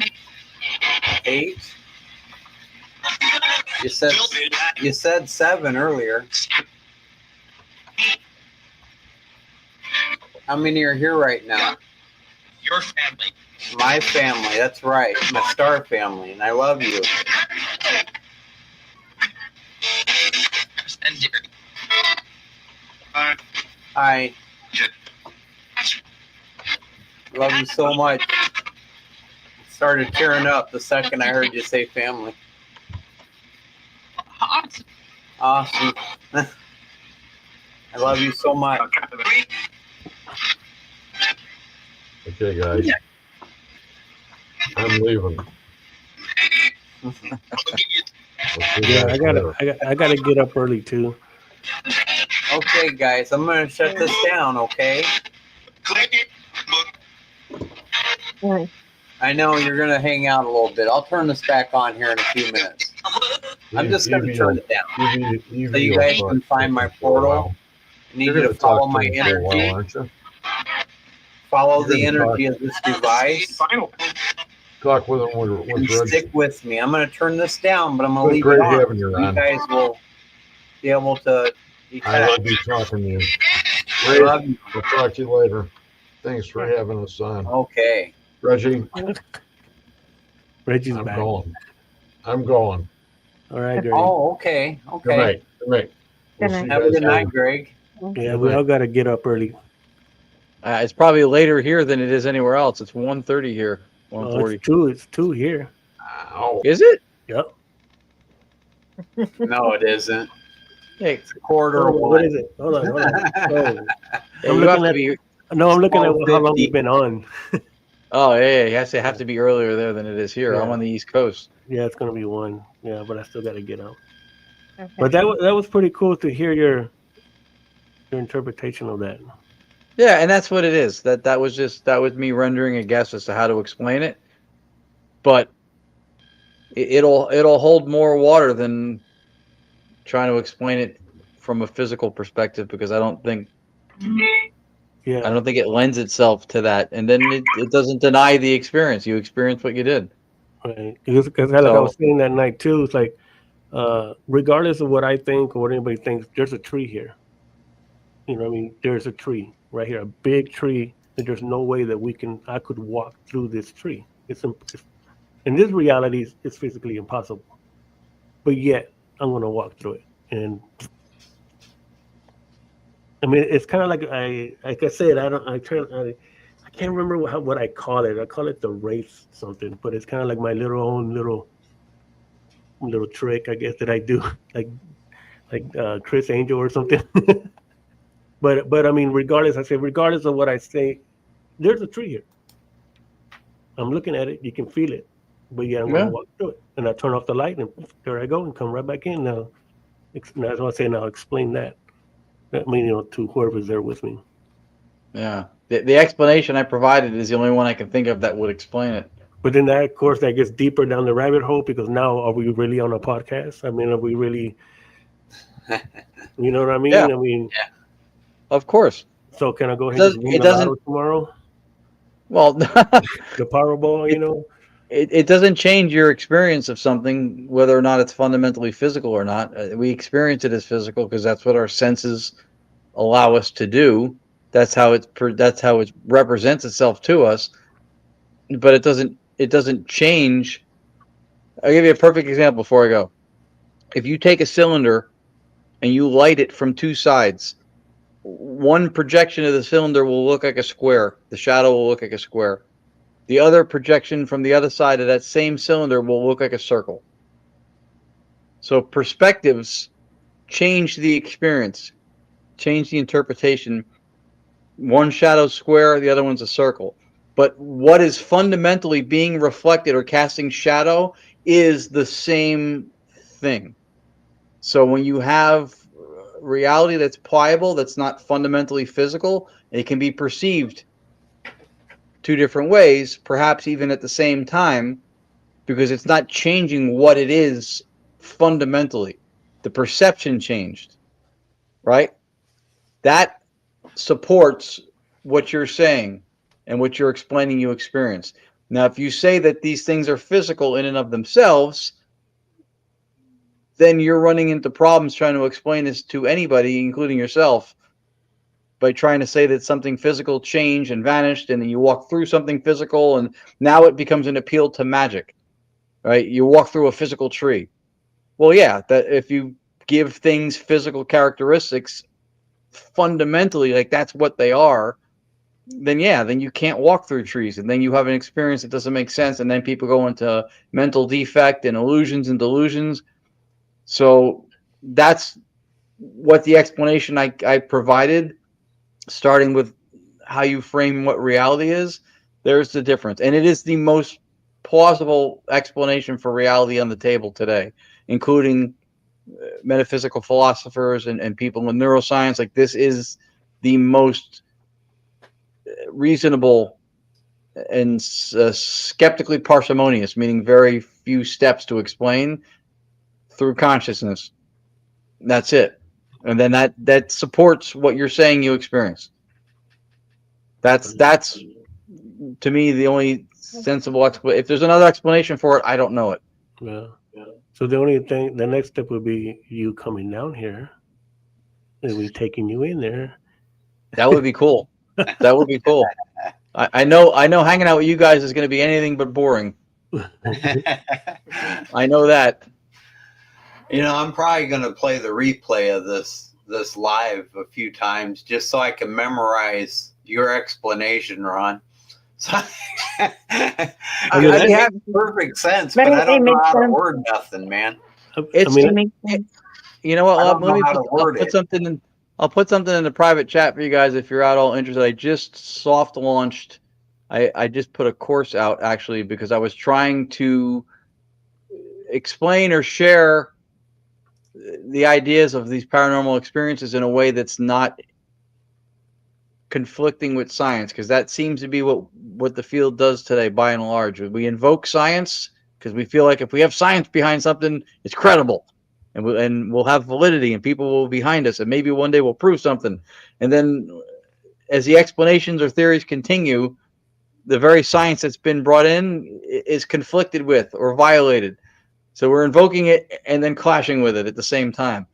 8? You said 7 earlier. How many are here right now? Your family. My family, that's right. My star family, and I love you. Hi. Love you so much. Started tearing up the second I heard you say family. Awesome. I love you so much. Okay, guys. I'm leaving. We'll see you Yeah, guys later. I gotta get up early too. Okay, guys, I'm gonna shut this down. Okay. Right. I know you're gonna hang out a little bit. I'll turn this back on here in a few minutes. I'm just gonna turn it down so you guys can find my portal. I need you to follow my energy. Aren't you? Follow the energy of this device. Talk with him with And Reggie. stick with me. I'm gonna turn this down, but I'm gonna It was leave great it on. having you, You Ron. guys will be able to be I love connected. you talking to you. I love you. We'll talk to you later. Thanks for having us on. Okay. Reggie, Reggie's I'm back. going. I'm going. All right, Greg. Oh, okay. Good Okay. night. Good night. We'll Good see night. you Have a guys good night, later. Greg. Yeah, we all gotta get up early. It's probably later here than it is anywhere else. It's 1:30 here. Oh, 1:40. it's two here. Ow. Is it? Yep. No, it isn't. Hey, It's a quarter Hold of on, what one. is it? Hold on. Oh. you I'm have looking to at be. No, I'm looking at how long 12:50. you've been on. Oh, yeah, you have to be earlier there than it is here. Yeah. I'm on the East Coast. Yeah, it's gonna be one. Yeah, but I still gotta get up. Okay. But that was pretty cool to hear your interpretation of that. Yeah, and that's what it is. That was me rendering a guess as to how to explain it. But it'll hold more water than trying to explain it from a physical perspective, because I don't think Yeah. it lends itself to that. And then it doesn't deny the experience. You experience what you did. Right. Because like I was saying that night too, it's like regardless of what I think or what anybody thinks, there's a tree here. You know what I mean? There's a tree right here, a big tree, and there's no way that I could walk through this tree. It's in this reality, it's physically impossible. But yet, I'm gonna walk through it, and I mean, it's kind of like I said, I can't remember what I call it. I call it the Wraith something, but it's kind of like my little trick, I guess, that I do, like Chris Angel or something. But I mean, regardless of what I say, there's a tree here. I'm looking at it. You can feel it. But yeah, I'm going to walk through it. And I turn off the light, and there I go, and come right back in. Now, that's what I say. Now, explain that. I mean, to whoever's there with me. Yeah. The explanation I provided is the only one I can think of that would explain it. But then that, of course, that gets deeper down the rabbit hole, because now, are we really on a podcast? I mean, are we really, you know what I mean? Yeah. I mean, Of course. so can I go ahead and win the lotto tomorrow? Well, The Powerball, It doesn't change your experience of something, whether or not it's fundamentally physical or not. We experience it as physical because that's what our senses allow us to do. That's how it represents itself to us. But it doesn't change. I'll give you a perfect example before I go. If you take a cylinder and you light it from two sides, one projection of the cylinder will look like a square. The shadow will look like a square. The other projection from the other side of that same cylinder will look like a circle. So perspectives change the experience, change the interpretation. One shadow's square, the other one's a circle. But what is fundamentally being reflected or casting shadow is the same thing. So when you have reality that's pliable, that's not fundamentally physical, it can be perceived two different ways, perhaps even at the same time, because it's not changing what it is fundamentally. The perception changed, right? That supports what you're saying and what you're explaining you experience. Now, if you say that these things are physical in and of themselves, then you're running into problems trying to explain this to anybody, including yourself, by trying to say that something physical changed and vanished, and then you walk through something physical, and now it becomes an appeal to magic, right? You walk through a physical tree. Well, yeah, that if you give things physical characteristics, fundamentally like that's what they are, then then you can't walk through trees, and then you have an experience that doesn't make sense, and then people go into mental defect and illusions and delusions. So that's what the explanation I provided, starting with how you frame what reality is. There's the difference, and it is the most plausible explanation for reality on the table today, including metaphysical philosophers and people in neuroscience. Like, this is the most reasonable and skeptically parsimonious, meaning very few steps to explain, through consciousness. That's it. And then that supports what you're saying you experience. That's to me the only sensible explanation. If there's another explanation for it, I don't know it. Yeah. So the next step would be you coming down here and we taking you in there. That would be cool. That would be cool. I know hanging out with you guys is going to be anything but boring. I know that. I'm probably going to play the replay of this live a few times just so I can memorize your explanation, Ron. So that makes perfect sense, but I don't know how to word nothing, man. You know what? I'll put something in the private chat for you guys if you're at all interested. I just soft launched. I just put a course out, actually, because I was trying to explain or share the ideas of these paranormal experiences in a way that's not conflicting with science, because that seems to be what the field does today, by and large. We invoke science because we feel like if we have science behind something, it's credible, and we'll have validity, and people will be behind us, and maybe one day we'll prove something. And then as the explanations or theories continue, the very science that's been brought in is conflicted with or violated. So we're invoking it and then clashing with it at the same time.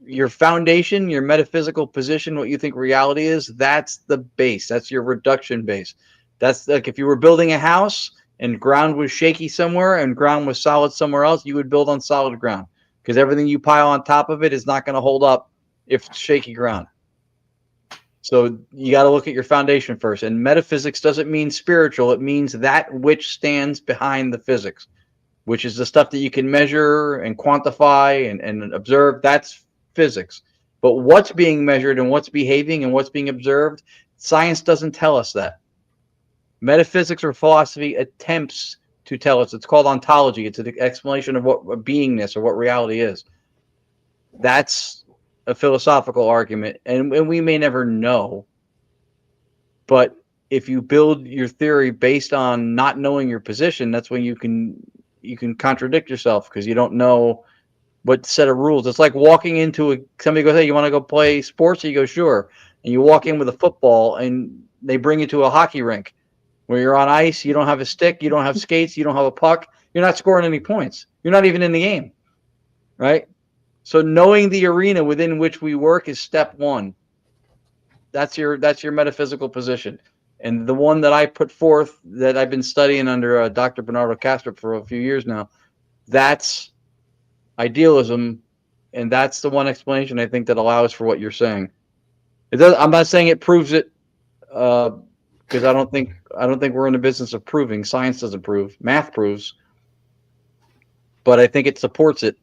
Your foundation, your metaphysical position, what you think reality is, that's the base. That's your reduction base. That's like if you were building a house and ground was shaky somewhere and ground was solid somewhere else, you would build on solid ground, because everything you pile on top of it is not going to hold up if it's shaky ground. So you got to look at your foundation first. And metaphysics doesn't mean spiritual. It means that which stands behind the physics, which is the stuff that you can measure and quantify and observe. That's physics. But what's being measured and what's behaving and what's being observed, science doesn't tell us that. Metaphysics or philosophy attempts to tell us. It's called ontology. It's an explanation of what beingness or what reality is. That's a philosophical argument, and we may never know. But if you build your theory based on not knowing your position, that's when you can contradict yourself, because you don't know what set of rules. It's like walking into somebody goes, "Hey, you want to go play sports?" And you go, "Sure." And you walk in with a football, and they bring you to a hockey rink where you're on ice. You don't have a stick, you don't have skates, you don't have a puck. You're not scoring any points. You're not even in the game, right? So knowing the arena within which we work is step one. That's your metaphysical position. And the one that I put forth, that I've been studying under Dr. Bernardo Kastrup for a few years now, that's idealism, and that's the one explanation I think that allows for what you're saying. I'm not saying it proves it, because I don't think we're in the business of proving. Science doesn't prove. Math proves. But I think it supports it.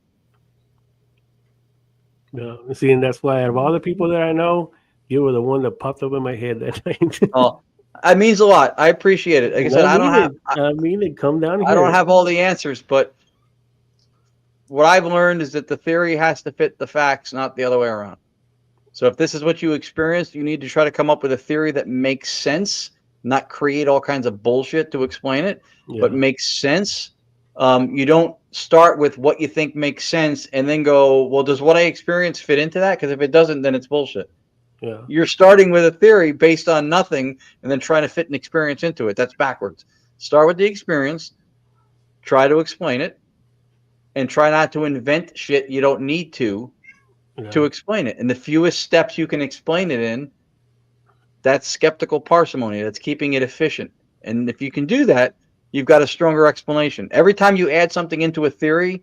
Yeah, see, and that's why out of all the people that I know, you were the one that popped up in my head that night. Oh, it means a lot. I appreciate it. Like I said, come down here. I don't have all the answers, but what I've learned is that the theory has to fit the facts, not the other way around. So if this is what you experienced, you need to try to come up with a theory that makes sense, not create all kinds of bullshit to explain it, but makes sense. You don't start with what you think makes sense and then go, well, does what I experience fit into that? Because if it doesn't, then it's bullshit. Yeah. You're starting with a theory based on nothing and then trying to fit an experience into it. That's backwards. Start with the experience, try to explain it, and try not to invent shit you don't need to explain it. And the fewest steps you can explain it in, that's skeptical parsimony. That's keeping it efficient. And if you can do that, you've got a stronger explanation. Every time you add something into a theory,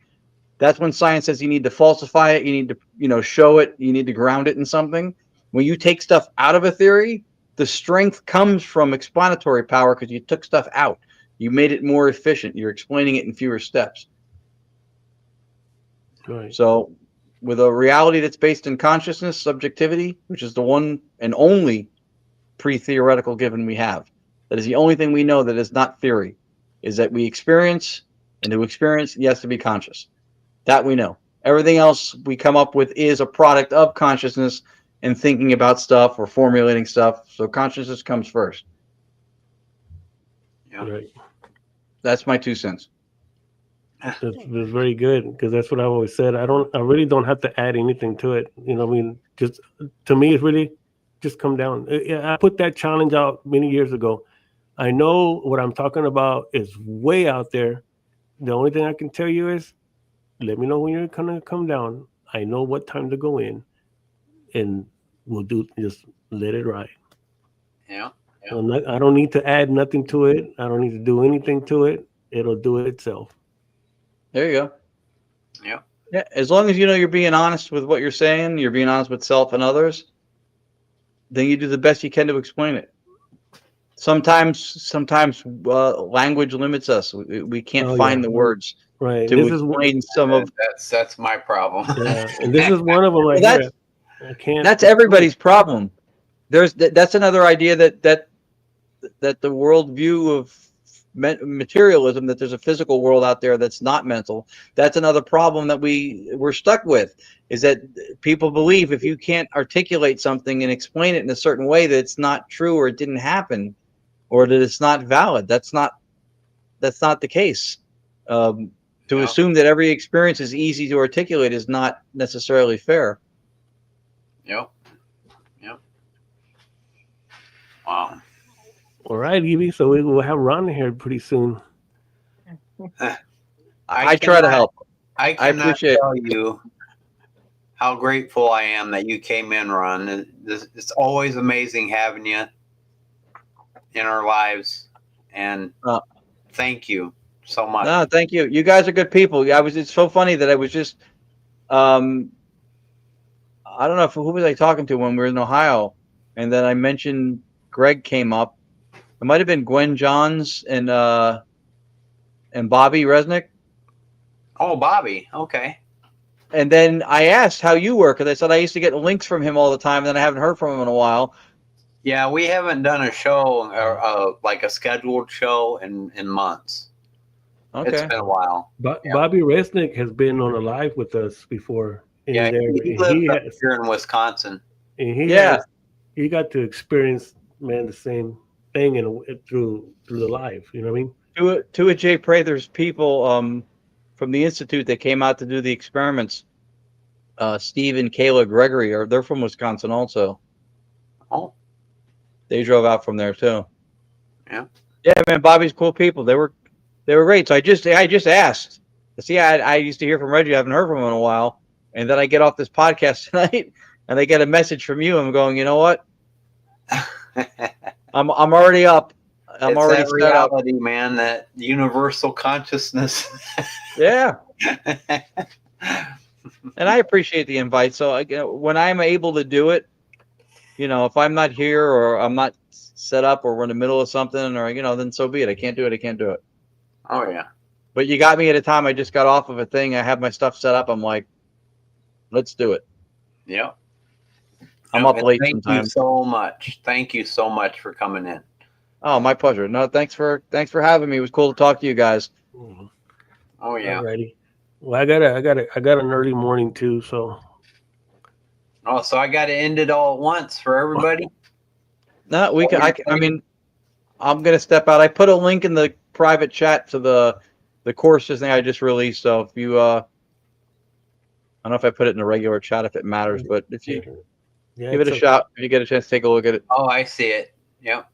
that's when science says you need to falsify it, you need to, show it, you need to ground it in something. When you take stuff out of a theory, the strength comes from explanatory power because you took stuff out. You made it more efficient. You're explaining it in fewer steps. Right. So with a reality that's based in consciousness, subjectivity, which is the one and only pre-theoretical given we have, that is the only thing we know that is not theory, is that we experience, and to experience, you have to be conscious. That we know. Everything else we come up with is a product of consciousness and thinking about stuff or formulating stuff. So consciousness comes first. Yeah. Right. That's my 2 cents. That's very good, because that's what I've always said. I really don't have to add anything to it. You know, I mean, just to me, it's really just come down. I put that challenge out many years ago. I know what I'm talking about is way out there. The only thing I can tell you is, let me know when you're gonna come down. I know what time to go in, and we'll just let it ride. Yeah. I don't need to add nothing to it. I don't need to do anything to it. It'll do it itself. There you go. Yeah. Yeah. As long as you know you're being honest with what you're saying, you're being honest with self and others, then you do the best you can to explain it. Sometimes language limits us. We can't find the words right. to explain some of. That's my problem. Yeah, and this is one of them. Right Well, here. I can't. That's everybody's problem. That's another idea that the worldview of materialism, that there's a physical world out there that's not mental. That's another problem that we're stuck with, is that people believe if you can't articulate something and explain it in a certain way that it's not true or it didn't happen or that it's not valid. That's not the case. To assume that every experience is easy to articulate is not necessarily fair. Yep. Wow. All right, Evie. So we will have Ron here pretty soon. I try to help. I cannot appreciate tell you how grateful I am that you came in, Ron. It's always amazing having you in our lives, and thank you so much. No, thank you. You guys are good people. It's so funny that I was just, I don't know who was I talking to when we were in Ohio, and then I mentioned Greg came up. It might have been Gwen Johns and Bobby Resnick. Oh, Bobby. Okay. And then I asked how you were, because I said I used to get links from him all the time, and then I haven't heard from him in a while. Yeah, we haven't done a show, like a scheduled show, in months. Okay. It's been a while. But Bobby Resnick has been on a live with us before. Yeah, he lives up here in Wisconsin. And he got to experience, man, the same thing through the live. You know what I mean? Two of Jay Prather's people from the Institute that came out to do the experiments, Steve and Kayla Gregory, they're from Wisconsin also. Oh. They drove out from there too. Yeah. Yeah, man, Bobby's cool people. They were great. So I just asked. See, I used to hear from Reggie. I haven't heard from him in a while. And then I get off this podcast tonight and I get a message from you. I'm going, you know what? I'm already up. I'm it's already that set up. reality, man, that universal consciousness. Yeah. And I appreciate the invite. So when I'm able to do it, if I'm not here or I'm not set up or we're in the middle of something or, then so be it. I can't do it. Oh, yeah. But you got me at a time I just got off of a thing. I have my stuff set up. I'm like, let's do it. Yeah. I'm up late sometimes. Thank you so much. Thank you so much for coming in. Oh, my pleasure. No, thanks for having me. It was cool to talk to you guys. Oh yeah. Alrighty. Well, I got an early morning too, so. Oh, so I got to end it all at once for everybody? No, we can. I mean, I'm gonna step out. I put a link in the private chat to the courses thing I just released. So if you, I don't know if I put it in a regular chat if it matters, but if you give it a shot, if you get a chance to take a look at it. Oh, I see it. Yep.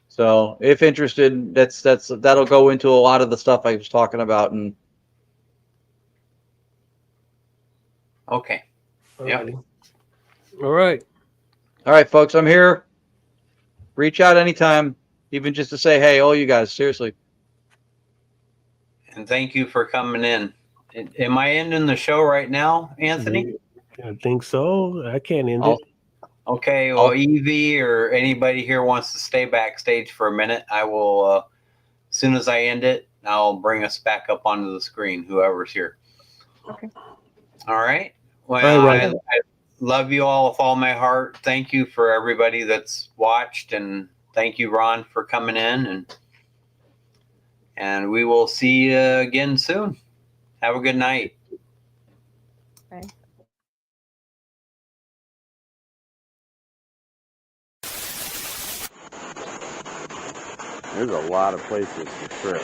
So if interested, that'll go into a lot of the stuff I was talking about. And okay. Yeah. All right. All right, folks, I'm here. Reach out anytime, even just to say, hey, all you guys, seriously. And thank you for coming in. Am I ending the show right now, Anthony? I think so. I can't end Oh. it. Okay, well, Evie or anybody here wants to stay backstage for a minute, I will, as soon as I end it, I'll bring us back up onto the screen, whoever's here. Okay. All right. Well, All right, I love you all with all my heart. Thank you for everybody that's watched, and thank you, Ron, for coming in, and we will see you again soon. Have a good night. Bye. There's a lot of places to trip.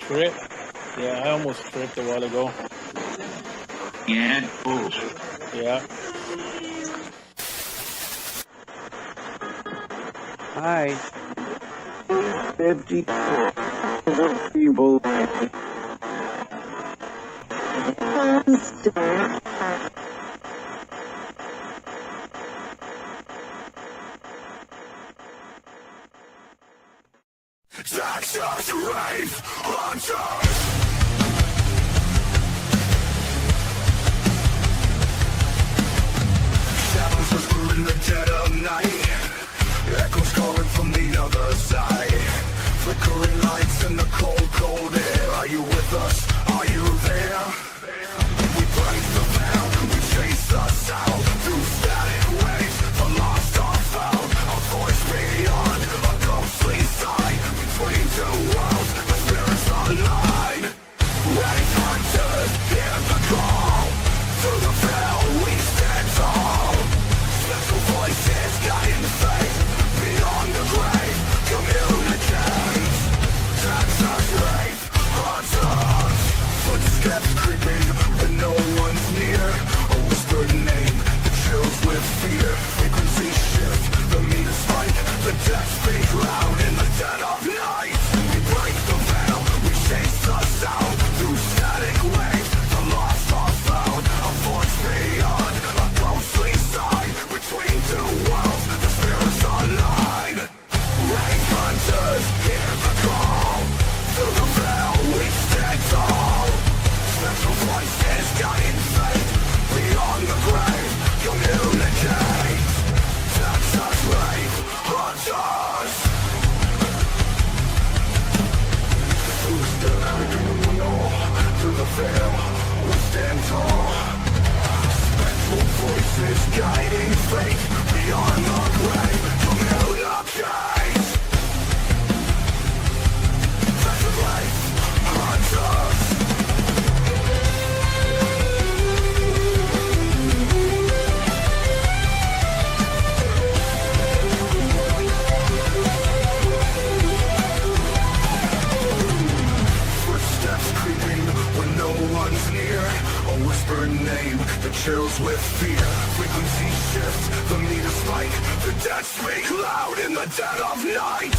Trip? Yeah, I almost tripped a while ago. And fools. Yeah. Hi. 50 people. Texas Wraith Hunters. Shadows whisper in the dead of night. Echoes calling from the other side. Flickering lights in the cold, cold air. Are you with us? Are you there? We break the veil. We chase the sound through static waves. The lost are found. A voice beyond a ghostly sign. Between two worlds, the spirits align. Wraith hunters, hear the call. Through the veil, we stand tall. Special voices guiding faith. Beyond the grave, communicate. Texas Wraith hunters. Footsteps creeping when no one's near. A whispered name that chills with fear. Frequency shift, the meter spike. The death speak loud in the dead of night. We break the veil, we chase the sound. Through static waves, the lost are found. A voice beyond, a ghostly sign. Between two worlds, the spirits align. Wraith hunters, hear the call. Through the veil, we stand tall. Special voices guiding fate. Beyond the grave, communicate. Texas Wraith hunters. Through the static through the veil, we stand tall. Spectral voices guiding fate. Beyond the grave, communicate. Texas Wraith hunters. Footsteps creeping when no one's near. A whispered name that chills with fear. Frequency shift, the meter spike. The dead speak loud in the dead of night.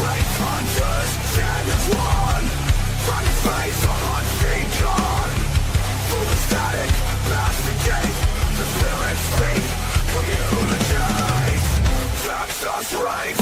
Wraith hunters, stand as one. Fight space on unseen gun. Through the static, past the gate. The spirits speak, communicate. Texas Wraith